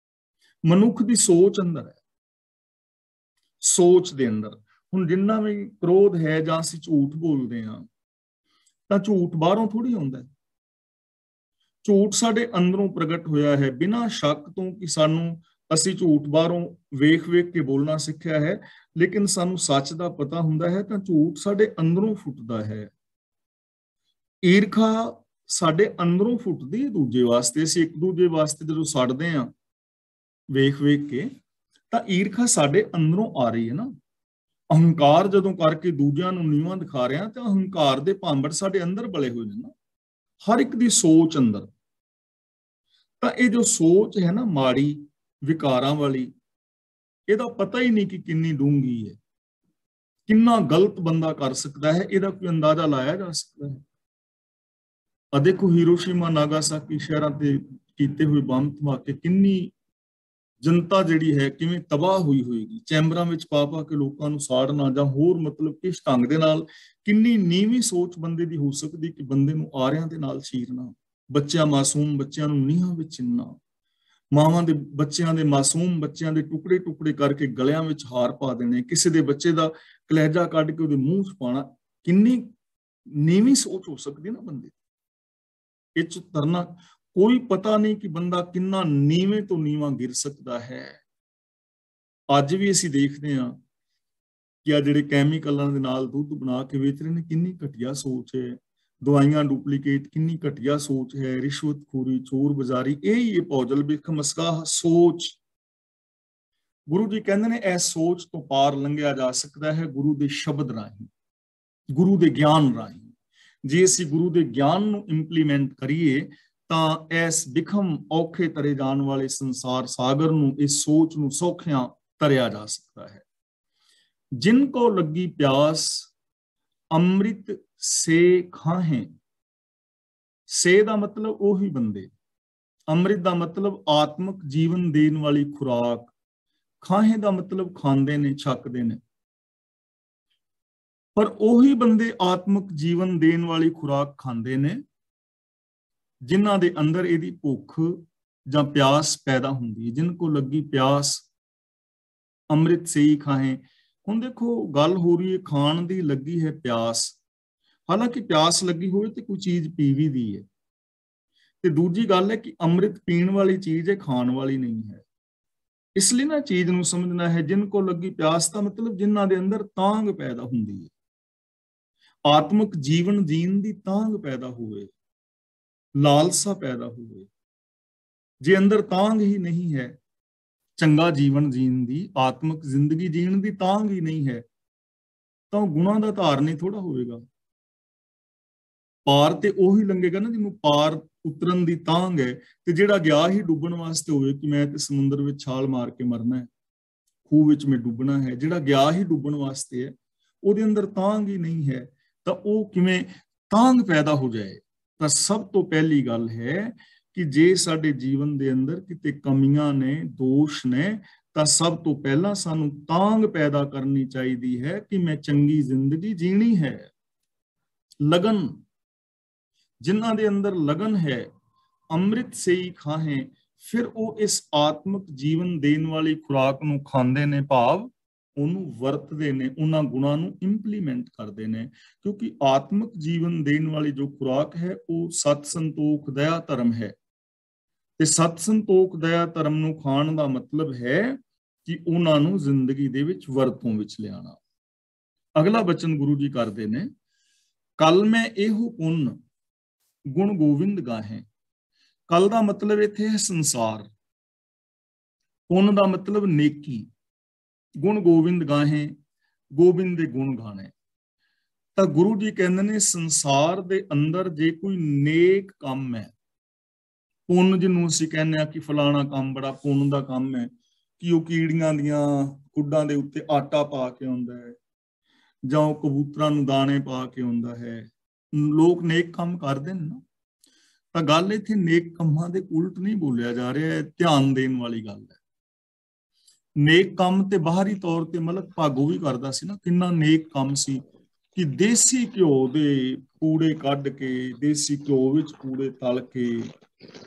ਮਨੁੱਖ ਦੀ ਸੋਚ ਅੰਦਰ ਹੈ। ਸੋਚ ਦੇ ਅੰਦਰ ਹੁਣ ਜਿੰਨਾ ਵੀ ਕ੍ਰੋਧ ਹੈ ਜਾਂ ਅਸੀਂ ਝੂਠ ਬੋਲਦੇ ਹਾਂ, ਤਾਂ ਝੂਠ ਬਾਹਰੋਂ ਥੋੜੀ ਆਉਂਦਾ। ਝੂਠ ਸਾਡੇ ਅੰਦਰੋਂ ਪ੍ਰਗਟ ਹੋਇਆ ਹੈ, ਬਿਨਾਂ ਸ਼ੱਕ ਤੋਂ ਕਿ ਸਾਨੂੰ, ਅਸੀਂ ਝੂਠ ਬਾਹਰੋਂ ਵੇਖ ਵੇਖ ਕੇ ਬੋਲਣਾ ਸਿੱਖਿਆ ਹੈ, ਲੇਕਿਨ ਸਾਨੂੰ ਸੱਚ ਦਾ ਪਤਾ ਹੁੰਦਾ ਹੈ ਤਾਂ ਝੂਠ ਸਾਡੇ ਅੰਦਰੋਂ ਫੁੱਟਦਾ ਹੈ। ਈਰਖਾ ਸਾਡੇ ਅੰਦਰੋਂ ਫੁੱਟਦੀ ਹੈ ਦੂਜੇ ਵਾਸਤੇ। ਅਸੀਂ ਇੱਕ ਦੂਜੇ ਵਾਸਤੇ ਜਦੋਂ ਸੜਦੇ ਹਾਂ ਵੇਖ ਵੇਖ ਕੇ, ਤਾਂ ਈਰਖਾ ਸਾਡੇ ਅੰਦਰੋਂ ਆ ਰਹੀ ਹੈ ਨਾ। ਅਹੰਕਾਰ ਜਦੋਂ ਕਰਕੇ ਦੂਜਿਆਂ ਨੂੰ ਨੀਵਾਂ ਦਿਖਾ ਰਿਹਾ, ਤਾਂ ਅਹੰਕਾਰ ਦੇ ਭਾਂਬੜ ਸਾਡੇ ਅੰਦਰ ਬਲੇ ਹੋਏ ਨੇ ਨਾ, ਹਰ ਇੱਕ ਦੀ ਸੋਚ ਅੰਦਰ। ਤਾਂ ਇਹ ਜੋ ਸੋਚ ਹੈ ਨਾ ਮਾੜੀ, ਵਿਕਾਰਾਂ ਵਾਲੀ, ਇਹਦਾ ਪਤਾ ਹੀ ਨਹੀਂ ਕਿ ਕਿੰਨੀ ਡੂੰਘੀ ਹੈ, ਕਿੰਨਾ ਗਲਤ ਬੰਦਾ ਕਰ ਸਕਦਾ ਹੈ, ਇਹਦਾ ਕੋਈ ਅੰਦਾਜ਼ਾ ਲਾਇਆ ਜਾ ਸਕਦਾ ਹੈ। ਆ ਦੇਖੋ ਹੀਰੋਸ਼ੀਮਾ, ਨਾਗਾਸਾਕੀ ਸ਼ਹਿਰਾਂ ਤੇ ਕੀਤੇ ਹੋਏ ਬੰਬ ਧਮਾਕੇ, ਕਿੰਨੀ ਜਨਤਾ ਜਿਹੜੀ ਹੈ ਕਿਵੇਂ ਤਬਾਹ ਹੋਈ ਹੋਏਗੀ। ਚੈਂਬਰਾਂ ਵਿੱਚ ਪਾ ਪਾ ਕੇ ਲੋਕਾਂ ਨੂੰ ਸਾੜਨਾ ਜਾਂ ਹੋਰ ਮਤਲਬ ਕਿਸ ਢੰਗ ਦੇ ਨਾਲ, ਕਿੰਨੀ ਨੀਵੀਂ ਸੋਚ ਬੰਦੇ ਦੀ ਹੋ ਸਕਦੀ ਕਿ ਬੰਦੇ ਨੂੰ ਆਰਿਆਂ ਦੇ ਨਾਲ ਚੀਰਨਾ, ਬੱਚਿਆਂ, ਮਾਸੂਮ ਬੱਚਿਆਂ ਨੂੰ ਨੀਹਾਂ ਵਿੱਚ ਚਿਣਨਾ, ਮਾਵਾਂ ਦੇ ਬੱਚਿਆਂ ਦੇ, ਮਾਸੂਮ ਬੱਚਿਆਂ ਦੇ ਟੁਕੜੇ ਟੁਕੜੇ ਕਰਕੇ ਗਲਿਆਂ ਵਿੱਚ ਹਾਰ ਪਾ ਦੇਣੇ, ਕਿਸੇ ਦੇ ਬੱਚੇ ਦਾ ਕਲੇਜਾ ਕੱਢ ਕੇ ਉਹਦੇ ਮੂੰਹ 'ਚ ਪਾਉਣਾ। ਕਿੰਨੀ ਨੀਵੀਂ ਸੋਚ ਹੋ ਸਕਦੀ ਨਾ ਬੰਦੇ, ਇਹ 'ਚ ਤਰਨਾ ਕੋਈ ਪਤਾ ਨਹੀਂ ਕਿ ਬੰਦਾ ਕਿੰਨਾ ਨੀਵੇਂ ਤੋਂ ਨੀਵਾਂ ਗਿਰ ਸਕਦਾ ਹੈ। ਅੱਜ ਵੀ ਅਸੀਂ ਦੇਖਦੇ ਹਾਂ ਕਿ ਆ ਜਿਹੜੇ ਕੈਮੀਕਲਾਂ ਦੇ ਨਾਲ ਦੁੱਧ ਬਣਾ ਕੇ ਵੇਚ ਰਹੇ ਨੇ, ਕਿੰਨੀ ਘਟੀਆ ਸੋਚ ਹੈ। ਦਵਾਈਆਂ ਡੁਪਲੀਕੇਟ, ਕਿੰਨੀ ਘਟੀਆ ਸੋਚ ਹੈ। ਰਿਸ਼ਵਤਖੋਰੀ, ਚੋਰ ਬਜ਼ਾਰੀ, ਇਹੀ ਇਹ ਭੌਜਲ ਬਿਖਮ ਅਸਗਾ ਸੋਚ। ਗੁਰੂ ਜੀ ਕਹਿੰਦੇ ਨੇ ਇਸ ਸੋਚ ਤੋਂ ਪਾਰ ਲੰਘਿਆ ਜਾ ਸਕਦਾ ਹੈ ਗੁਰੂ ਦੇ ਸ਼ਬਦ ਰਾਹੀਂ, ਗੁਰੂ ਦੇ ਗਿਆਨ ਰਾਹੀਂ। ਜੇ ਅਸੀਂ ਗੁਰੂ ਦੇ ਗਿਆਨ ਨੂੰ ਇੰਪਲੀਮੈਂਟ ਕਰੀਏ ਤਾਂ ਇਸ ਬਿਖਮ ਔਖੇ ਤਰੇ ਜਾਣ ਵਾਲੇ ਸੰਸਾਰ ਸਾਗਰ ਨੂੰ, ਇਸ ਸੋਚ ਨੂੰ ਸੌਖਿਆਂ ਤਰਿਆ ਜਾ ਸਕਦਾ ਹੈ। ਜਿਨ ਕੋ ਲੱਗੀ ਪਿਆਸ ਅੰਮ੍ਰਿਤ ਸੇ ਖਾਹੇ। ਸੇ ਦਾ ਮਤਲਬ ਉਹੀ ਬੰਦੇ, ਅੰਮ੍ਰਿਤ ਦਾ ਮਤਲਬ ਆਤਮਿਕ ਜੀਵਨ ਦੇਣ ਵਾਲੀ ਖੁਰਾਕ, ਖਾਹੇ ਦਾ ਮਤਲਬ ਖਾਂਦੇ ਨੇ, ਛਕਦੇ ਨੇ। ਪਰ ਉਹੀ ਬੰਦੇ ਆਤਮਿਕ ਜੀਵਨ ਦੇਣ ਵਾਲੀ ਖੁਰਾਕ ਖਾਂਦੇ ਨੇ ਜਿਨ੍ਹਾਂ ਦੇ ਅੰਦਰ ਇਹਦੀ ਭੁੱਖ ਜਾਂ ਪਿਆਸ ਪੈਦਾ ਹੁੰਦੀ ਹੈ। ਜਿਨ ਕੋ ਲੱਗੀ ਪਿਆਸ ਅੰਮ੍ਰਿਤ ਸੇ ਹੀ ਖਾਹੇ। ਹੁਣ ਦੇਖੋ ਗੱਲ ਹੋ ਰਹੀ ਹੈ ਖਾਣ ਦੀ, ਲੱਗੀ ਹੈ ਪਿਆਸ। ਹਾਲਾਂਕਿ ਪਿਆਸ ਲੱਗੀ ਹੋਵੇ ਤੇ ਕੋਈ ਚੀਜ਼ ਪੀਵੀ ਦੀ ਹੈ, ਤੇ ਦੂਜੀ ਗੱਲ ਹੈ ਕਿ ਅੰਮ੍ਰਿਤ ਪੀਣ ਵਾਲੀ ਚੀਜ਼ ਹੈ, ਖਾਣ ਵਾਲੀ ਨਹੀਂ ਹੈ। ਇਸ ਲਈ ਨਾ ਚੀਜ਼ ਨੂੰ ਸਮਝਣਾ ਹੈ। ਜਿਨ ਕੋ ਲੱਗੀ ਪਿਆਸ ਦਾ ਮਤਲਬ ਜਿਨ੍ਹਾਂ ਦੇ ਅੰਦਰ ਤਾਂਘ ਪੈਦਾ ਹੁੰਦੀ ਹੈ, ਆਤਮਿਕ ਜੀਵਨ ਜੀਣ ਦੀ ਤਾਂਘ ਪੈਦਾ ਹੋਵੇ, ਲਾਲਸਾ ਪੈਦਾ ਹੋਵੇ। ਜੇ ਅੰਦਰ ਤਾਂਘ ਹੀ ਨਹੀਂ ਹੈ, ਚੰਗਾ ਜੀਵਨ ਜੀਣ ਦੀ, ਆਤਮਿਕ ਜ਼ਿੰਦਗੀ ਜੀਣ ਦੀ ਤਾਂਘ ਹੀ ਨਹੀਂ ਹੈ, ਤਾਂ ਉਹ ਗੁਣਾਂ ਦਾ ਧਾਰਨੀ ਥੋੜਾ ਹੋਵੇਗਾ। ਪਾਰ ਤੇ ਉਹੀ ਲੰਘੇਗਾ ਨਾ ਜਿਹਨੂੰ ਪਾਰ ਉਤਰਨ ਦੀ ਤਾਂਘ ਹੈ। ਤੇ ਜਿਹੜਾ ਗਿਆ ਹੀ ਡੁੱਬਣ ਵਾਸਤੇ ਹੋਵੇ ਕਿ ਮੈਂ ਤੇ ਸਮੁੰਦਰ ਵਿੱਚ ਛਾਲ ਮਾਰ ਕੇ ਮਰਨਾ ਹੈ, ਖੂਹ ਵਿੱਚ ਮੈਂ ਡੁੱਬਣਾ ਹੈ, ਜਿਹੜਾ ਗਿਆ ਹੀ ਡੁੱਬਣ ਵਾਸਤੇ ਹੈ, ਉਹਦੇ ਅੰਦਰ ਤਾਂਘ ਹੀ ਨਹੀਂ ਹੈ, ਤਾਂ ਉਹ ਕਿਵੇਂ ਤਾਂਘ ਪੈਦਾ ਹੋ ਜਾਏ। ਤਾਂ ਸਭ ਤੋਂ ਪਹਿਲੀ ਗੱਲ ਹੈ ਕਿ ਜੇ ਸਾਡੇ ਜੀਵਨ ਦੇ ਅੰਦਰ ਕਿਤੇ ਕਮੀਆਂ ਨੇ, ਦੋਸ਼ ਨੇ, ਤਾਂ ਸਭ ਤੋਂ ਪਹਿਲਾਂ ਸਾਨੂੰ ਤਾਂਘ ਪੈਦਾ ਕਰਨੀ ਚਾਹੀਦੀ ਹੈ ਕਿ ਮੈਂ ਚੰਗੀ ਜ਼ਿੰਦਗੀ ਜੀਣੀ ਹੈ। ਲਗਨ, ਜਿਨ੍ਹਾਂ ਦੇ ਅੰਦਰ ਲਗਨ ਹੈ, ਅੰਮ੍ਰਿਤ ਸੇ ਹੀ ਖਾਹੇ, ਫਿਰ ਉਹ ਇਸ ਆਤਮਿਕ ਜੀਵਨ ਦੇਣ ਵਾਲੀ ਖੁਰਾਕ ਨੂੰ ਖਾਂਦੇ ਨੇ, ਭਾਵ ਉਹਨੂੰ ਵਰਤਦੇ ਨੇ, ਉਹਨਾਂ ਗੁਣਾਂ ਨੂੰ ਇੰਪਲੀਮੈਂਟ ਕਰਦੇ ਨੇ। ਕਿਉਂਕਿ ਆਤਮਿਕ ਜੀਵਨ ਦੇਣ ਵਾਲੀ ਜੋ ਖੁਰਾਕ ਹੈ ਉਹ ਸਤ ਸੰਤੋਖ ਦਇਆ ਧਰਮ ਹੈ, ਤੇ ਸਤ ਸੰਤੋਖ ਦਇਆ ਧਰਮ ਨੂੰ ਖਾਣ ਦਾ ਮਤਲਬ ਹੈ ਕਿ ਉਹਨਾਂ ਨੂੰ ਜ਼ਿੰਦਗੀ ਦੇ ਵਿੱਚ ਵਰਤੋਂ ਵਿੱਚ ਲਿਆਣਾ। ਅਗਲਾ ਬਚਨ ਗੁਰੂ ਜੀ ਕਰਦੇ ਨੇ, ਕੱਲ ਮੈਂ ਇਹੋ ਪੁੰਨ ਗੁਣ ਗੋਬਿੰਦ ਗਾਹੇ। ਕੱਲ ਦਾ ਮਤਲਬ ਇੱਥੇ ਹੈ ਸੰਸਾਰ, ਪੁੰਨ ਦਾ ਮਤਲਬ ਨੇਕੀ, ਗੁਣ ਗੋਬਿੰਦ ਗਾਹੇ, ਗੋਬਿੰਦ ਦੇ ਗੁਣ ਗਾਣੇ। ਤਾਂ ਗੁਰੂ ਜੀ ਕਹਿੰਦੇ ਨੇ ਸੰਸਾਰ ਦੇ ਅੰਦਰ ਜੇ ਕੋਈ ਨੇਕ ਕੰਮ ਹੈ, ਪੁੰਨ ਜਿਹਨੂੰ ਅਸੀਂ ਕਹਿੰਦੇ ਆ ਕਿ ਫਲਾਣਾ ਕੰਮ ਬੜਾ ਪੁੰਨ ਦਾ ਕੰਮ ਹੈ, ਕਿ ਉਹ ਕੀੜੀਆਂ ਦੀਆਂ ਕੁੱਡਾਂ ਦੇ ਉੱਤੇ ਆਟਾ ਪਾ ਕੇ ਆਉਂਦਾ ਹੈ, ਜਾਂ ਉਹ ਕਬੂਤਰਾਂ ਨੂੰ ਦਾਣੇ ਪਾ ਕੇ ਆਉਂਦਾ ਹੈ, ਲੋਕ ਨੇਕ ਕੰਮ ਕਰਦੇ ਨੇ ਨਾ। ਤਾਂ ਗੱਲ ਇੱਥੇ ਨੇਕ ਕੰਮਾਂ ਦੇ ਉਲਟ ਨਹੀਂ ਬੋਲਿਆ ਜਾ ਰਿਹਾ, ਧਿਆਨ ਦੇਣ ਵਾਲੀ ਗੱਲ ਹੈ। ਨੇਕ ਕੰਮ ਤੇ ਬਾਹਰੀ ਤੌਰ ਤੇ ਮਲਕ ਭਾਗੋ ਵੀ ਕਰਦਾ ਸੀ ਨਾ, ਕਿੰਨਾ ਨੇਕ ਕੰਮ ਸੀ ਕਿ ਦੇਸੀ ਘਿਓ ਦੇ ਪੂੜੇ ਕੱਢ ਕੇ, ਦੇਸੀ ਘਿਓ ਵਿੱਚ ਪੂੜੇ ਤਲ ਕੇ,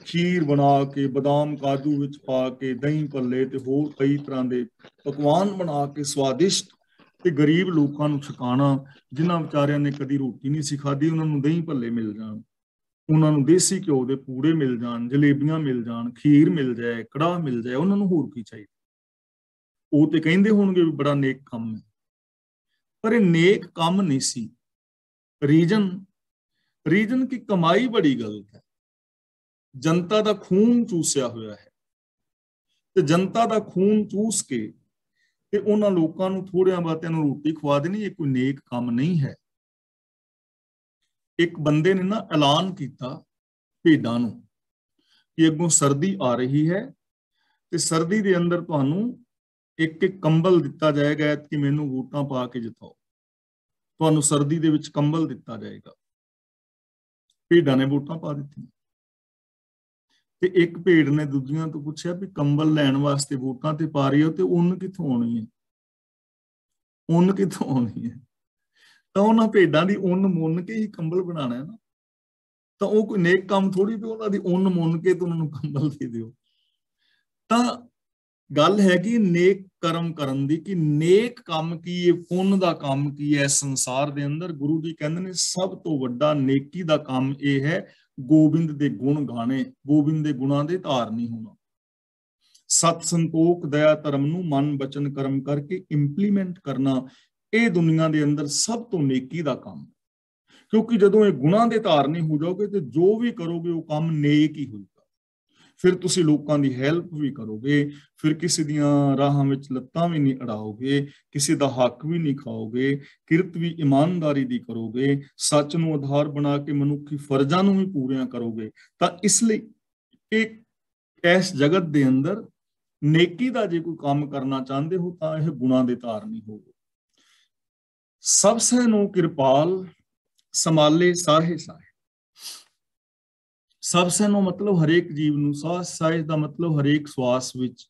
ਖੀਰ ਬਣਾ ਕੇ, ਬਦਾਮ ਕਾਜੂ ਵਿੱਚ ਪਾ ਕੇ, ਦਹੀਂ ਭੱਲੇ ਤੇ ਹੋਰ ਕਈ ਤਰ੍ਹਾਂ ਦੇ ਪਕਵਾਨ ਬਣਾ ਕੇ ਸਵਾਦਿਸ਼ਟ, ਤੇ ਗਰੀਬ ਲੋਕਾਂ ਨੂੰ ਛਕਾਣਾ, ਜਿਨ੍ਹਾਂ ਵਿਚਾਰਿਆਂ ਨੇ ਕਦੀ ਰੋਟੀ ਨਹੀਂ ਸੀ ਖਾਧੀ, ਉਹਨਾਂ ਨੂੰ ਦਹੀਂ ਭੱਲੇ ਮਿਲ ਜਾਣ, ਉਹਨਾਂ ਨੂੰ ਦੇਸੀ ਘਿਓ ਦੇ ਪੂੜੇ ਮਿਲ ਜਾਣ, ਜਲੇਬੀਆਂ ਮਿਲ ਜਾਣ, ਖੀਰ ਮਿਲ ਜਾਏ, ਕੜਾਹ ਮਿਲ ਜਾਏ, ਉਹਨਾਂ ਨੂੰ ਹੋਰ ਕੀ ਚਾਹੀਦਾ। ਉਹ ਤੇ ਕਹਿੰਦੇ ਹੋਣਗੇ ਵੀ ਬੜਾ ਨੇਕ ਕੰਮ ਹੈ, ਪਰ ਇਹ ਨੇਕ ਕੰਮ ਨਹੀਂ ਸੀ। ਰੀਜਨ ਕੀ ਕਮਾਈ ਬੜੀ ਗਲਤ ਹੈ, ਜਨਤਾ ਦਾ ਖੂਨ ਚੂਸਿਆ ਹੋਇਆ ਹੈ, ਤੇ ਜਨਤਾ ਦਾ ਖੂਨ ਚੂਸ ਕੇ ਤੇ ਉਹਨਾਂ ਲੋਕਾਂ ਨੂੰ ਥੋੜਿਆਂ ਬਾਤਿਆਂ ਨੂੰ ਰੋਟੀ ਖਵਾ ਦੇਣੀ, ਇਹ ਕੋਈ ਨੇਕ ਕੰਮ ਨਹੀਂ ਹੈ। ਇੱਕ ਬੰਦੇ ਨੇ ਨਾ ਐਲਾਨ ਕੀਤਾ ਭੇਡਾਂ ਨੂੰ ਕਿ ਅੱਗੋਂ ਸਰਦੀ ਆ ਰਹੀ ਹੈ, ਤੇ ਸਰਦੀ ਦੇ ਅੰਦਰ ਤੁਹਾਨੂੰ ਇੱਕ ਇੱਕ ਕੰਬਲ ਦਿੱਤਾ ਜਾਏਗਾ ਕਿ ਮੈਨੂੰ ਵੋਟਾਂ ਪਾ ਕੇ ਜਿਤਾਓ, ਤੁਹਾਨੂੰ ਸਰਦੀ ਦੇ ਵਿੱਚ ਕੰਬਲ ਦਿੱਤਾ ਜਾਏਗਾ। ਭੇਡਾਂ ਨੇ ਵੋਟਾਂ ਪਾ ਦਿੱਤੀਆਂ, ਤੇ ਇੱਕ ਭੇਡ ਨੇ ਦੂਜੀਆਂ ਤੋਂ ਪੁੱਛਿਆ ਵੀ ਕੰਬਲ ਲੈਣ ਵਾਸਤੇ ਵੋਟਾਂ ਤੇ ਪਾ ਰਹੀ ਹੋ, ਤੇ ਉੱਨ ਕਿੱਥੋਂ ਆਉਣੀ ਹੈ, ਉੱਨ ਕਿੱਥੋਂ ਆਉਣੀ ਹੈ। ਤਾਂ ਉਹਨਾਂ ਭੇਡਾਂ ਦੀ ਉੱਨ ਮੁੰਨ ਕੇ ਹੀ ਕੰਬਲ ਬਣਾਉਣਾ ਹੈ ਨਾ, ਤਾਂ ਉਹ ਕੋਈ ਨੇਕ ਕੰਮ ਥੋੜੀ ਵੀ ਉਹਨਾਂ ਦੀ ਉੱਨ ਮੁੰਨ ਕੇ ਤੇ ਉਹਨਾਂ ਨੂੰ ਕੰਬਲ ਦੇ ਦਿਓ। ਤਾਂ ਗੱਲ ਹੈਗੀ ਨੇਕ ਕਰਮ ਕਰਨ ਦੀ, ਕਿ ਨੇਕ ਕੰਮ ਕੀ ਹੈ, ਪੁੰਨ ਦਾ ਕੰਮ ਕੀ ਹੈ ਸੰਸਾਰ ਦੇ ਅੰਦਰ। ਗੁਰੂ ਜੀ ਕਹਿੰਦੇ ਨੇ ਸਭ ਤੋਂ ਵੱਡਾ ਨੇਕੀ ਦਾ ਕੰਮ ਇਹ ਹੈ ਗੋਬਿੰਦ ਦੇ ਗੁਣ ਗਾਣੇ, ਗੋਬਿੰਦ ਦੇ ਗੁਣਾਂ ਦੇ ਧਾਰਨੀ ਹੋਣਾ। ਸਤ ਸੰਤੋਖ ਦਇਆ ਧਰਮ ਨੂੰ ਮਨ ਬਚਨ ਕਰਮ ਕਰਕੇ ਇੰਪਲੀਮੈਂਟ ਕਰਨਾ, ਇਹ ਦੁਨੀਆ ਦੇ ਅੰਦਰ ਸਭ ਤੋਂ ਨੇਕੀ ਦਾ ਕੰਮ। ਕਿਉਂਕਿ ਜਦੋਂ ਇਹ ਗੁਣਾਂ ਦੇ ਧਾਰਨੀ ਹੋ ਜਾਓਗੇ ਤੇ ਜੋ ਵੀ ਕਰੋਗੇ ਉਹ ਕੰਮ ਨੇਕ ਹੀ ਹੋਏਗਾ। ਫਿਰ ਤੁਸੀਂ ਲੋਕਾਂ ਦੀ ਹੈਲਪ ਵੀ ਕਰੋਗੇ, ਫਿਰ ਕਿਸੇ ਦੀਆਂ ਰਾਹਾਂ ਵਿੱਚ ਲੱਤਾਂ ਵੀ ਨਹੀਂ ਅੜਾਓਗੇ, ਕਿਸੇ ਦਾ ਹੱਕ ਵੀ ਨਹੀਂ ਖਾਓਗੇ, ਕਿਰਤ ਵੀ ਇਮਾਨਦਾਰੀ ਦੀ ਕਰੋਗੇ, ਸੱਚ ਨੂੰ ਆਧਾਰ ਬਣਾ ਕੇ ਮਨੁੱਖੀ ਫਰਜ਼ਾਂ ਨੂੰ ਵੀ ਪੂਰੀਆਂ ਕਰੋਗੇ। ਤਾਂ ਇਸ ਲਈ ਇਸ ਜਗਤ ਦੇ ਅੰਦਰ ਨੇਕੀ ਦਾ ਜੇ ਕੋਈ ਕੰਮ ਕਰਨਾ ਚਾਹੁੰਦੇ ਹੋ ਤਾਂ ਇਹ ਗੁਣਾਂ ਦੇ ਧਾਰਨੀ ਹੋਵੋ। ਸਭ ਸਹਿ ਕਿਰਪਾਲ ਸੰਭਾਲੇ ਸਾਹੇ ਸਾਹੇ। ਸਭ ਸਹਿ ਨੂੰ ਮਤਲਬ ਹਰੇਕ ਜੀਵ ਨੂੰ, ਸਾਹ ਸਾਹ ਦਾ ਮਤਲਬ ਹਰੇਕ ਸਵਾਸ ਵਿੱਚ,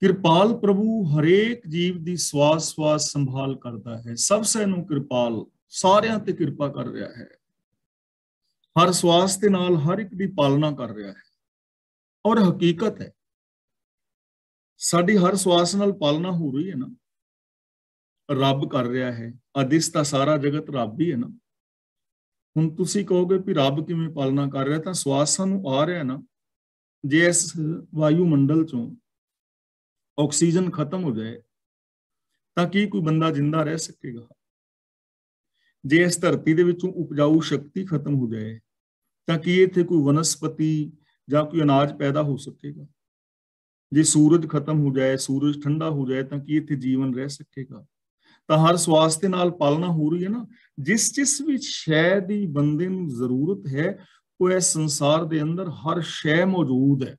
ਕਿਰਪਾਲ ਪ੍ਰਭੂ ਹਰੇਕ ਜੀਵ ਦੀ ਸਵਾਸ ਸਵਾਸ ਸੰਭਾਲ ਕਰਦਾ ਹੈ। ਸਭ ਸੇ ਨੂੰ ਕਿਰਪਾਲ, ਸਾਰਿਆਂ ਤੇ ਕਿਰਪਾ ਕਰ ਰਿਹਾ ਹੈ। ਹਰ ਸਵਾਸ ਦੇ ਨਾਲ ਹਰ ਇੱਕ ਦੀ ਪਾਲਣਾ ਕਰ ਰਿਹਾ ਹੈ। ਔਰ ਹਕੀਕਤ ਹੈ, ਸਾਡੀ ਹਰ ਸਵਾਸ ਨਾਲ ਪਾਲਣਾ ਹੋ ਰਹੀ ਹੈ ਨਾ, ਰੱਬ ਕਰ ਰਿਹਾ ਹੈ। ਅਦਿਸ ਤਾਂ ਸਾਰਾ ਜਗਤ ਰੱਬ ਹੀ ਹੈ ਨਾ। ਹੁਣ ਤੁਸੀਂ ਕਹੋਗੇ ਵੀ ਰੱਬ ਕਿਵੇਂ ਪਾਲਣਾ ਕਰ ਰਿਹਾ, ਤਾਂ ਸਵਾਸ ਸਾਨੂੰ ਆ ਰਿਹਾ ਨਾ। ਜੇ ਇਸ ਵਾਯੂਮੰਡਲ ਚੋਂ ਆਕਸੀਜਨ ਖਤਮ ਹੋ ਜਾਏ ਤਾਂ ਕੀ ਕੋਈ ਬੰਦਾ ਜਿੰਦਾ ਰਹਿ ਸਕੇਗਾ? ਜੇ ਇਸ ਧਰਤੀ ਦੇ ਵਿੱਚੋਂ ਉਪਜਾਊ ਸ਼ਕਤੀ ਖਤਮ ਹੋ ਜਾਏ ਤਾਂ ਕੀ ਇੱਥੇ ਕੋਈ ਵਨਸਪਤੀ ਜਾਂ ਕੋਈ ਅਨਾਜ ਪੈਦਾ ਹੋ ਸਕੇਗਾ? ਜੇ ਸੂਰਜ ਖਤਮ ਹੋ ਜਾਏ, ਸੂਰਜ ਠੰਡਾ ਹੋ ਜਾਏ ਤਾਂ ਕੀ ਇੱਥੇ ਜੀਵਨ ਰਹਿ ਸਕੇਗਾ? ਤਾਂ ਹਰ ਸਵਾਸ ਦੇ ਨਾਲ ਪਾਲਣਾ ਹੋ ਰਹੀ ਹੈ ਨਾ। ਜਿਸ ਵਿੱਚ ਸ਼ੈ ਦੀ ਬੰਦੇ ਨੂੰ ਜ਼ਰੂਰਤ ਹੈ, ਉਹ ਇਸ ਸੰਸਾਰ ਦੇ ਅੰਦਰ ਹਰ ਸ਼ੈ ਮੌਜੂਦ ਹੈ।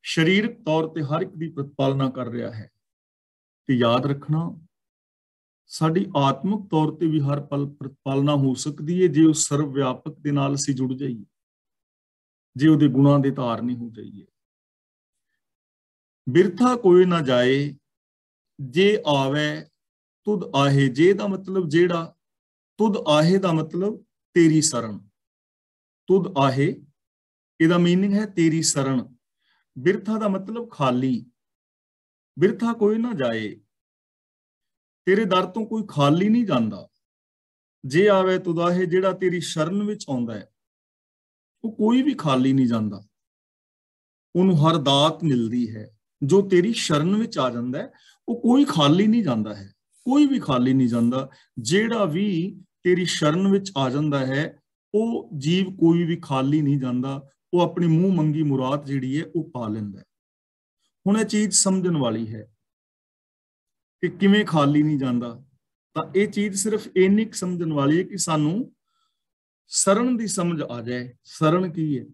ਸਰੀਰਕ ਤੌਰ ਤੇ ਹਰ ਇੱਕ ਦੀ ਪ੍ਰਤਪਾਲਨਾ ਕਰ ਰਿਹਾ ਹੈ। ਤੇ ਯਾਦ ਰੱਖਣਾ, ਸਾਡੀ ਆਤਮਿਕ ਤੌਰ ਤੇ ਵੀ ਹਰ ਪਲ ਪ੍ਰਤਪਾਲਨਾ ਹੋ ਸਕਦੀ ਹੈ, ਜੇ ਉਹ ਸਰਵ ਵਿਆਪਕ ਦੇ ਨਾਲ ਅਸੀਂ ਜੁੜ ਜਾਈਏ, ਜੇ ਉਹਦੇ ਗੁਣਾਂ ਦੇ ਧਾਰਨੀ ਹੋ ਜਾਈਏ। ਬਿਰਥਾ ਕੋਈ ਨਾ ਜਾਏ, ਜੇ ਆਵੇ ਤੁਧ ਆਹੇ। ਜੇ ਦਾ ਮਤਲਬ ਜਿਹੜਾ, ਤੁਧ ਆਹੇ ਦਾ ਮਤਲਬ ਤੇਰੀ ਸ਼ਰਨ। ਤੁਧ ਆਹੇ ਇਹਦਾ ਮੀਨਿੰਗ ਹੈ ਤੇਰੀ ਸ਼ਰਨ। ਬਿਰਥਾ ਦਾ ਮਤਲਬ ਖਾਲੀ। ਬਿਰਥਾ ਕੋਈ ਨਾ ਜਾਏ, ਤੇਰੇ ਦਰ ਤੋਂ ਕੋਈ ਖਾਲੀ ਨਹੀਂ ਜਾਂਦਾ। ਜੇ ਆਵੇ ਤੁਧ ਆਹੇ, ਜਿਹੜਾ ਤੇਰੀ ਸ਼ਰਨ ਵਿੱਚ ਆਉਂਦਾ ਹੈ ਉਹ ਕੋਈ ਵੀ ਖਾਲੀ ਨਹੀਂ ਜਾਂਦਾ, ਉਹਨੂੰ ਹਰ ਦਾਤ ਮਿਲਦੀ ਹੈ। ਜੋ ਤੇਰੀ ਸ਼ਰਨ ਵਿੱਚ ਆ ਜਾਂਦਾ ਹੈ ਉਹ ਕੋਈ ਖਾਲੀ ਨਹੀਂ ਜਾਂਦਾ ਹੈ, ਕੋਈ ਵੀ ਖਾਲੀ ਨਹੀਂ ਜਾਂਦਾ। ਜਿਹੜਾ ਵੀ ਤੇਰੀ ਸ਼ਰਨ ਵਿੱਚ ਆ ਜਾਂਦਾ ਹੈ ਉਹ ਜੀਵ ਕੋਈ ਵੀ ਖਾਲੀ ਨਹੀਂ ਜਾਂਦਾ, ਉਹ ਆਪਣੀ ਮੂੰਹ ਮੰਗੀ ਮੁਰਾਦ ਜਿਹੜੀ ਹੈ ਉਹ ਪਾ ਲੈਂਦਾ ਹੈ। ਹੁਣ ਇਹ ਚੀਜ਼ ਸਮਝਣ ਵਾਲੀ ਹੈ ਕਿ ਕਿਵੇਂ ਖਾਲੀ ਨਹੀਂ ਜਾਂਦਾ। ਤਾਂ ਇਹ ਚੀਜ਼ ਸਿਰਫ ਇੰਨੀ ਕੁ ਸਮਝਣ ਵਾਲੀ ਹੈ ਕਿ ਸਾਨੂੰ ਸ਼ਰਨ ਦੀ ਸਮਝ ਆ ਜਾਏ। ਸ਼ਰਨ ਕੀ ਹੈ?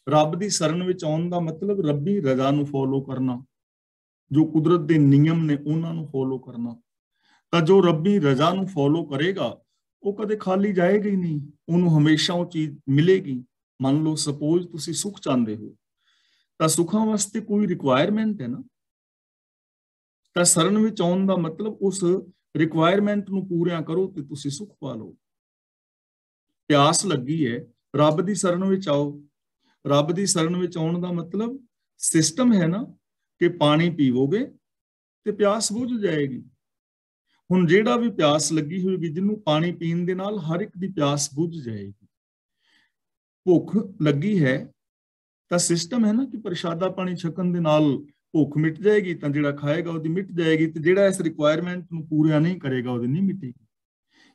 ਰੱਬ ਦੀ ਸ਼ਰਨ ਵਿੱਚ ਆਉਣ ਦਾ ਮਤਲਬ ਰੱਬੀ ਰਜ਼ਾ ਨੂੰ ਫੋਲੋ ਕਰਨਾ, ਜੋ ਕੁਦਰਤ ਦੇ ਨਿਯਮ ਨੇ ਉਹਨਾਂ ਨੂੰ ਫੋਲੋ ਕਰਨਾ। ਤਾਂ ਜੋ ਰੱਬੀ ਰਜ਼ਾ ਨੂੰ ਫੋਲੋ ਕਰੇਗਾ ਉਹ ਕਦੇ ਖਾਲੀ ਜਾਏਗਾ ਹੀ ਨਹੀਂ, ਉਹਨੂੰ ਹਮੇਸ਼ਾ ਉਹ ਚੀਜ਼ ਮਿਲੇਗੀ। ਮੰਨ ਲਓ ਸਪੋਜ਼ ਤੁਸੀਂ ਸੁੱਖ ਚਾਹੁੰਦੇ ਹੋ, ਤਾਂ ਸੁੱਖਾਂ ਵਾਸਤੇ ਕੋਈ ਰਿਕੁਆਇਰਮੈਂਟ ਹੈ ਨਾ। ਤਾਂ ਸ਼ਰਨ ਵਿੱਚ ਆਉਣ ਦਾ ਮਤਲਬ ਉਸ ਰਿਕੁਆਇਰਮੈਂਟ ਨੂੰ ਪੂਰੀਆਂ ਕਰੋ ਤੇ ਤੁਸੀਂ ਸੁੱਖ ਪਾ ਲਓ। ਪਿਆਸ ਲੱਗੀ ਹੈ, ਰੱਬ ਦੀ ਸ਼ਰਨ ਵਿੱਚ ਆਓ। ਰੱਬ ਦੀ ਸ਼ਰਨ ਵਿੱਚ ਆਉਣ ਦਾ ਮਤਲਬ ਸਿਸਟਮ ਹੈ ਨਾ ਕਿ ਪਾਣੀ ਪੀਵੋਗੇ ਤੇ ਪਿਆਸ ਬੁਝ ਜਾਏਗੀ। ਹੁਣ ਜਿਹੜਾ ਵੀ ਪਿਆਸ ਲੱਗੀ ਹੋਏਗੀ, ਜਿਹਨੂੰ ਪਾਣੀ ਪੀਣ ਦੇ ਨਾਲ ਹਰ ਇੱਕ ਦੀ ਪਿਆਸ ਬੁਝ ਜਾਏਗੀ। ਭੁੱਖ ਲੱਗੀ ਹੈ ਤਾਂ ਸਿਸਟਮ ਹੈ ਨਾ ਕਿ ਪ੍ਰਸ਼ਾਦਾ ਪਾਣੀ ਛਕਣ ਦੇ ਨਾਲ ਭੁੱਖ ਮਿਟ ਜਾਏਗੀ, ਤਾਂ ਜਿਹੜਾ ਖਾਏਗਾ ਉਹਦੀ ਮਿਟ ਜਾਏਗੀ, ਤੇ ਜਿਹੜਾ ਇਸ ਰਿਕੁਆਇਰਮੈਂਟ ਨੂੰ ਪੂਰਾ ਨਹੀਂ ਕਰੇਗਾ ਉਹਦੀ ਨਹੀਂ ਮਿਟੇਗੀ।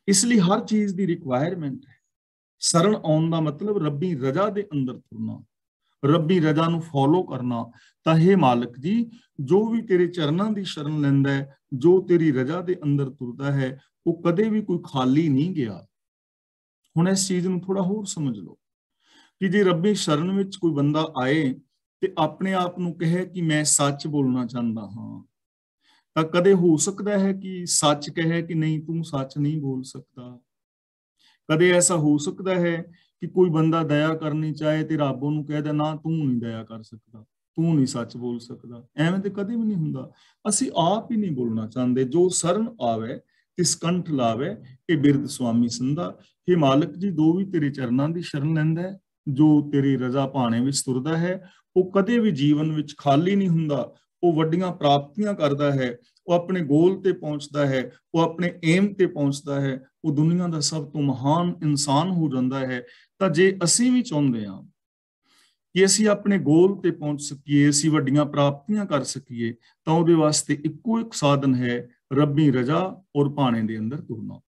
ਇਸ ਲਈ ਹਰ ਚੀਜ਼ ਦੀ ਰਿਕੁਆਇਰਮੈਂਟ ਹੈ। ਸ਼ਰਨ ਆਉਣ ਦਾ ਮਤਲਬ ਰੱਬੀ ਰਜ਼ਾ ਦੇ ਅੰਦਰ ਤੁਰਨਾ, ਰੱਬੀ ਰਜ਼ਾ ਨੂੰ ਫੋਲੋ ਕਰਨਾ। ਤਾਂ ਹੇ ਮਾਲਕ ਜੀ, ਜੋ ਵੀ ਤੇਰੇ ਚਰਨਾਂ ਦੀ ਸ਼ਰਨ ਲੈਂਦਾ ਹੈ, ਜੋ ਤੇਰੀ ਰਜ਼ਾ ਦੇ ਅੰਦਰ ਤੁਰਦਾ ਹੈ, ਉਹ ਕਦੇ ਵੀ ਕੋਈ ਖਾਲੀ ਨਹੀਂ ਗਿਆ। ਹੁਣ ਇਸ ਚੀਜ਼ ਨੂੰ ਥੋੜਾ ਹੋਰ ਸਮਝ ਲਓ ਕਿ ਜੇ ਰੱਬੀ ਸ਼ਰਨ ਵਿੱਚ ਕੋਈ ਬੰਦਾ ਆਏ ਤੇ ਆਪਣੇ ਆਪ ਨੂੰ ਕਹੇ ਕਿ ਮੈਂ ਸੱਚ ਬੋਲਣਾ ਚਾਹੁੰਦਾ ਹਾਂ, ਤਾਂ ਕਦੇ ਹੋ ਸਕਦਾ ਹੈ ਕਿ ਸੱਚ ਕਹੇ ਕਿ ਨਹੀਂ ਤੂੰ ਸੱਚ ਨਹੀਂ ਬੋਲ ਸਕਦਾ। ਕਦੇ ਐਸਾ ਹੋ ਸਕਦਾ ਹੈ ਕਿ ਕੋਈ ਬੰਦਾ ਦਇਆ ਕਰਨੀ ਚਾਹੇ ਤੇ ਰੱਬ ਉਹਨੂੰ ਕਹਿ ਦੇ ਨਾ ਤੂੰ ਨਹੀਂ ਦਇਆ ਕਰ ਸਕਦਾ, ਤੂੰ ਨਹੀਂ ਸੱਚ ਬੋਲ ਸਕਦਾ। ਐਵੇਂ ਤੇ ਕਦੇ ਵੀ ਨਹੀਂ ਹੁੰਦਾ। ਅਸੀਂ ਆਪ ਹੀ ਨਹੀਂ ਬੋਲਣਾ ਚਾਹੁੰਦੇ। ਜੋ ਸ਼ਰਨ ਆਵੇ ਤਿਸ ਕੰਠ ਲਾਵੇ, ਇਹ ਬਿਰਧ ਸੁਆਮੀ ਸੰਧਾ। हे ਮਾਲਕ ਜੀ, ਜੋ ਵੀ ਤੇਰੇ ਚਰਨਾਂ ਦੀ ਸ਼ਰਨ ਲੈਂਦਾ ਹੈ, ਜੋ ਤੇਰੀ ਰਜ਼ਾ ਭਾਣੇ ਵਿੱਚ ਤੁਰਦਾ ਹੈ, ਉਹ ਕਦੇ ਵੀ ਜੀਵਨ ਵਿੱਚ ਖਾਲੀ ਨਹੀਂ ਹੁੰਦਾ। ਉਹ ਵੱਡੀਆਂ ਪ੍ਰਾਪਤੀਆਂ ਕਰਦਾ ਹੈ, ਉਹ ਆਪਣੇ ਗੋਲ ਤੇ ਪਹੁੰਚਦਾ ਹੈ, ਉਹ ਆਪਣੇ ਏਮ ਤੇ ਪਹੁੰਚਦਾ ਹੈ, ਉਹ ਦੁਨੀਆ ਦਾ ਸਭ ਤੋਂ ਮਹਾਨ ਇਨਸਾਨ ਹੋ ਜਾਂਦਾ ਹੈ। ਤਾਂ ਜੇ ਅਸੀਂ ਵੀ ਚਾਹੁੰਦੇ ਹਾਂ ਕਿ ਅਸੀਂ ਆਪਣੇ ਗੋਲ ਤੇ ਪਹੁੰਚ ਸਕੀਏ, ਅਸੀਂ ਵੱਡੀਆਂ ਪ੍ਰਾਪਤੀਆਂ ਕਰ ਸਕੀਏ, ਤਾਂ ਉਹਦੇ ਵਾਸਤੇ ਇੱਕੋ ਇੱਕ ਸਾਧਨ ਹੈ, ਰੱਬੀ ਰਜ਼ਾ ਔਰ ਭਾਣੇ ਦੇ ਅੰਦਰ ਤੁਰਨਾ।